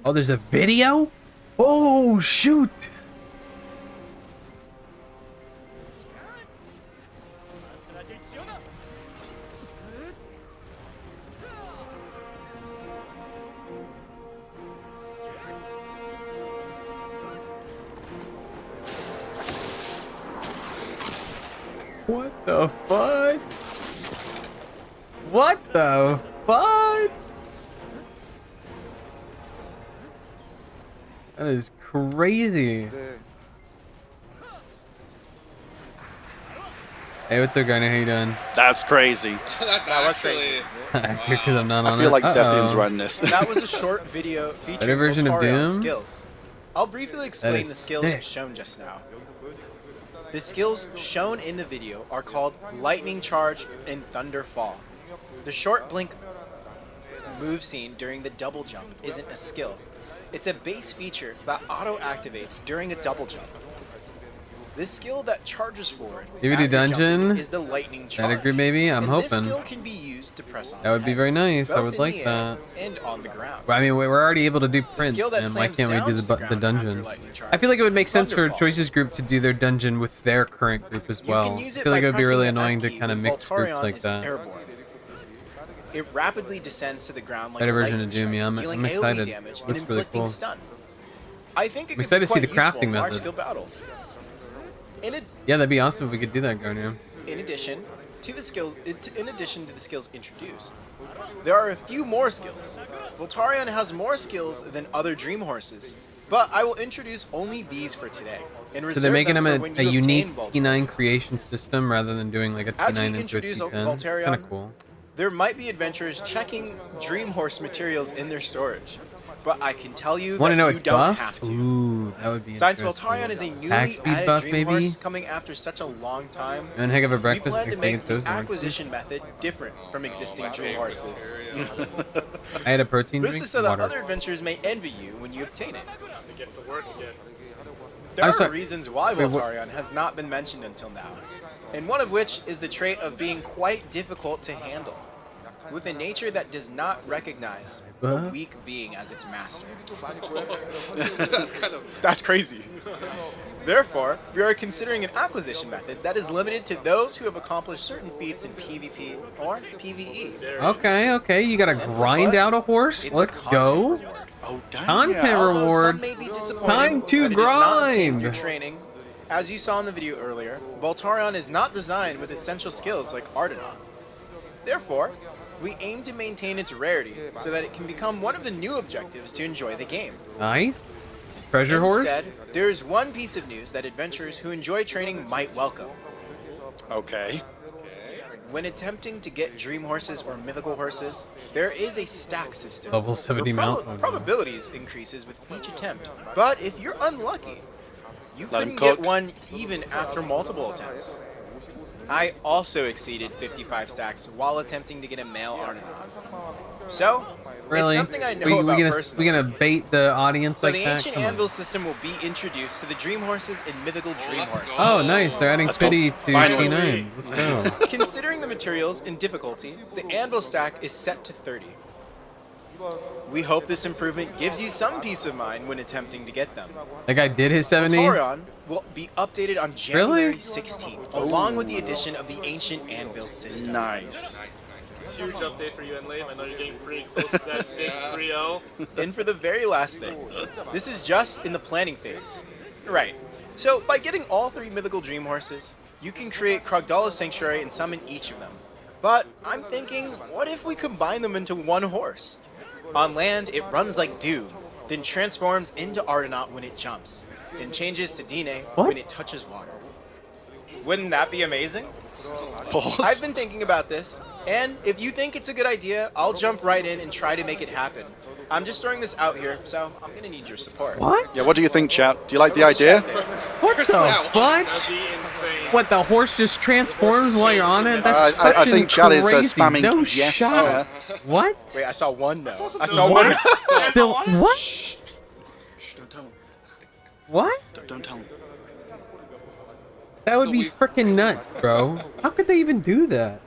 Oh, there's a video? Oh, shoot! What the fuck? What the fuck? That is crazy. Hey, what's up, Garner? How you doing? That's crazy. That's crazy. actually. Because I'm not on I feel it. like Uh-oh. Zephian's running this. That was a short video featuring Better version of Voltarion's Doom? skills. I'll briefly explain is the skills sick. shown just now. The skills shown in the video are called Lightning Charge and Thunder Fall. The short blink move seen during the double jump isn't a skill. It's a base feature that auto-activates during a double jump. This skill that charges forward DVD after jumping dungeon? is the Lightning That Charge. agree, maybe? I'm And hoping. This skill can be used to press on That would be head, very nice. I both would in like the air that. and on the ground. Well, I mean, we're already able to do prints, skill that man. Why slams can't we down do to the the ground after dungeon? lightning charge I feel like it would make is sense for Thunderfall. Choices Group to do their dungeon with their current group as well. You can use I it feel like by it would be really pressing the annoying F to key kind of when mix groups Voltarion like is that. airborne. It rapidly descends to the ground like Better a version lightning of Doom, strike, yeah, I'm dealing AoE excited. damage and Looks really inflicting cool. stun. I think it I'm could excited be to see quite the useful crafting in large method. scale battles. Yeah, that'd be awesome if we could do that, Garnia. In addition to the skills introduced, there are a few more skills. Voltarion has more skills than other Dream Horses, but I will introduce only these for today. So they're making them a unique T9 creation system rather than doing like a As we T9 into a introduce T10. Voltarion, Kind of cool. there might be adventurers checking Dream Horse materials in their storage, but I can tell you Want to that know you it's don't buff? have to. Ooh, that would be Since interesting. Voltarion is a newly Attack speed added buff, Dream baby. Horse coming after such a long time, And heck of a we breakfast. plan to Like make bacon the toast and acquisition method different from existing Dream Horses. I had a protein This drink. is so that water. other adventurers may envy you when you obtain it. Get to work again. There I'm are sorry. reasons why Wait, what- Voltarion has not been mentioned until now, and one of which is the trait of being quite difficult to handle, with a nature that does not recognize a What? weak being as its master. That's That's crazy. Therefore, we are considering an acquisition method that is limited to those who have accomplished certain feats in PvP or PvE. Okay. You gotta grind out a horse. It's a Let's content go. reward. Oh, damn. Content Although reward. some may be disappointed Time to that it does not obtain grind. through training. As you saw in the video earlier, Voltarion is not designed with essential skills like Ardenaut. Therefore, we aim to maintain its rarity so that it can become one of the new objectives to enjoy the game. Nice. Treasure horse. Instead, there is one piece of news that adventurers who enjoy training might welcome. Okay. When attempting to get dream horses or mythical horses, there is a stack system. Level 70 where mount. Oh, no. probabilities increases with each attempt. But if you're unlucky, you Let 'em couldn't get cook. one even after multiple attempts. I also exceeded 55 stacks while attempting to get a male Ardenaut. So, Really? it's something I know we about gonna personally. we gonna bait the audience So like the that? ancient Come on. anvil system will be introduced to the dream horses and mythical dream horses. Oh, nice. They're adding Let's go. pity to Finally. T9. Let's go. Considering the materials and difficulty, the anvil stack is set to 30. We hope this improvement gives you some peace of mind when attempting to get them. That guy did his 70. Voltarion will be updated on January Really? 16th, along with the addition of the ancient anvil system. Nice. Huge update for you and Liam. I know you're getting pretty close to that big 3-0. And for the very last thing, this is just in the planning phase. Right. So by getting all 3 mythical dream horses, you can create Krogdala's Sanctuary and summon each of them. But I'm thinking, what if we combine them into one horse? On land, it runs like dew, then transforms into Ardenaut when it jumps, then changes to Dine when it touches water. Wouldn't that be amazing? Pause. I've been thinking about this, and if you think it's a good idea, I'll jump right in and try to make it happen. I'm just throwing this out here, so I'm gonna need your support. What? Yeah, what do you think, chat? Do you like the idea? What the that fuck? That'd be insane. What, the horse just transforms while you're on it? That's I fucking think chat is crazy. spamming No yes. shot. What? Wait, I saw one no. I saw one. The, what? Shh, don't tell him. What? Don't tell him. That would So be we- freaking nuts, bro. How could they even do that?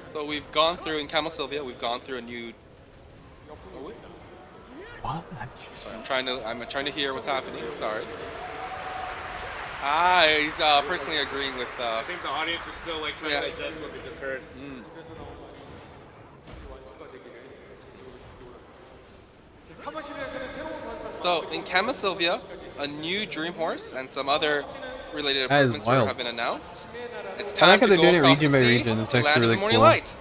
So we've gone through in Camel Sylvia. We've gone through a new. Oh, wait. What? Sorry, I'm trying to hear what's happening. Sorry. He's personally agreeing with. I think the audience is still like trying Yeah. to digest what they just heard. So in Camel Sylvia, a new Dream Horse and some other related That is improvements wild. have been announced. It's I time like how to they're go doing it across region the by sea region. It's to actually land in really the morning cool. light.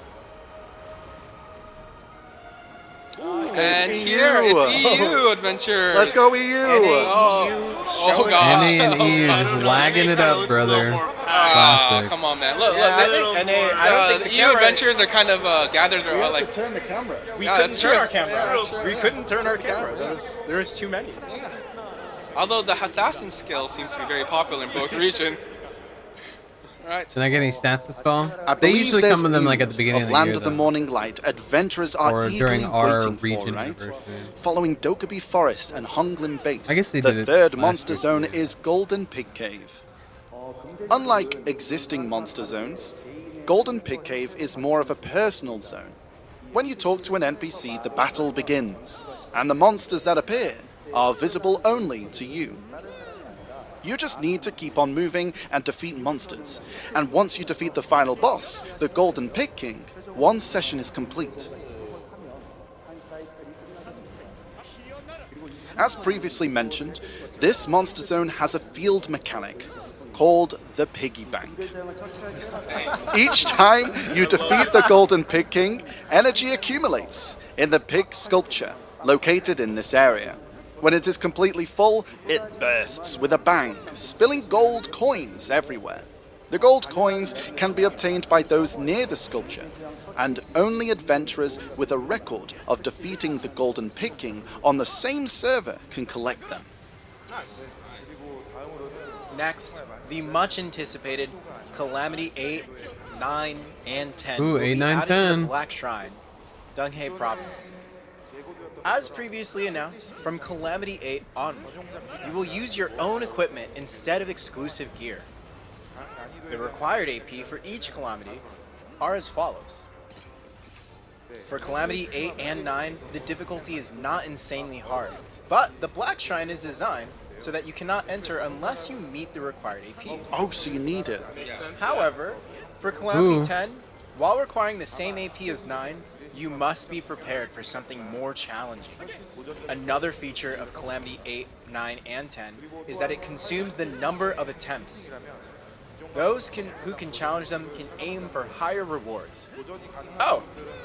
And here it's EU adventure. Let's go EU. Oh gosh. NA and Oh, EU God. just lagging it up, brother. Ah, Plastic. come on, man. Look, Yeah, I look. think NA, I don't think The the EU camera- adventures are kind of gathered around like. turn the camera. We Yeah, couldn't that's turn true. our camera. That's true. We couldn't turn our camera. There was too many. Although the assassin skill seems to be very popular in both regions. Right. Did I get any stats to spell? I They believe usually there's come with them like at the news beginning of of the Land year. of the though. Morning Light. Adventurers are Or eagerly during our waiting region for, right? anniversary. Following Dokubi Forest and Honglin Base, I guess they the did it third last monster year, zone too. is Golden Pig Cave. Unlike existing monster zones, Golden Pig Cave is more of a personal zone. When you talk to an NPC, the battle begins, and the monsters that appear are visible only to you. You just need to keep on moving and defeat monsters. And once you defeat the final boss, the Golden Pig King, one session is complete. As previously mentioned, this monster zone has a field mechanic called the Piggy Bank. Each time you defeat the Golden Pig King, energy accumulates in the pig sculpture located in this area. When it is completely full, it bursts with a bang, spilling gold coins everywhere. The gold coins can be obtained by those near the sculpture, and only adventurers with a record of defeating the Golden Pig King on the same server can collect them. Next, the much anticipated Calamity 8, 9, and 10 Ooh, will 8, be 9, added to 10. the Black Shrine, Donghae Province. As previously announced, from Calamity 8 onward, you will use your own equipment instead of exclusive gear. The required AP for each Calamity are as follows. For Calamity 8 and 9, the difficulty is not insanely hard, but the Black Shrine is designed so that you cannot enter unless you meet the required AP. Oh, so you need it. However, for Calamity Ooh. 10, while requiring the same AP as 9, you must be prepared for something more challenging. Another feature of Calamity 8, 9, and 10 is that it consumes the number of attempts. Those who can challenge them can aim for higher rewards. Oh,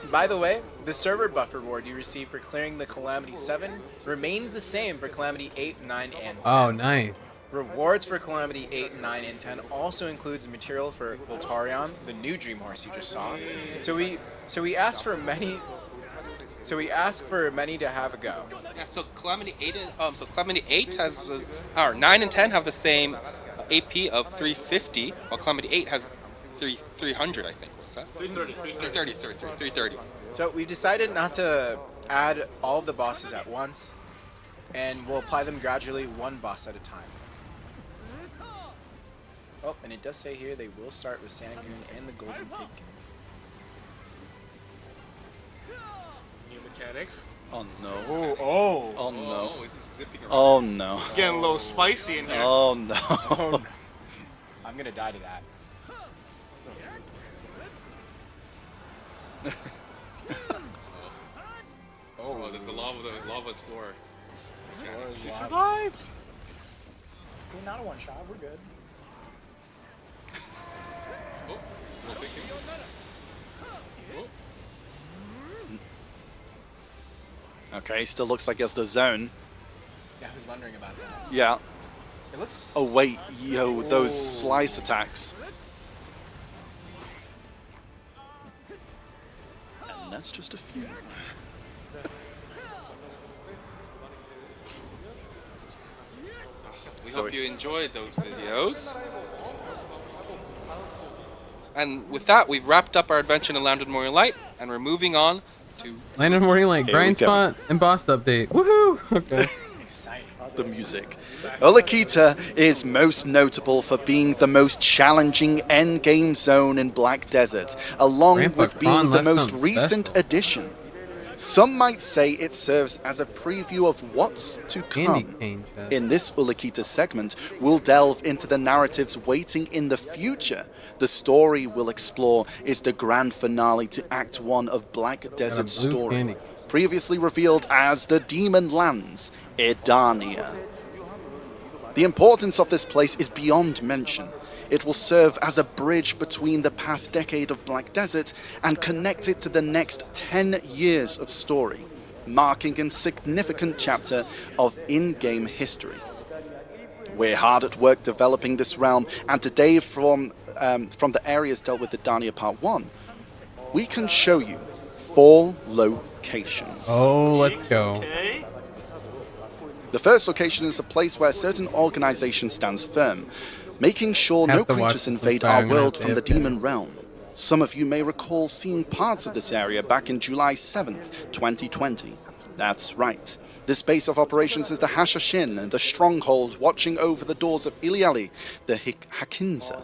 by the way, the server buff reward you receive for clearing the Calamity 7 remains the same for Calamity 8, 9, and 10. Oh, nice. Rewards for Calamity 8, 9, and 10 also includes material for Voltarion, the new Dream Horse you just saw. So we asked for many to have a go. Yeah, so Calamity 8 Calamity 8 has or 9 and 10 have the same AP of 350, while Calamity 8 has 300, I think. What's that? 330. So we've decided not to add all of the bosses at once, and we'll apply them gradually, one boss at a time. Oh, and it does say here they will start with Sangoon and the Golden Pig King. New mechanics. Oh no. Oh. Oh no. Oh, it's zipping around. Oh no. It's getting a little spicy in here. Oh no. I'm gonna die to that. Oh, there's a lava's floor. She survived. Okay, not a one shot. We're good. Oh, little big hit. Oh. Okay, still looks like it's the zone. Yeah, I was wondering about that. Yeah. It looks. Oh wait, yo, those slice attacks. And that's just a few. We Sorry. hope you enjoyed those videos. And with that, we've wrapped up our adventure in Land of Morning Light, and we're moving on to Land of Morning Light, Here grind we go. spot, and boss update. Woohoo! Okay. Exciting. The music. Ulikita is most notable for being the most challenging endgame zone in Black Desert, along Grandpa with being Kron the left most some recent special. addition. Some might say it serves as a preview of what's to Candy come. cane chest. In this Ulikita segment, we'll delve into the narratives waiting in the future. The story we'll explore is the grand finale to Act 1 of Black Desert's blue story, candy. previously revealed as the Demon Lands, Edania. The importance of this place is beyond mention. It will serve as a bridge between the past decade of Black Desert and connect it to the next 10 years of story, marking a significant chapter of in-game history. We're hard at work developing this realm, and today from the areas dealt with Edania Part 1, we can show you 4 locations. Oh, let's go. Okay. The first location is a place where a certain organization stands firm, making sure Have no to watch creatures this invade fire, our I'm gonna world have from to the AFK. demon realm. Some of you may recall seeing parts of this area back in July 7th, 2020. That's right. This base of operations is the Hashashin, the stronghold watching over the doors of Iliali, the Hakinza.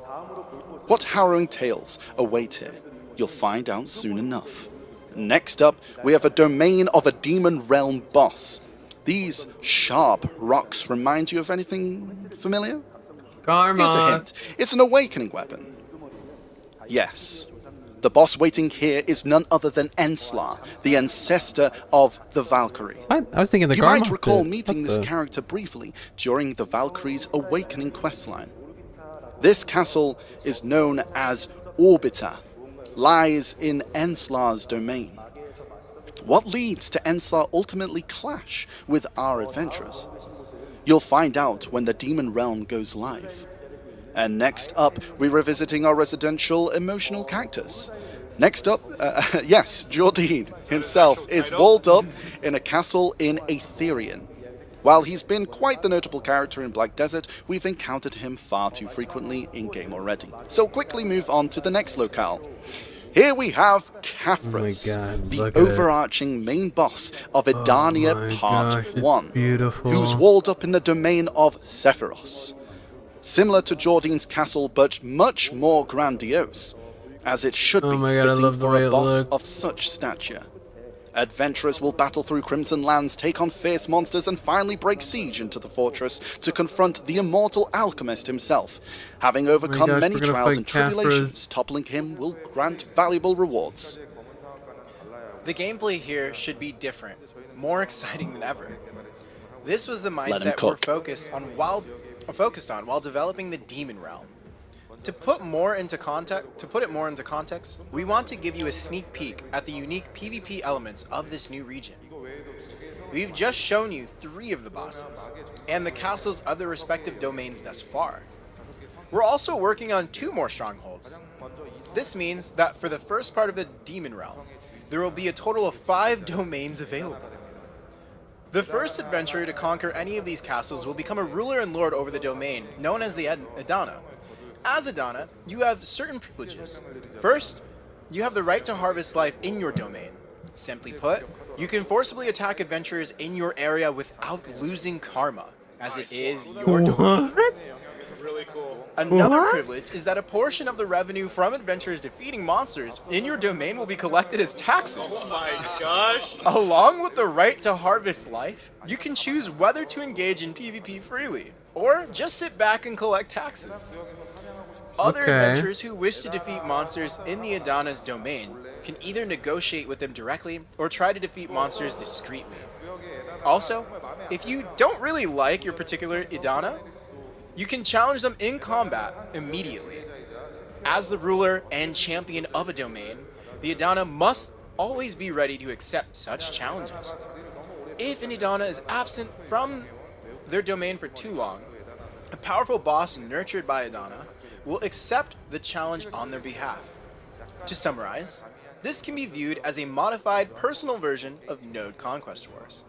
What harrowing tales await here? You'll find out soon enough. Next up, we have a domain of a demon realm boss. These sharp rocks remind you of anything familiar? Here's a Karma. hint. It's an awakening weapon. Yes. The boss waiting here is none other than Enslar, the ancestor of the Valkyrie. What? I was thinking the You might Garmoth recall did. meeting What this the- character briefly during the Valkyrie's Awakening questline. This castle is known as Orbita, lies in Enslar's domain. What leads to Enslar ultimately clash with our adventurers? You'll find out when the Demon Realm goes live. And next up, we're revisiting our residential emotional cactus. Next up, yes, Jordine himself is walled up in a castle in Aetherion. While he's been quite the notable character in Black Desert, we've encountered him far too frequently in-game already. So quickly move on to the next locale. Here we have Caphras, God, the look at it. overarching main boss of Edania Oh my Part gosh, it's 1, beautiful. who's walled up in the domain of Sephiros. Similar to Jordine's castle, but much more grandiose, as it should Oh be my God, I fitting love the for way a it boss looks. of such stature. Adventurers will battle through Crimson Lands, take on fierce monsters, and finally break siege into the fortress to confront the immortal alchemist himself. Having overcome gosh, many we're gonna trials fight and tribulations, Caphras. toppling him will grant valuable rewards. The gameplay here should be different, more exciting than ever. This was the Let him mindset we're cook. focused on while developing the Demon Realm. To put it more into context, we want to give you a sneak peek at the unique PvP elements of this new region. We've just shown you 3 of the bosses, and the castles of their respective domains thus far. We're also working on 2 more strongholds. This means that for the first part of the Demon Realm, there will be a total of 5 domains available. The first adventurer to conquer any of these castles will become a ruler and lord over the domain, known as the Adana. As Adana, you have certain privileges. First, you have the right to harvest life in your domain. Simply put, you can forcibly attack adventurers in your area without losing karma, as it is your domain. Really cool. Another privilege is that a portion of the revenue from adventurers defeating monsters in your domain will be collected as taxes. Oh my gosh. Along with the right to harvest life, you can choose whether to engage in PvP freely, or just sit back and collect taxes. Other Okay. adventurers who wish to defeat monsters in the Adana's domain can either negotiate with them directly or try to defeat monsters discreetly. Also, if you don't really like your particular Adana, you can challenge them in combat immediately. As the ruler and champion of a domain, the Adana must always be ready to accept such challenges. If an Adana is absent from their domain for too long, a powerful boss nurtured by Adana will accept the challenge on their behalf. To summarize, this can be viewed as a modified personal version of Node Conquest Wars.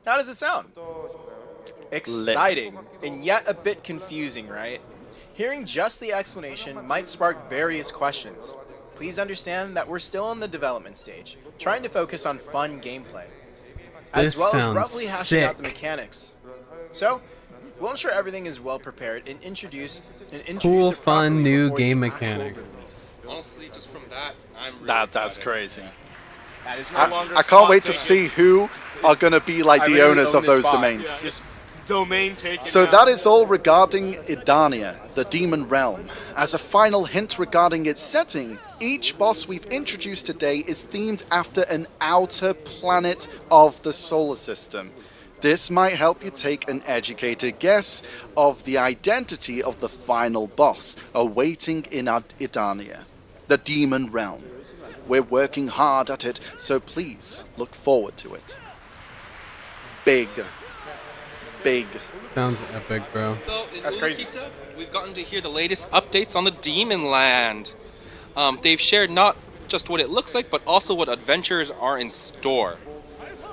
How does it sound? Exciting, and yet a bit confusing, right? Hearing just the explanation might spark various questions. Please understand that we're still in the development stage, trying to focus on fun gameplay, as This well as sounds roughly hashing out the sick. mechanics. So, we'll ensure everything is well prepared and introduce Cool, it fun, properly new before the game actual mechanic. release. Honestly, just from that, I'm really That's excited. crazy. That is I can't wait to see who are going to be like I the really owners own of this those spot. domains. Just domain taken. So now. that is all regarding Edania, the Demon Realm. As a final hint regarding its setting, each boss we've introduced today is themed after an outer planet of the solar system. This might help you take an educated guess of the identity of the final boss awaiting in Edania, the Demon Realm. We're working hard at it, so please look forward to it. Big. Sounds epic, bro. So in That's crazy. Ulukita, we've gotten to hear the latest updates on the Demon Land. They've shared not just what it looks like, but also what adventures are in store.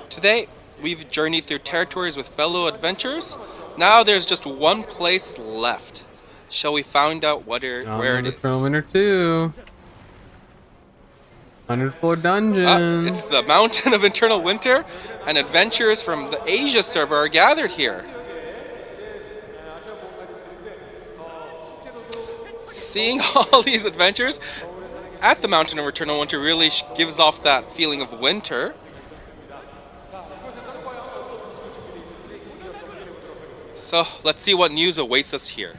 Today, we've journeyed through territories with fellow adventurers. Now there's just one place left. Shall we find out where it is? Patrol Winter 2. 100th floor dungeon. It's the Mountain of Eternal Winter, and adventurers from the Asia server are gathered here. Seeing all these adventures at the Mountain of Eternal Winter really gives off that feeling of winter. So let's see what news awaits us here.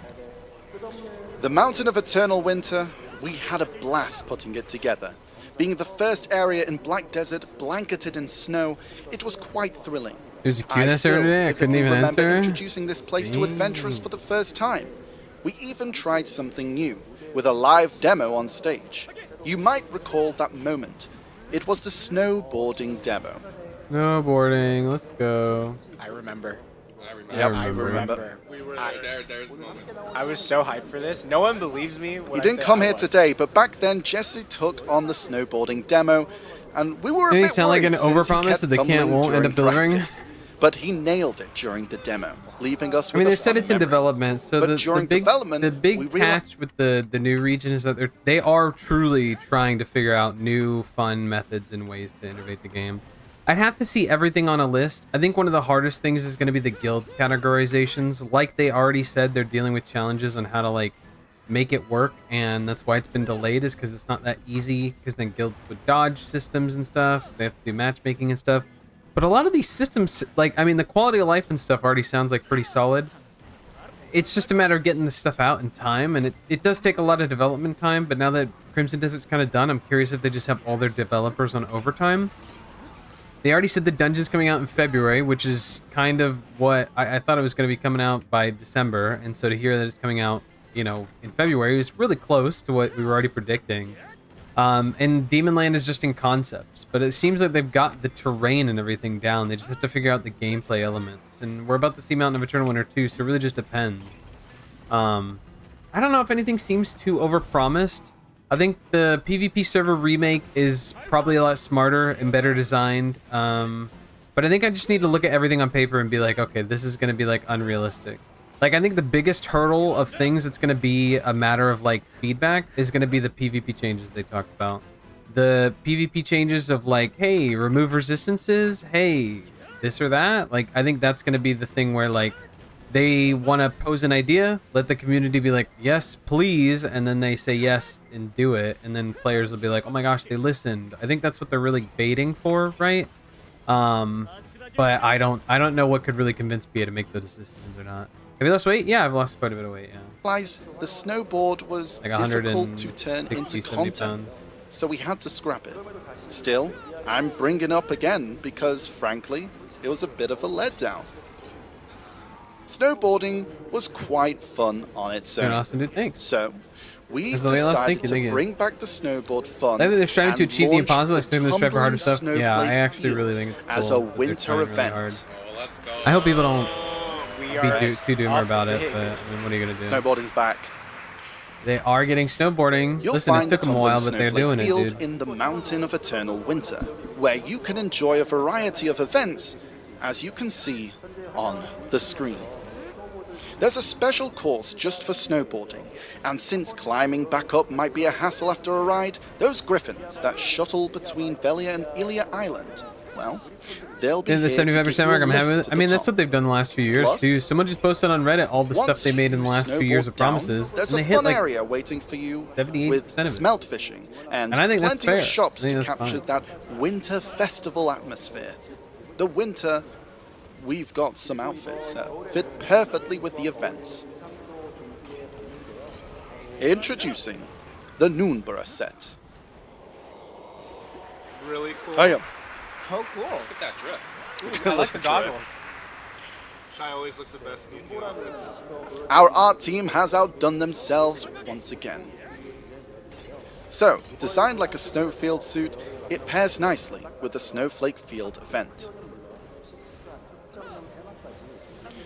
The Mountain of Eternal Winter We had a blast putting it together. Being the first area in Black Desert blanketed in snow, it was quite thrilling. There's a queue I in this area still today. I couldn't vividly even remember enter. introducing this place to adventurers for the first time. We even tried something new, with a live demo on stage. You might recall that moment. It was the snowboarding demo. Snowboarding, let's go. I remember. I remember. We were there's the moment. I was so hyped for this. No one believes me when He I didn't say come I here was. today, but back then Jesse took on the snowboarding demo, and we were a Didn't he bit sound like worried an since he overpromise kept that they can't tumbling won't end during up delivering? practice. But he nailed it during the demo, leaving us I with mean, a they said fun it's in memory. development, so But the during big development, the we big realized- catch with the new region is that they are truly trying to figure out new fun methods and ways to innovate the game. I'd have to see everything on a list. I think one of the hardest things is going to be the guild categorizations. Like they already said, they're dealing with challenges on how to like make it work, and that's why it's been delayed, is because it's not that easy, because then guilds would dodge systems and stuff. They have to do matchmaking and stuff. But a lot of these systems, like, I mean, the quality of life and stuff already sounds like pretty solid. It's just a matter of getting this stuff out in time, and it does take a lot of development time, but now that Crimson Desert's kind of done, I'm curious if they just have all their developers on overtime. They already said the dungeon's coming out in February, which is kind of what I thought it was going to be coming out by December, and so to hear that it's coming out, you know, in February is really close to what we were already predicting. And Demon Land is just in concepts, but it seems like they've got the terrain and everything down. They just have to figure out the gameplay elements, and we're about to see Mountain of Eternal Winter 2, so it really just depends. I don't know if anything seems too overpromised. I think the PvP server remake is probably a lot smarter and better designed, but I think I just need to look at everything on paper and be like, okay, this is going to be like unrealistic. Like, I think the biggest hurdle of things that's going to be a matter of like feedback is going to be the PvP changes they talked about. The PvP changes of like, hey, remove resistances, hey, this or that. Like, I think that's going to be the thing where like they want to pose an idea, let the community be like, yes, please, and then they say yes and do it, and then players will be like, oh my gosh, they listened. I think that's what they're really baiting for, right? But I don't know what could really convince BA to make those decisions or not. Have you lost weight? Yeah, I've lost quite a bit of weight, yeah. Realized the snowboard was Like difficult to turn 160, into 70 content, pounds. so we had to scrap it. Still, I'm bringing up again because, frankly, it was a bit of a letdown. Snowboarding was quite fun on its Doing own. awesome, dude. Thanks. So, we That's the way I lost decided thinking, to thank you. bring back the snowboard fun. I think they're striving to and achieve the launch impossible, like they're going to strive for harder stuff. tumbling Yeah, I snowflake actually really field think it's cool as a that they're winter trying really event. hard. Oh, let's go. I hope people don't We be are too doomer up about it, big. but I mean, what are you going to do? Snowboarding's back. They are getting snowboarding. You'll Listen, it find the took them a tumbling while, but they're snowflake doing it, field dude. in the Mountain of Eternal Winter, where you can enjoy a variety of events, as you can see on the screen. There's a special course just for snowboarding, and since climbing back up might be a hassle after a ride, those griffins that shuttle between Velia and Ilia Island, well, they'll be In the here to 75% give you mark, a I'm happy lift with to it. I the mean, that's top. what they've done the last few years, Plus, too. Someone just posted on Reddit all the stuff Once they made in the you last few years of snowboard down, promises, there's and a they hit fun like area waiting for you 78% with of it. smelt fishing and I think that's plenty of fair. shops I think to that's capture fine. that winter festival atmosphere. The winter, we've got some outfits that fit perfectly with the events. Introducing the Noonborough set. Really cool. I am. Oh, cool. Look at that drift. I like the goggles. Shy always looks the best in these new outfits. Our art team has outdone themselves once again. So, designed like a snowfield suit, it pairs nicely with the Snowflake Field event.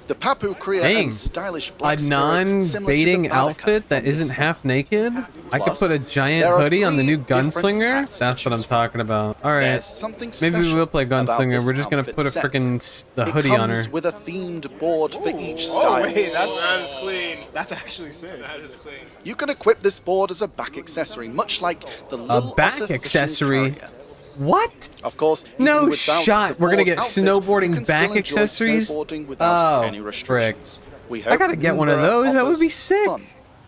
The Papu Kriya Dang. and stylish A black spirit, similar to the non-baiting Balaka outfit that from this isn't set. half naked? I could Plus, put a giant there are hoodie on the 3 new different Gunslinger? hats to That's what I'm choose from. talking about. Alright. There's something Maybe we special will play about Gunslinger. this We're just going to outfit put a set. freaking the It hoodie on her. comes with a themed board for each Oh, style. wait, That is clean. that's actually sick. That is clean. You can equip this board as a back accessory, much like the little back otter fishing accessory? carrier. What? Of course, No even without shot. the We're gonna board get outfit, snowboarding you can back still enjoy accessories? snowboarding without Oh, any restrictions. We I gotta get one of Noonborough those. That would offers be sick.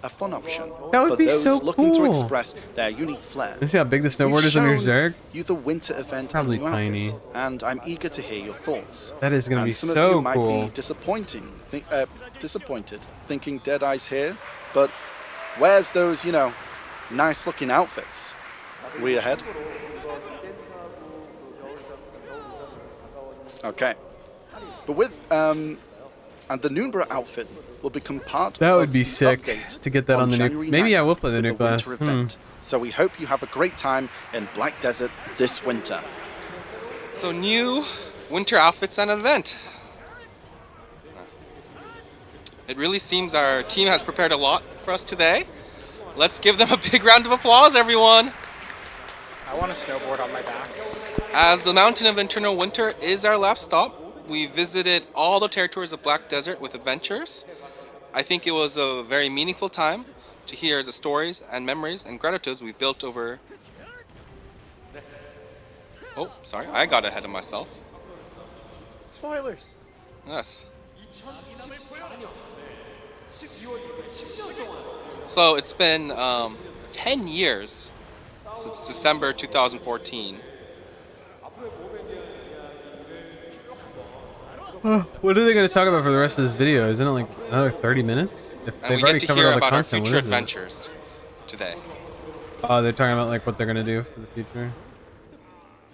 a fun option That would for be those so looking to cool. express their unique flair. Let's see how big the We've snowboard is on your shown Zerg. you the winter event Probably and new outfits, tiny. and I'm eager to hear your thoughts. That is gonna And be some of so you might cool. be disappointed thinking Deadeye's here, but where's those, nice looking outfits. We ahead? Okay. But with and the Noonborough outfit will become part That would of be the sick update to get that on the new. January Maybe I 9th will play the with new class. winter event. So we hope you have a great time in Black Desert this winter. So new winter outfits and an event. It really seems our team has prepared a lot for us today. Let's give them a big round of applause, everyone. I want to snowboard on my back. As the Mountain of Eternal Winter is our last stop, we visited all the territories of Black Desert with adventures. I think it was a very meaningful time to hear the stories and memories and gratitudes we've built over... Oh, sorry, I got ahead of myself. Spoilers. Yes. So it's been 10 years since December 2014. What are they going to talk about for the rest of this video? Isn't it like another 30 minutes? If And they've we already get to covered hear all the about our content, future what is it? adventures today. Oh, they're talking about like what they're going to do for the future.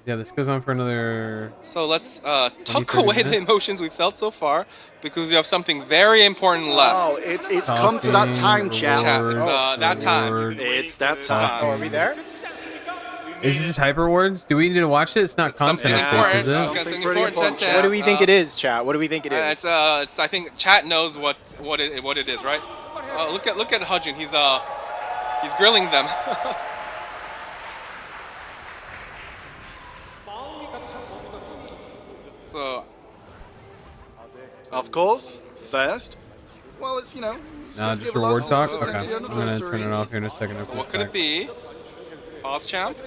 Yeah, this goes on for another... So let's 20, tuck 30 away the minutes. emotions we felt so far because we have something very important left. Oh, it's come to that time, chat. It's that time. It's that time. Oh, are we there? Is it just hyper rewards? Do we need to watch it? It's not content something updates, is important. it? Something pretty important important, content. What do we think it is, chat? What do we think it is? It's I think chat knows what it is, right? Look at Hudjun. He's grilling them. So, Of course, first, well, it's, you know, it's Nah, good to just give a reward lot talk? since it's Okay. the 10th I'm going to turn anniversary. it off here in a second. so what could it be? Pause champ.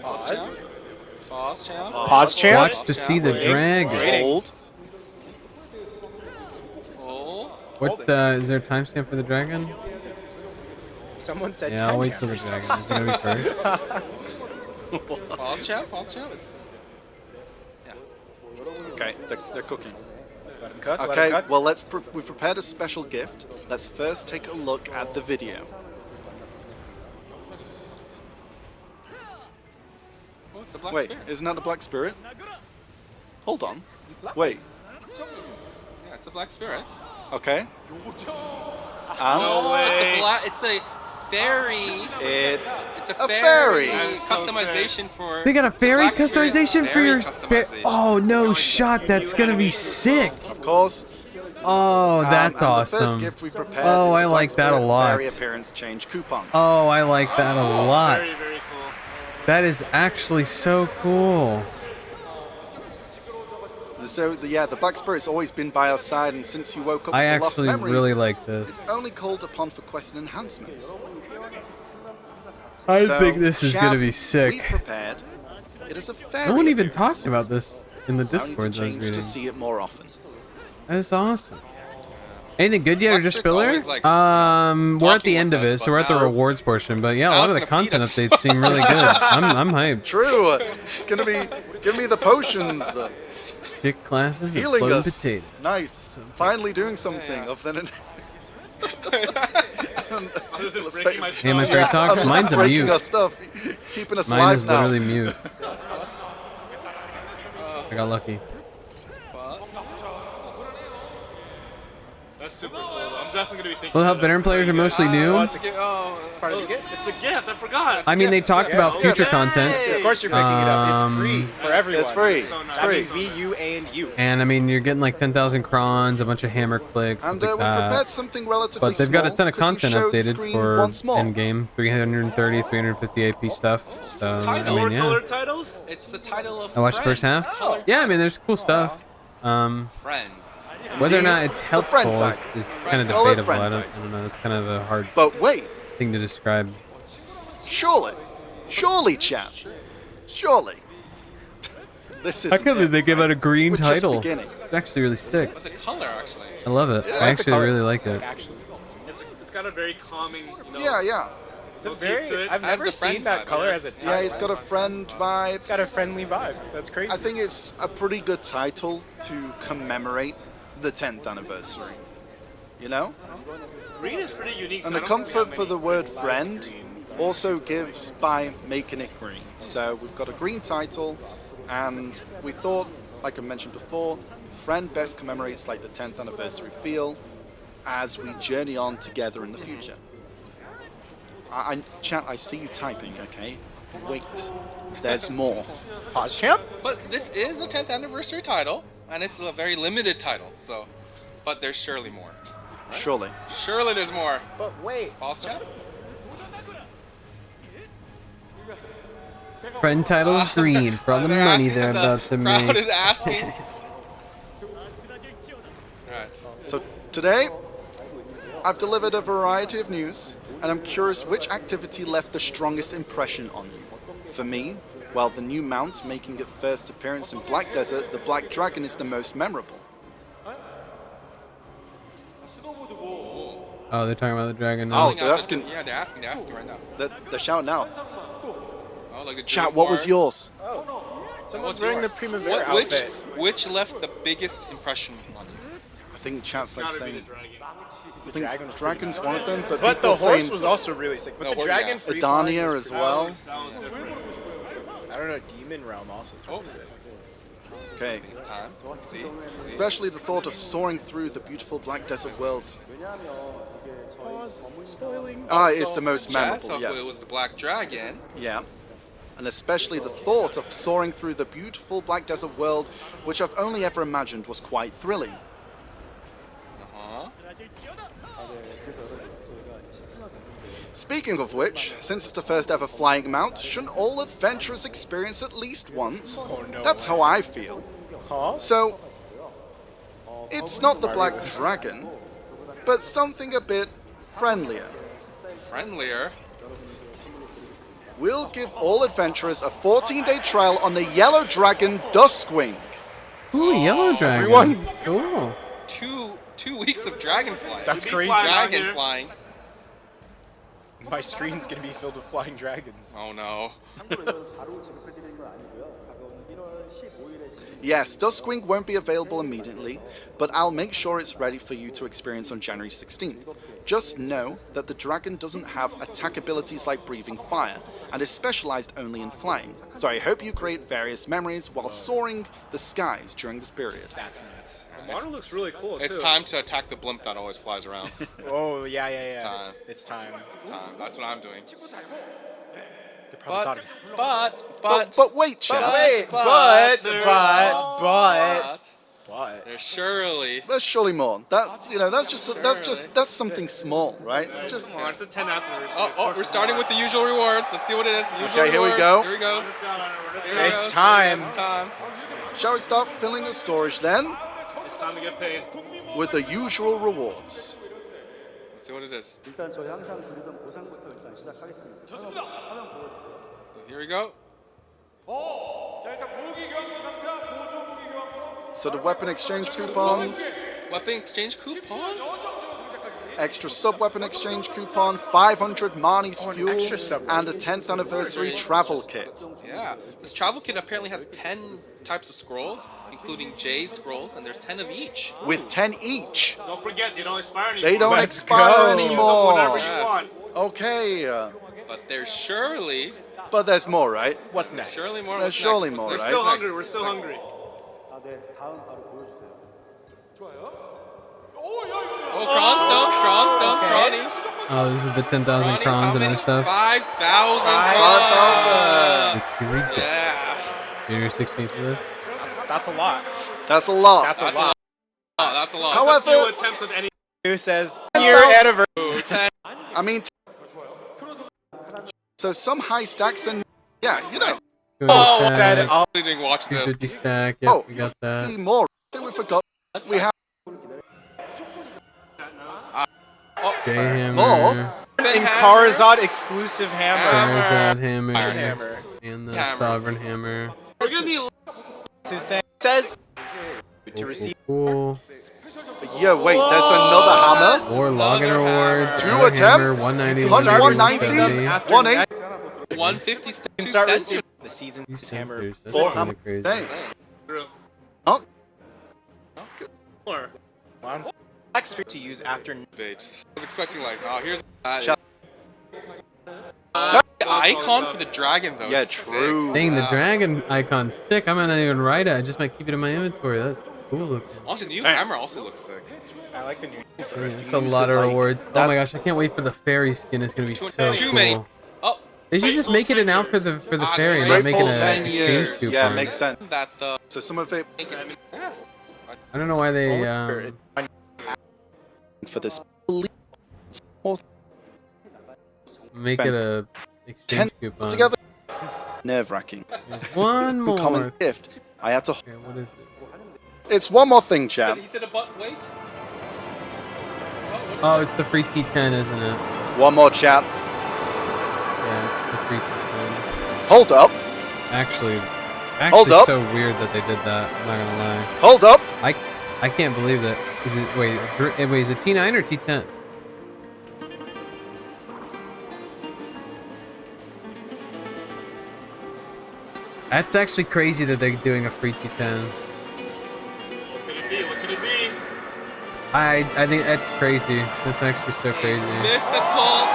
Pause champ. Pause champ. Pause champ? Watch to see the dragon. Hold. Hold. What, is there a timestamp for the dragon? Someone said Yeah, I'll wait time for the counters. dragon. Is it going to be first? Pause champ. Pause champ. Okay, they're cooking. Let him cook, let him Okay, cook. well, we've prepared a special gift. Let's first take a look at the video. What's the black Wait, spirit? isn't that the Black Spirit? Hold on. Wait. Yeah, it's a black spirit. Okay. No, it's a fairy. It's a fairy. Customization for. They got a fairy Black Spirit, customization for fairy your... customization. Oh, no shot. That's going to be sick. Of course. Oh, that's and awesome. The first gift we prepared Oh, is the I Black like that a Spirit lot. Fairy appearance change coupon. Oh, I like that a lot. Very, very cool. That is actually so cool. So the Black Spirit's always been by our side, and since you woke up I with the lost actually memories, really like this. it's only called upon for quest enhancements. I So, think this is Shab, going to be We sick. prepared it as a fairy. No one even appearance. talked about this in the Now we need to Discord that I was change to reading. see it more often. That's awesome. Anything good yet, or Black just Spirit's filler? always, like, We're at the talking end of with it, us, so we're at the but now- rewards portion. But yeah, a now lot it's of the gonna feed content us. updates seem really good. I'm hyped. True. It's gonna be. Give me the potions. Kick classes and Healing floating us. potato. Nice. Finally doing something other than. Other than breaking my Hey, my stuff. favorite talks. other than Mine's a breaking mute. our stuff. It's keeping us Mine alive is now. literally mute. I got lucky. That's super cool. I'm definitely gonna be thinking. Well, how about it. veteran players are mostly new. Oh, it's part of the gift. It's a gift. I forgot. I mean, they talked about Yes. future Yay. content. Of course you're picking it up. It's free for everyone. It's free. So nice. It's That free. means me, you, and you. And I mean, you're getting like 10,000 crons, a bunch of hammer clicks, And stuff we like prepared that. something relatively But they've got a small. ton of Could you content show the updated screen for once more? in-game 330, 350 AP stuff. So, I title. mean, More yeah. color titles? It's the title of. I watched the first Friend. half. Colored Yeah, I title. mean, there's cool stuff. Friend. Whether or not it's It's a helpful friend is, title. is kind of Call it debatable. I friend don't title. know. It's kind of a hard But wait, thing to describe. surely, chap, surely. This is. I can't believe they gave out a green We're just title. beginning. It's actually really sick. But the color actually. I love it. Yeah, I I like the actually color. really like it. Actually, It's got a very calming. Yeah. it's a Motif very. to it. I've Has never the friend seen that vibe, color yes. as a. Yeah, it's got a friend vibe. It's got a friendly vibe. That's crazy. I think it's a pretty good title to commemorate the 10th anniversary. you know? Green is pretty unique. And so the I don't think we comfort have for the many word live friend green. also gives by making it green. So we've got a green title, and we thought, like I mentioned before, friend best commemorates like the 10th anniversary feel as we journey on together in the future. Chat, I see you typing, okay? Wait, there's more. Pause, champ. But this is a 10th anniversary title, and it's a very limited title, so. But there's surely more. Surely. Surely there's more. But wait. Pause chat? Friend title green for all the money they're about to make. Crowd is asking. Alright. So today, I've delivered a variety of news, and I'm curious which activity left the strongest impression on you. For me, well, the new mount making its first appearance in Black Desert, the Black Dragon is the most memorable. Oh, they're talking about the dragon now. Oh, they're asking. Yeah, they're asking right now. They're shouting now. Oh, like the Chat, what was yours? Someone's What's wearing the yours? Primavera outfit. Which left the biggest impression on you? I think chat's like saying. The dragon. Dragon's one of them, but the people horse saying was also really sick. But No, the dragon yeah. free flying Adania was as pretty well. sick. I don't know, Demon Realm also is pretty sick. Okay. It's time. Let's see. Especially the thought of soaring through the beautiful Black Desert world. Pause. Spoiling. It's the most memorable, It was yes. the Black Dragon. Yeah. And especially the thought of soaring through the beautiful Black Desert world, which I've only ever imagined was quite thrilling. Uh-huh. Speaking of which, since it's the first ever flying mount, shouldn't all adventurers experience at least once? Oh, no That's how I feel. Huh? So, it's not the Black Dragon, but something a bit friendlier. Friendlier. We'll give all adventurers a 14-day trial on the Yellow Dragon Duskwing. Ooh, yellow dragon. everyone. Cool. 2 weeks of dragon flying. That's crazy. Dragon flying. My screen's gonna be filled with flying dragons. Oh no. Yes, Duskwing won't be available immediately, but I'll make sure it's ready for you to experience on January 16th. Just know that the dragon doesn't have attack abilities like breathing fire, and is specialized only in flying. So I hope you create various memories while soaring the skies during this period. That's nuts. The model looks really cool It's too. time to attack the blimp that always flies around. Oh, yeah. time. It's time. It's time. That's what I'm doing. They probably thought But But wait, chat. But. there's surely. There's surely more. That's something small, right? It's just. Come on, it's a 10 after. Oh, we're starting with the usual rewards. Let's see what it is. Usual Okay, here we rewards. go. Here it goes. Here it It's goes. time. It's time. Shall we start filling the storage then It's time to get paid. with the usual rewards? Let's see what it is. 일단 저희 항상 드리던 보상부터 일단 시작하겠습니다. 화면 보여주세요. So here we go. 자, 일단 무기 교환권 상자, 보조 무기 교환권. So the weapon exchange coupons, Weapon exchange coupons? extra sub-weapon exchange coupon, 500 Marnie's an fuel, extra sub-weapon. and a 10th anniversary travel kit. Yeah. This travel kit apparently has 10 types of scrolls, including Jay's scrolls, and there's 10 of each. With 10 each. Don't forget, they don't expire anymore. They don't Let's expire go. anymore. Whenever you Yes. want. Okay, But there's surely, but there's more, right? What's next? surely more. There's What's surely next? more, What's right? Still next? hungry. We're still hungry. 아, 네. 다음 바로 보여주세요. Oh, Cronstones, Cronies. Oh, this is the 10,000 Cronies, crons how and many? other stuff. 5,000 5,000. It's huge. Yeah. January 16th for this. That's a lot. That's a lot. That's a That's a lot. lot. Oh, that's a lot. Few However, attempts of any. Who says 10,000. year anniversary? Ooh, 10. I mean, so some high stacks and yeah, you know, 200 said stack, all. I didn't watch this. 250 stack. Yep, Oh, we got that. be more. I think we forgot. We have J Hammer. More? In Karazad exclusive hammer. Charizard Hammer. Hammer. And the Hammers. Sovereign Hammer. We're gonna need. Says to receive. Cool. yeah. Wait, there's another hammer. More login rewards. Two another hammer, attempts. 190, 190, 190. 180. 150 You can start receiving the season You hammer. hammer. That's Four kinda hammer. crazy. Dang. True. Oh, More. One. Black's to use after. Debate. I was expecting like, oh, here's Shut- icon for the dragon though. Yeah, It's true. sick. Dang, the Wow. dragon icon's sick. I might not even write it. I just might keep it in my inventory. That's cool looking. Also, the new hammer also looks sick. I like the new. Yeah, it's a lot of rewards. Oh my gosh, I can't wait for the fairy skin. It's gonna be so Too cool. many. Oh, They should just make it an out for the fairy, not make it Full a 10 exchange years. coupon. Yeah, makes sense. that though. So some of it Yeah. I don't know why they for this. make it a exchange coupon. Together. Nerve-wracking. There's one more. Common gift. I had to. Okay, what is it? It's one more thing, chap. He said a but wait. Oh, it's the free T10, isn't it? One more, chap. Yeah, it's the free T10. Hold up. Actually, Hold up. so weird that they did that. I'm not gonna lie. Hold up. I can't believe that. Is it wait? Is it T9 or T10? That's actually crazy that they're doing a free T10. What could it be? What could it be? I think that's crazy. That's actually so crazy. Mythical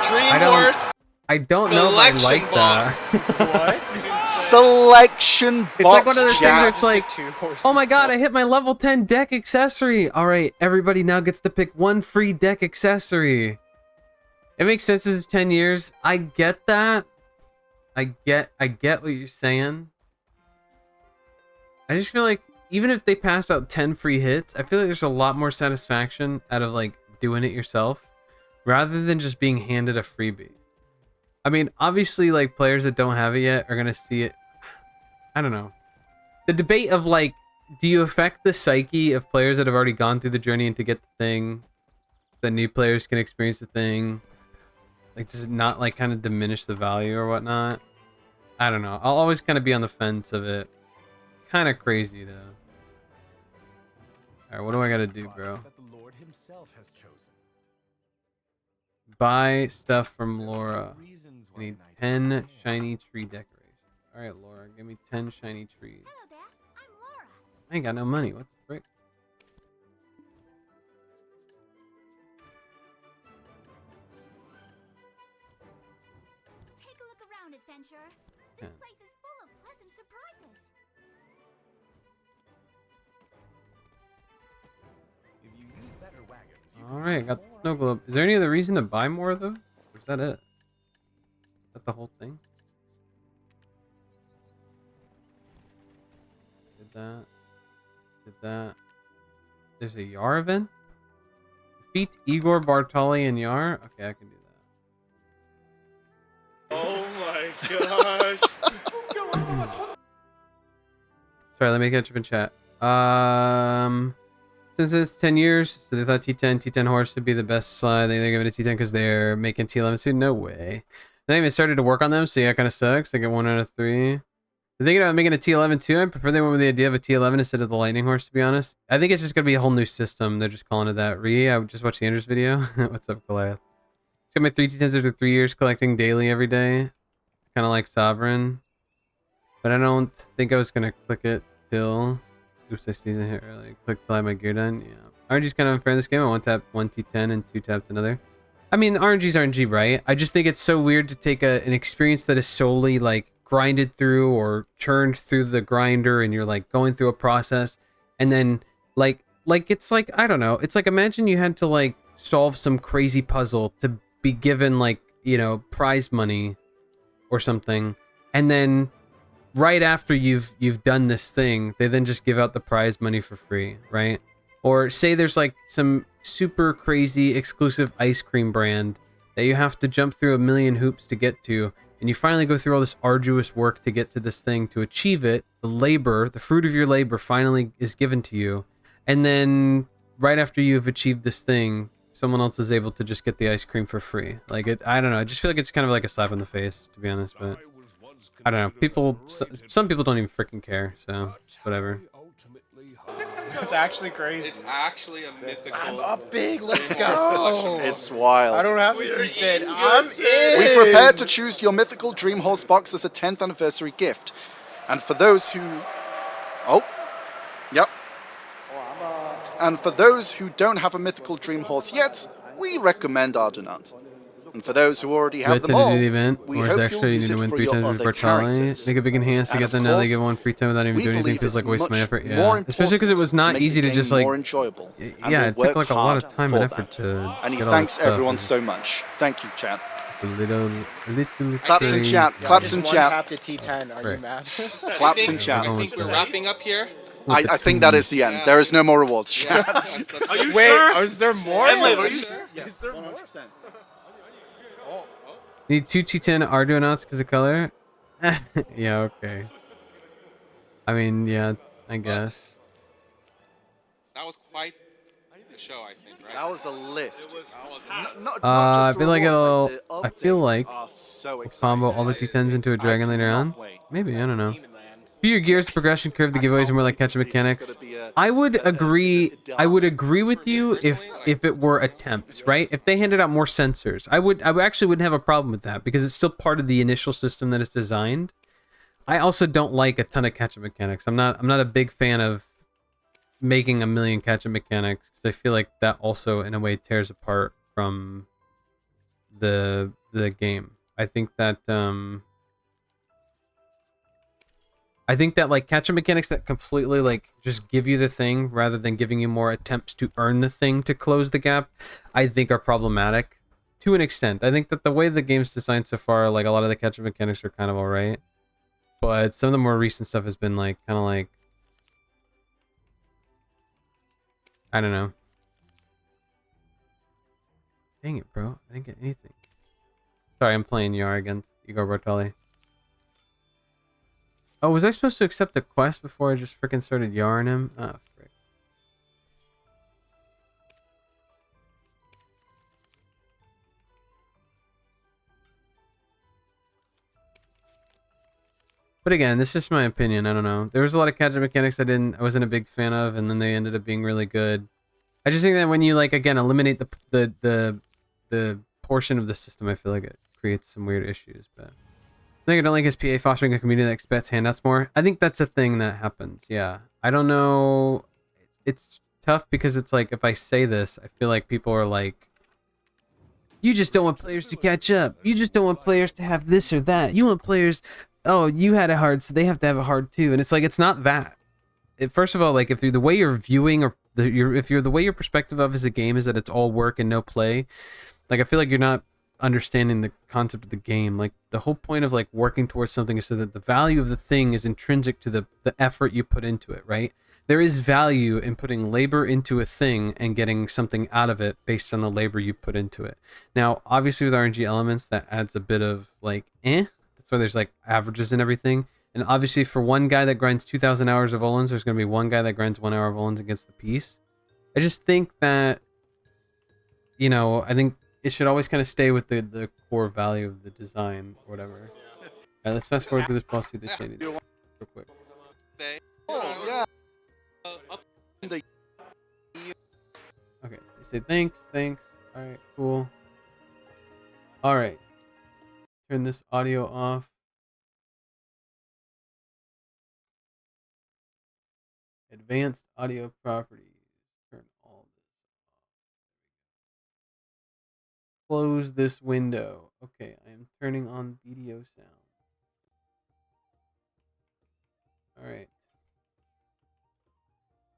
Dream I don't- Horse. I don't know if I like Selection box. that. What? Selection box. It's like one of those things where Jack. it's like, Two horses. oh my god, I hit my level 10 deck accessory. All right, everybody now gets to pick one free deck accessory. It makes sense as it's 10 years. I get that. I get what you're saying. I just feel like even if they passed out 10 free hits, I feel like there's a lot more satisfaction out of like doing it yourself rather than just being handed a freebie. I mean, obviously, like, players that don't have it yet are going to see it. I don't know. The debate of, like, do you affect the psyche of players that have already gone through the journey and to get the thing, that new players can experience the thing? Like, does it not, like, kind of diminish the value or whatnot? I don't know. I'll always kind of be on the fence of it. Kind of crazy, though. Alright, what do I got to do, bro? Buy stuff from Laura. I need 10 shiny tree decorations. Alright, Laura, give me 10 shiny trees. Hello there, I'm Laura. I ain't got no money. What the frick? Take a look around, adventurer. This Yeah. place is full of pleasant surprises. Alright, got the snow globe. Is there any other reason to buy more of those? Or is that it? Is that the whole thing? Did that. Did that. There's a Yar event? Defeat Igor, Bartoli, and Yar? Okay, I can do that. Oh my gosh. Sorry, let me catch up in chat. Since it's 10 years, so they thought T10 horse would be the best slide. They're giving it a T10 because they're making T11 soon. No way. They even started to work on them, so yeah, it kind of sucks. I get 1 out of 3. They're thinking about making a T11 too. I prefer they went with the idea of a T11 instead of the lightning horse, to be honest. I think it's just gonna be a whole new system. They're just calling it that. I just watched the Andrews video. What's up, Goliath? It's got my 3 T10s after 3 years, collecting daily every day. It's kind of like Sovereign, but I don't think I was gonna click it till. Oops, I sneezed in here early. Click till I have my gear done. Yeah. RNG's kind of unfair in this game. I 1-tap 1 T10 and 2-tapped another. I mean, RNG's RNG, right? I just think it's so weird to take an experience that is solely like grinded through or churned through the grinder and you're like going through a process and then like it's like, I don't know. It's like, imagine you had to like solve some crazy puzzle to be given like, you know, prize money or something. And then right after you've done this thing, they then just give out the prize money for free, right? Or say there's like some super crazy exclusive ice cream brand that you have to jump through a million hoops to get to, and you finally go through all this arduous work to get to this thing to achieve it. The labor, the fruit of your labor finally is given to you, and then right after you've achieved this thing, someone else is able to just get the ice cream for free. Like it, I don't know. I just feel like it's kind of like a slap in the face, to be honest, but I don't know. Some people don't even freaking care, so whatever. It's actually crazy. It's actually a mythical. I'm up big. Let's go. It's wild. I don't have to T10. I'm in. We've prepared to choose your mythical Dream Horse box as a 10th anniversary gift. And for those who... Oh. Yep. And for those who don't have a mythical dream horse yet, we recommend Ardonaut. And for those who already have them To all, do the event, we or is hope actually you'll you use need to it win for 3 your times with other Bartali. characters. Make a big enhance to And get of them. Now they course, get 1 free time without even we doing anything. believe Feels it's like waste my much effort. more Yeah, especially because it important was to not make easy the to just game like. more enjoyable, and Yeah, we'll it took work like a lot of hard time for and effort that. to. And he get all that thanks stuff. everyone It's so much. Thank you, chat. just a little Claps in crazy. chat. Y'all Claps just in one chat. tap to T10. Are you Right. mad? Claps in chat. I think we're wrapping up here. I think that is the end. There is no more rewards, chat. Are you Wait, sure? is there more? Endless, are you Yes, 100%. Need 2 T10 Arduinouts because of color. Yeah, okay. I mean, yeah, I guess. That was quite the show, I think, right? That was a list. Not I just feel like rewards, it'll. the I feel updates like are so we'll exciting. combo all the T10s into a dragon later on. cannot wait. Maybe, I don't know. For your gears, the progression curve, the giveaways are more like catch-up mechanics. I would agree. I would agree with you if it were attempts, right? If they handed out more sensors, I actually wouldn't have a problem with that because it's still part of the initial system that it's designed. I also don't like a ton of catch-up mechanics. I'm not a big fan of making a million catch-up mechanics because I feel like that also in a way tears apart from the game. I think that like catch-up mechanics that completely like just give you the thing rather than giving you more attempts to earn the thing to close the gap, I think are problematic to an extent. I think that the way the game's designed so far, like a lot of the catch-up mechanics are kind of alright, but some of the more recent stuff has been like kind of like, I don't know. Dang it, bro! I didn't get anything. Sorry, I'm playing Yar against Igor Bartali. Oh, was I supposed to accept the quest before I just freaking started yarring him? Ah, frick. But again, this is just my opinion. I don't know. There was a lot of catch-up mechanics I wasn't a big fan of, and then they ended up being really good. I just think that when you like again eliminate the portion of the system, I feel like it creates some weird issues. But I don't like his PA fostering a community that expects handouts more. I think that's a thing that happens. Yeah, I don't know. It's tough because it's like if I say this, I feel like people are like, "You just don't want players to catch up. You just don't want players to have this or that. You want players." Oh, you had it hard, so they have to have it hard too. And it's like it's not that. First of all, like if you're the way you're viewing or if you're the way your perspective of as a game is that it's all work and no play, like I feel like you're not understanding the concept of the game. Like the whole point of like working towards something is so that the value of the thing is intrinsic to the effort you put into it, right? There is value in putting labor into a thing and getting something out of it based on the labor you put into it. Now, obviously with RNG elements, that adds a bit of like, That's why there's like averages and everything. And obviously for one guy that grinds 2,000 hours of Olins, there's going to be one guy that grinds 1 hour of Olins against the piece. I just think that, you know, I think it should always kind of stay with the core value of the design or whatever. Alright, let's fast forward through this boss, see the shady real quick. Oh, yeah. Okay, they say thanks. Alright, cool. Alright. Turn this audio off. Advanced audio properties. Turn all this off. Close this window. Okay, I am turning on video sound. Alright.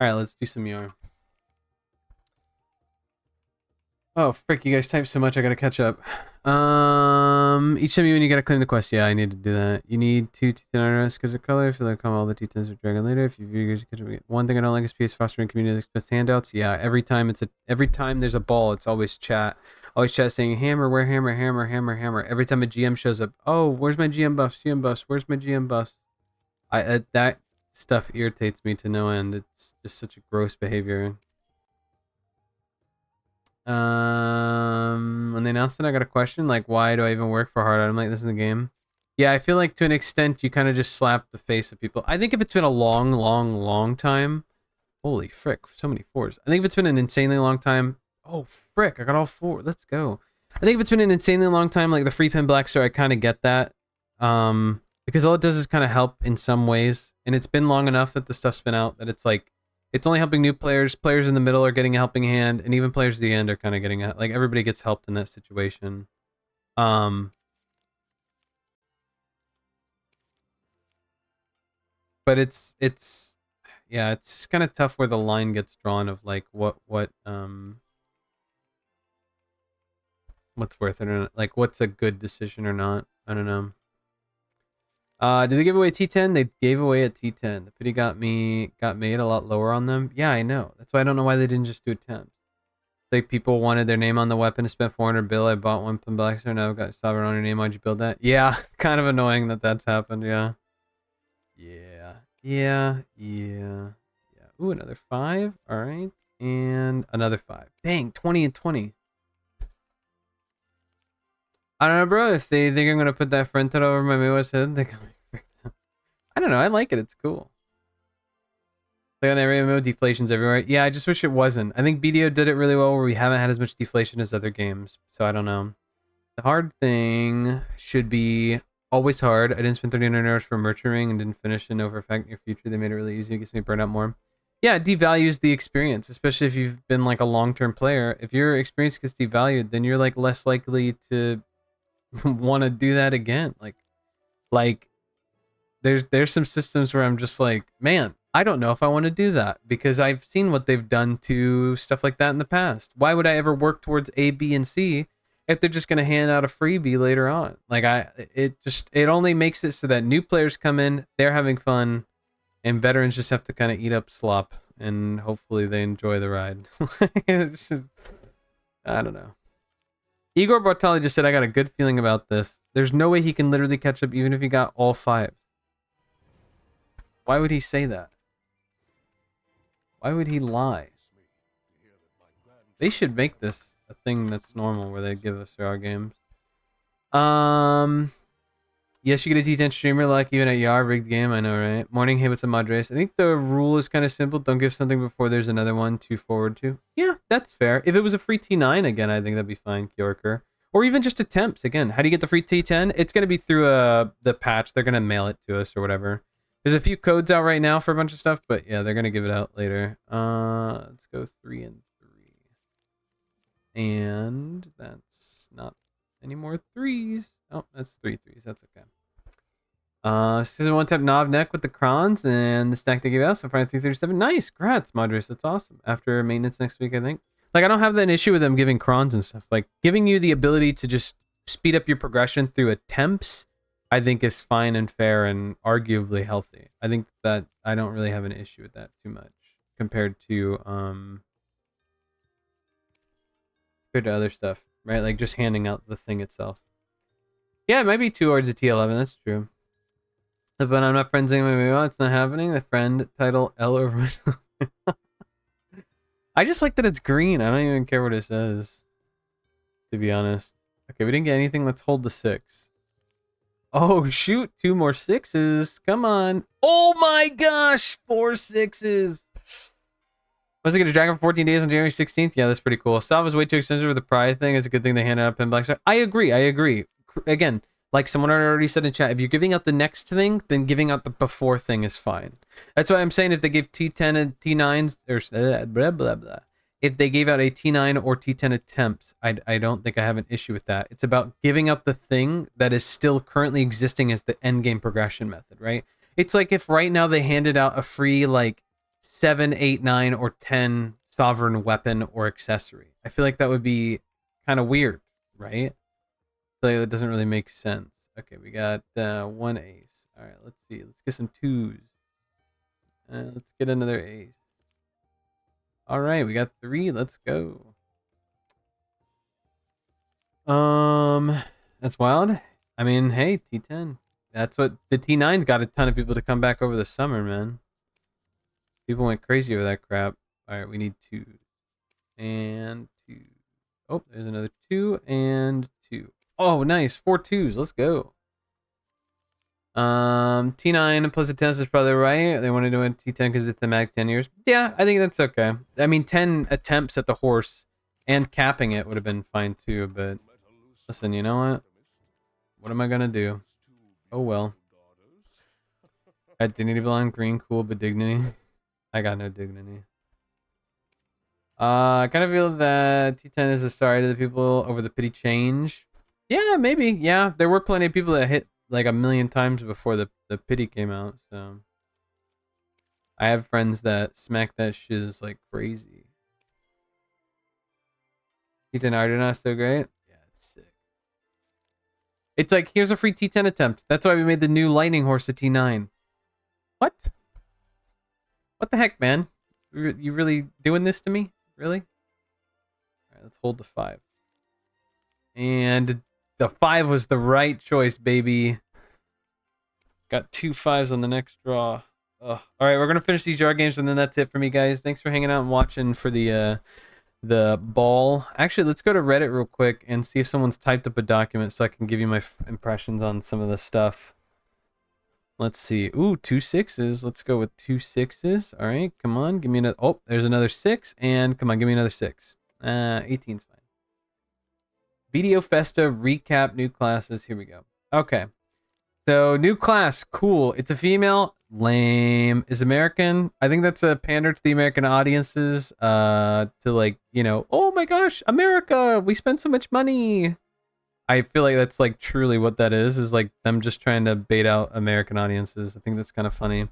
Alright, let's do some yarn. Oh, frick, you guys type so much, I gotta catch up. Each time you gotta claim the quest. Yeah, I need to do that. You need 2 T10 because of color. If you like, come all the T10s with Dragon later. If you catch up. One thing I don't like is PS fostering community express handouts. Yeah, every time there's a ball, it's always chat. Always chat saying hammer, where hammer, hammer, hammer, hammer. Every time a GM shows up, oh, where's my GM buffs? GM buffs, where's my GM buffs? That stuff irritates me to no end. It's just such a gross behavior. When they announced it, I got a question like, why do I even work for hard? I'm like, this is the game. Yeah, I feel like to an extent you kind of just slap the face of people. I think if it's been a long time, holy frick, so many 4s. I think if it's been an insanely long time, oh frick, I got all 4. Let's go. I think if it's been an insanely long time, like the free pin black star, I kind of get that. Because all it does is kind of help in some ways, and it's been long enough that the stuff's been out that it's like It's only helping new players. Players in the middle are getting a helping hand, and even players at the end are kind of getting a, like everybody gets helped in that situation. But it's yeah, it's just kind of tough where the line gets drawn of like what's worth it or not, like what's a good decision or not. I don't know. Did they give away T10? They gave away a T10. The pity got made a lot lower on them. Yeah, I know. That's why I don't know why they didn't just do attempts. Like people wanted their name on the weapon to spend 400 bill. I bought one from Blackstar. Now I've got sovereign on your name. Why'd you build that? Yeah, kind of annoying that that's happened. Yeah. Yeah. Ooh, another 5. All right. And another 5. Dang, 20 and 20. I don't know, bro. If they think I'm going to put that fronted over my Miwa's head, they got me. I don't know. I like it. It's cool. Like on every MMO, deflation's everywhere. Yeah, I just wish it wasn't. I think BDO did it really well where we haven't had as much deflation as other games. So I don't know. The hard thing should be always hard. I didn't spend 3,900 hours for Merchant and didn't finish in over effect in your future. They made it really easy. It gets me burned out more. Yeah, it devalues the experience, especially if you've been like a long-term player. If your experience gets devalued, then you're like less likely to want to do that again. Like there's some systems where I'm just like, man, I don't know if I want to do that because I've seen what they've done to stuff like that in the past. Why would I ever work towards A, B, and C if they're just going to hand out a freebie later on? Like it only makes it so that new players come in, they're having fun, and veterans just have to kind of eat up slop, and hopefully they enjoy the ride. It's just, I don't know. Igor Bartali just said, I got a good feeling about this. There's no way he can literally catch up even if he got all 5. Why would he say that? Why would he lie? They should make this a thing that's normal where they give us our games. Yes, you get a T10 streamer like even at Yar, rigged game, I know, right? Morning, hey, what's up, Madres? I think the rule is kind of simple. Don't give something before there's another one to forward to. Yeah, that's fair. If it was a free T9, again, I think that'd be fine, Kyorker. Or even just attempts. Again, how do you get the free T10? It's going to be through the patch. They're going to mail it to us or whatever. There's a few codes out right now for a bunch of stuff, but yeah, they're going to give it out later. Let's go 3 and 3. And that's not any more 3s. Oh, that's 3 3s. That's okay. Season 1 tap knob neck with the crons and the stack they gave out. So Friday 337. Nice. Congrats, Madras. That's awesome. After maintenance next week, I think. Like, I don't have that issue with them giving crons and stuff. Like, giving you the ability to just speed up your progression through attempts, I think is fine and fair and arguably healthy. I think that I don't really have an issue with that too much compared to other stuff, right? Like just handing out the thing itself. Yeah, it might be towards a T11. That's true. But I'm not friends anymore. Oh, it's not happening. The friend title L over. I just like that it's green. I don't even care what it says, to be honest. Okay, we didn't get anything. Let's hold the 6. Oh, shoot. 2 more 6s. Come on. Oh my gosh. 4 6s. Was it get a dragon for 14 days on January 16th? Yeah, that's pretty cool. Salve is way too expensive for the pride thing. It's a good thing they handed out Pin Black Star. I agree. Again, like someone already said in chat, if you're giving out the next thing, then giving out the before thing is fine. That's why I'm saying if they gave T10 and T9s, or blah, blah, blah. If they gave out a T9 or T10 attempts, I don't think I have an issue with that. It's about giving out the thing that is still currently existing as the end game progression method, right? It's like if right now they handed out a free, like, 7, 8, 9, or 10 sovereign weapon or accessory. I feel like that would be kind of weird, right? Like, that doesn't really make sense. Okay, we got 1 ace. All right, let's see. Let's get some 2s. Let's get another ace. All right, we got 3. Let's go. That's wild. I mean, hey, T10. That's what the T9's got a ton of people to come back over the summer, man. People went crazy over that crap. All right, we need 2 and 2. Oh, there's another 2 and 2. Oh, nice. 4 2s. Let's go. T9 plus a 10 is probably right. They want to do a T10 because it's thematic 10 years. Yeah, I think that's okay. I mean, 10 attempts at the horse and capping it would have been fine too, but listen, you know what? What am I going to do? Oh, well. At Dignity Blonde, green, cool, but dignity. I got no dignity. I kind of feel that T10 is a sorry to the people over the pity change. Yeah, maybe. Yeah, there were plenty of people that hit like a million times before the pity came out. So I have friends that smack that shiz like crazy. T10 Ardenna so great. Yeah, it's sick. It's like, here's a free T10 attempt. That's why we made the new Lightning Horse a T9. What? What the heck, man? You really doing this to me? Really? Alright, let's hold the 5. And the 5 was the right choice, baby. Got 2 5s on the next draw. Ugh. Alright, we're going to finish these yard games, and then that's it for me, guys. Thanks for hanging out and watching for the ball. Actually, let's go to Reddit real quick and see if someone's typed up a document so I can give you my impressions on some of the stuff. Let's see. Ooh, 2 6s. Let's go with 2 6s. All right, come on. Give me another. Oh, there's another 6. And come on, give me another 6. 18's fine. BDO Festa recap new classes. Here we go. Okay. So, new class. Cool. It's a female. Lame. Is American. I think that's a pander to the American audiences. To like, you know, oh my gosh, America. We spent so much money. I feel like that's like truly what that is like them just trying to bait out American audiences. I think that's kind of funny.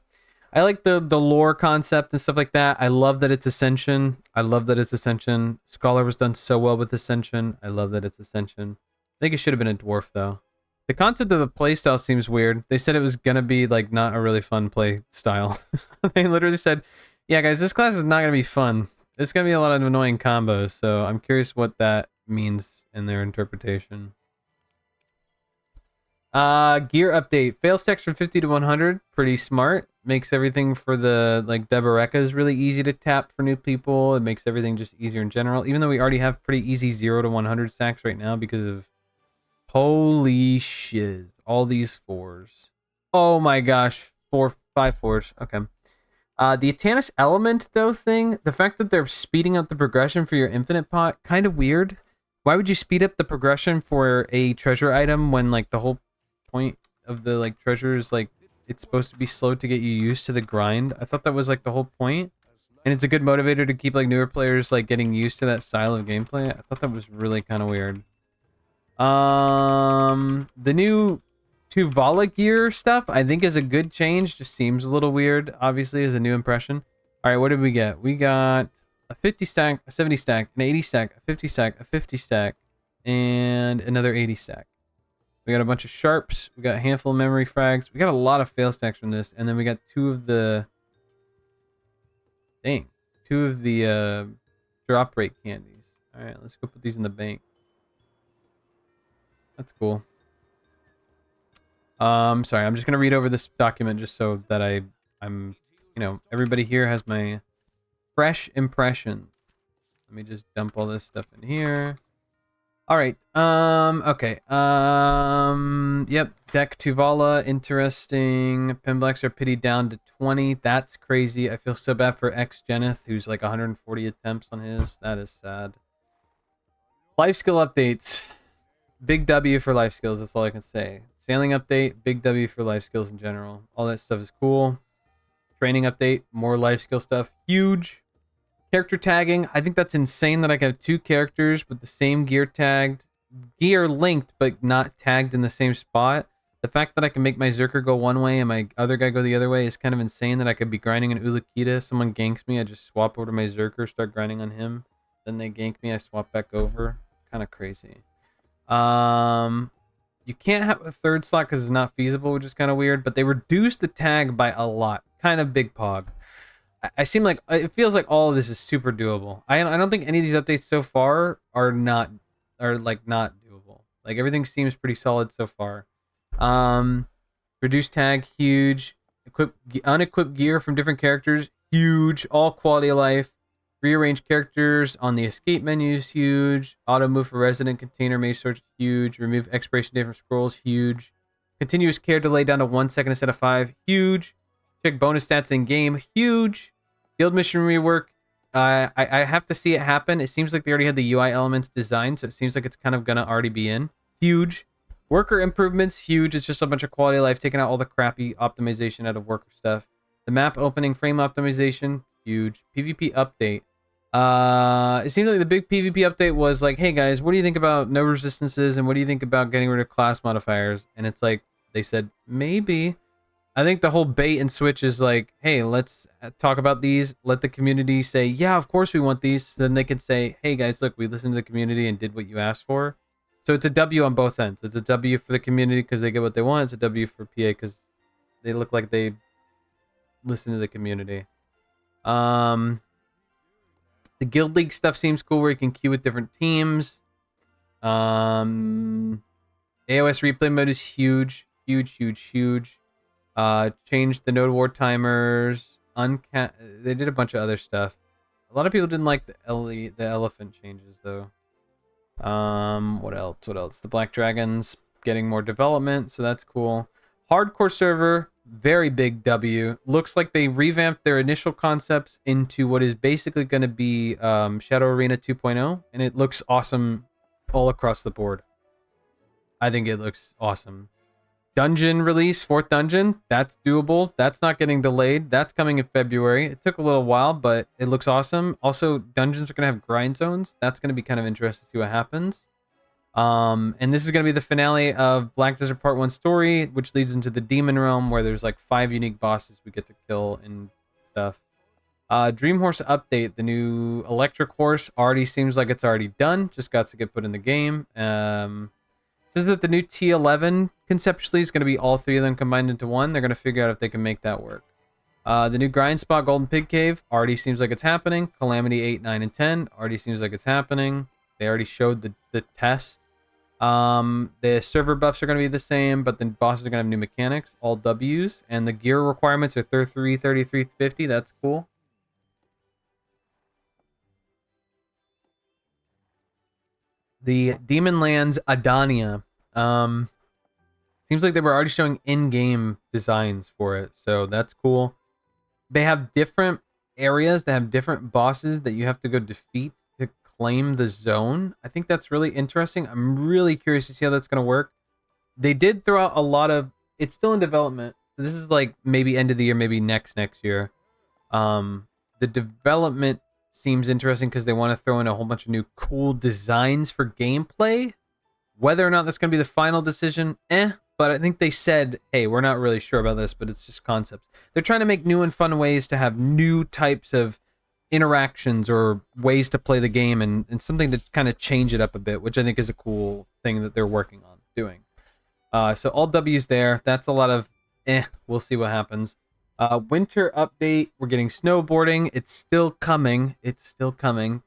I like the lore concept and stuff like that. I love that it's Ascension. I love that it's Ascension. Scholar was done so well with Ascension. I love that it's Ascension. I think it should have been a dwarf though. The concept of the playstyle seems weird. They said it was gonna be like not a really fun play style. They literally said, yeah guys, this class is not gonna be fun. It's gonna be a lot of annoying combos, so I'm curious what that means in their interpretation. Gear update. Fail stacks from 50 to 100. Pretty smart. Makes everything for the, like, Debarekas really easy to tap for new people. It makes everything just easier in general. Even though we already have pretty easy 0 to 100 stacks right now because of... Holy shiz. All these 4s. Oh my gosh. 5 4s. Okay. The Atanis element, though, thing. The fact that they're speeding up the progression for your infinite pot. Kind of weird. Why would you speed up the progression for a treasure item when, like, the whole point of the like treasure is like it's supposed to be slow to get you used to the grind? I thought that was like the whole point, and it's a good motivator to keep like newer players like getting used to that style of gameplay. I thought that was really kind of weird. The new Tuvala gear stuff I think is a good change. Just seems a little weird, obviously, as a new impression. All right, what did we get? We got a 50 stack, a 70 stack, an 80 stack, a 50 stack, a 50 stack, and another 80 stack. We got a bunch of sharps. We got a handful of memory frags. We got a lot of fail stacks from this. And then we got 2 of the... Dang. 2 of the drop rate candies. Alright, let's go put these in the bank. That's cool. Sorry, I'm just going to read over this document just so that I'm... You know, everybody here has my fresh impressions. Let me just dump all this stuff in here. All right. Okay. Yep. Deck Tuvala, interesting. Pimblacks are pity down to 20. That's crazy. I feel so bad for X Geneth, who's like 140 attempts on his. That is sad. Life skill updates. Big W for life skills. That's all I can say. Sailing update. Big W for life skills in general. All that stuff is cool. Training update. More life skill stuff. Huge. Character tagging, I think that's insane that I can have 2 characters with the same gear tagged, gear linked, but not tagged in the same spot. The fact that I can make my Zerker go one way and my other guy go the other way is kind of insane. That I could be grinding an Ulukita, someone ganks me, I just swap over to my Zerker, start grinding on him, then they gank me, I swap back over. Kind of crazy. You can't have a 3rd slot because it's not feasible, which is kind of weird, but they reduced the tag by a lot. Kind of big pog. I seem like it feels like all of this is super doable. I don't think any of these updates so far are not doable. Like everything seems pretty solid so far. Reduced tag, huge. Unequipped gear from different characters, huge. All quality of life. Rearrange characters on the escape menus, huge. Auto move for resident container mage search, huge. Remove expiration date from scrolls, huge. Continuous care delay down to 1 second instead of 5, huge. Check bonus stats in game, huge. Guild mission rework. I have to see it happen. It seems like they already had the UI elements designed, so it seems like it's kind of gonna already be in. Huge. Worker improvements, huge. It's just a bunch of quality of life, taking out all the crappy optimization out of worker stuff. The map opening frame optimization, huge. PvP update. It seems like the big PvP update was like, hey guys, what do you think about no resistances and what do you think about getting rid of class modifiers? And it's like, they said, maybe. I think the whole bait and switch is like, hey, let's talk about these. Let the community say, yeah, of course we want these. Then they can say, hey guys, look, we listened to the community and did what you asked for. So it's a W on both ends. It's a W for the community because they get what they want. It's a W for PA because they look like they listen to the community. The Guild League stuff seems cool where you can queue with different teams. AOS replay mode is huge. Huge. Changed the node war timers. They did a bunch of other stuff. A lot of people didn't like the elephant changes though. What else? The Black Dragons getting more development, so that's cool. Hardcore server, very big W. Looks like they revamped their initial concepts into what is basically going to be Shadow Arena 2.0, and it looks awesome all across the board. I think it looks awesome. Dungeon release, 4th dungeon, that's doable. That's not getting delayed. That's coming in February. It took a little while, but it looks awesome. Also, dungeons are going to have grind zones. That's going to be kind of interesting to see what happens. And this is going to be the finale of Black Desert Part 1 story, which leads into the Demon Realm, where there's like 5 unique bosses we get to kill and stuff. Dream Horse update, the new electric horse already seems like it's already done. Just got to get put in the game. Says that the new T11 conceptually is going to be all 3 of them combined into one. They're going to figure out if they can make that work. The new Grind Spot Golden Pig Cave already seems like it's happening. Calamity 8, 9, and 10 already seems like it's happening. They already showed the test. The server buffs are going to be the same, but the bosses are going to have new mechanics, all W's. And the gear requirements are 33, 33, 50. That's cool. The Demon Lands Adania. Seems like they were already showing in-game designs for it, so that's cool. They have different areas that have different bosses that you have to go defeat to claim the zone. I think that's really interesting. I'm really curious to see how that's going to work. They did throw out a lot of... It's still in development. This is like maybe end of the year, maybe next year. The development seems interesting because they want to throw in a whole bunch of new cool designs for gameplay. Whether or not that's going to be the final decision, but I think they said, hey, we're not really sure about this, but it's just concepts. They're trying to make new and fun ways to have new types of interactions or ways to play the game and something to kind of change it up a bit, which I think is a cool thing that they're working on doing. So all W's there. That's a lot of we'll see what happens. Winter update. We're getting snowboarding. It's still coming.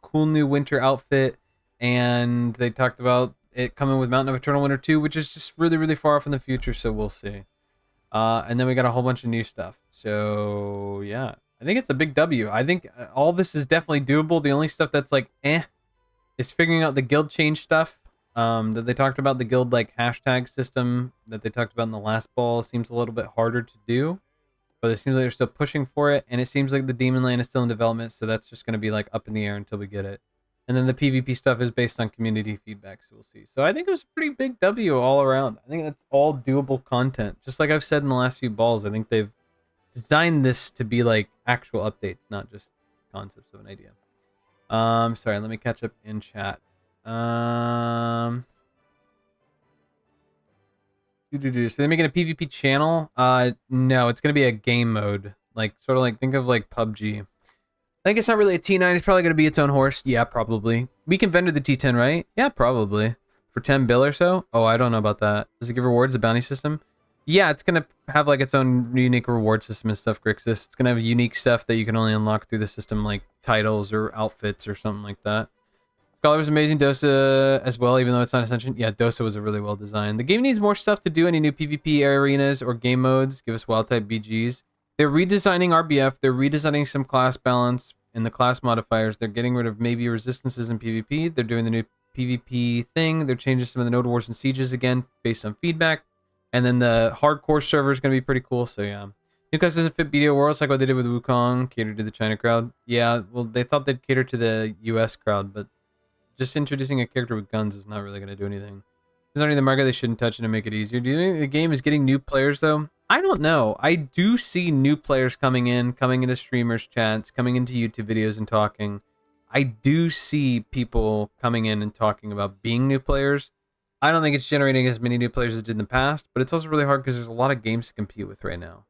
Cool new winter outfit. And they talked about it coming with Mountain of Eternal Winter 2, which is just really, really far off in the future, so we'll see. And then we got a whole bunch of new stuff. So, yeah. I think it's a big W. I think all this is definitely doable. The only stuff that's like, is figuring out the guild change stuff. That they talked about, the guild like hashtag system that they talked about in the last ball seems a little bit harder to do. But it seems like they're still pushing for it, and it seems like the Demon Land is still in development, so that's just going to be like up in the air until we get it. And then the PvP stuff is based on community feedback, so we'll see. So I think it was a pretty big W all around. I think that's all doable content. Just like I've said in the last few balls, I think they've designed this to be like actual updates, not just concepts of an idea. Sorry, let me catch up in chat. So they're making a PvP channel? No, it's gonna be a game mode. Like sort of like think of like PUBG. I think it's not really a T9. It's probably gonna be its own horse. Yeah, probably. We can vendor the T10, right? Yeah, probably. For 10 bill or so? Oh, I don't know about that. Does it give rewards, a bounty system? Yeah, it's gonna have like its own unique reward system and stuff, Grixis. It's gonna have unique stuff that you can only unlock through the system, like titles or outfits or something like that. Scholar was amazing. Dosa as well, even though it's not Ascension. Yeah, Dosa was a really well designed. The game needs more stuff to do. Any new PvP arenas or game modes? Give us wild type BGs. They're redesigning RBF. They're redesigning some class balance in the class modifiers. They're getting rid of maybe resistances in PvP. They're doing the new PvP thing. They're changing some of the node wars and sieges again based on feedback. And then the hardcore server is going to be pretty cool. So yeah. New customers doesn't fit BDO Worlds like what they did with Wukong. Cater to the China crowd. Yeah, well, they thought they'd cater to the US crowd, but just introducing a character with guns is not really going to do anything. It's already the market they shouldn't touch it and make it easier. Do you think the game is getting new players though? I don't know. I do see new players coming into streamers chats, coming into YouTube videos and talking. I do see people coming in and talking about being new players. I don't think it's generating as many new players as it did in the past, but it's also really hard because there's a lot of games to compete with right now.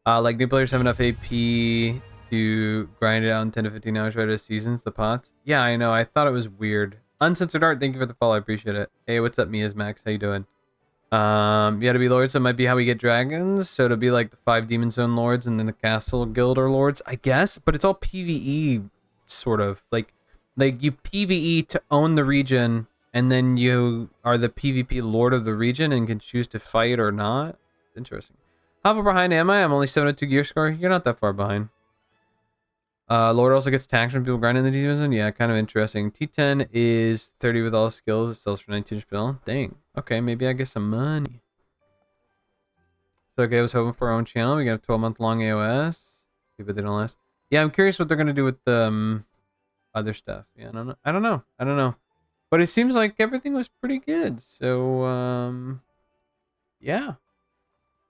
Like new players have enough AP to grind it out in 10 to 15 hours right as seasons, the pots. Yeah, I know. I thought it was weird. Uncensored Art, thank you for the follow. I appreciate it. Hey, what's up, Mia's Max? How you doing? Yeah, to be lords, that might be how we get dragons. So to be like the 5 Demon Zone lords and then the Castle Guild are lords, I guess. But it's all PvE, sort of. Like you PvE to own the region, and then you are the PvP lord of the region and can choose to fight or not. It's interesting. How far behind am I? I'm only 702 gear score. You're not that far behind. Lord also gets taxed when people grind in the Demon Zone. Yeah, kind of interesting. T10 is 30 with all skills. It sells for 19 bill. Dang. Okay, maybe I get some money. So okay, I was hoping for our own channel. We got a 12-month long AOS. Okay, but they don't last. Yeah, I'm curious what they're gonna do with the other stuff. Yeah, I don't know. But it seems like everything was pretty good. So yeah.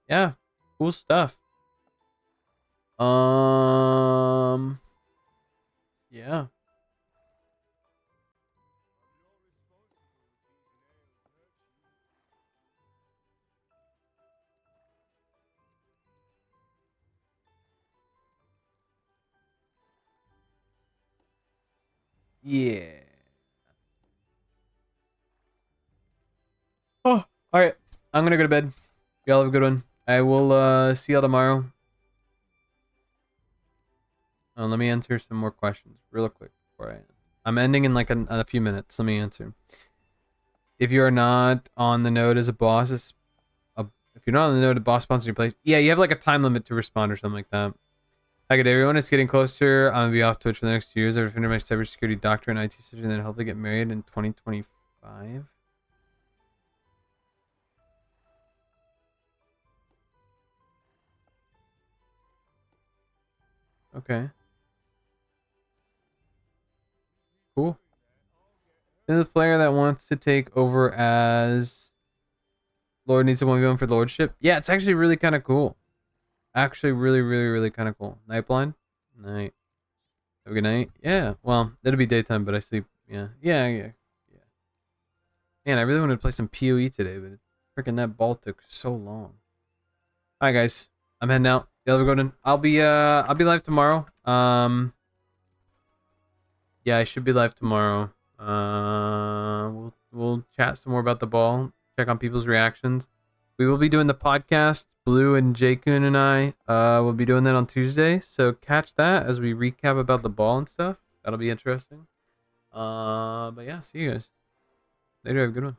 Yeah. Cool stuff. Yeah. Yeah. Oh, all right. I'm gonna go to bed. Y'all have a good one. I will see y'all tomorrow. Let me answer some more questions real quick before I end. I'm ending in like a few minutes. Let me answer. If you are not on the node as a boss, if you're not on the node, a boss spawns in your place. Yeah, you have like a time limit to respond or something like that. Hi, good day, everyone. It's getting closer. I'm gonna be off Twitch for the next 2 years. I've finished my cybersecurity doctorate and IT surgery, and then hopefully get married in 2025. Okay. Cool. Then the player that wants to take over as Lord needs to 1v1 for the lordship. Yeah, it's actually really kind of cool. Actually, really kind of cool. Night blind? Night. Have a good night. Yeah. Well, it'll be daytime, but I sleep. Yeah. Man, I really wanted to play some PoE today, but freaking that ball took so long. All right, guys. I'm heading out. Y'all have a good one. I'll be live tomorrow. Yeah, I should be live tomorrow. We'll chat some more about the ball. Check on people's reactions. We will be doing the podcast. Blue and Jakun and I will be doing that on Tuesday. So catch that as we recap about the ball and stuff. That'll be interesting. But yeah, see you guys later. Have a good one.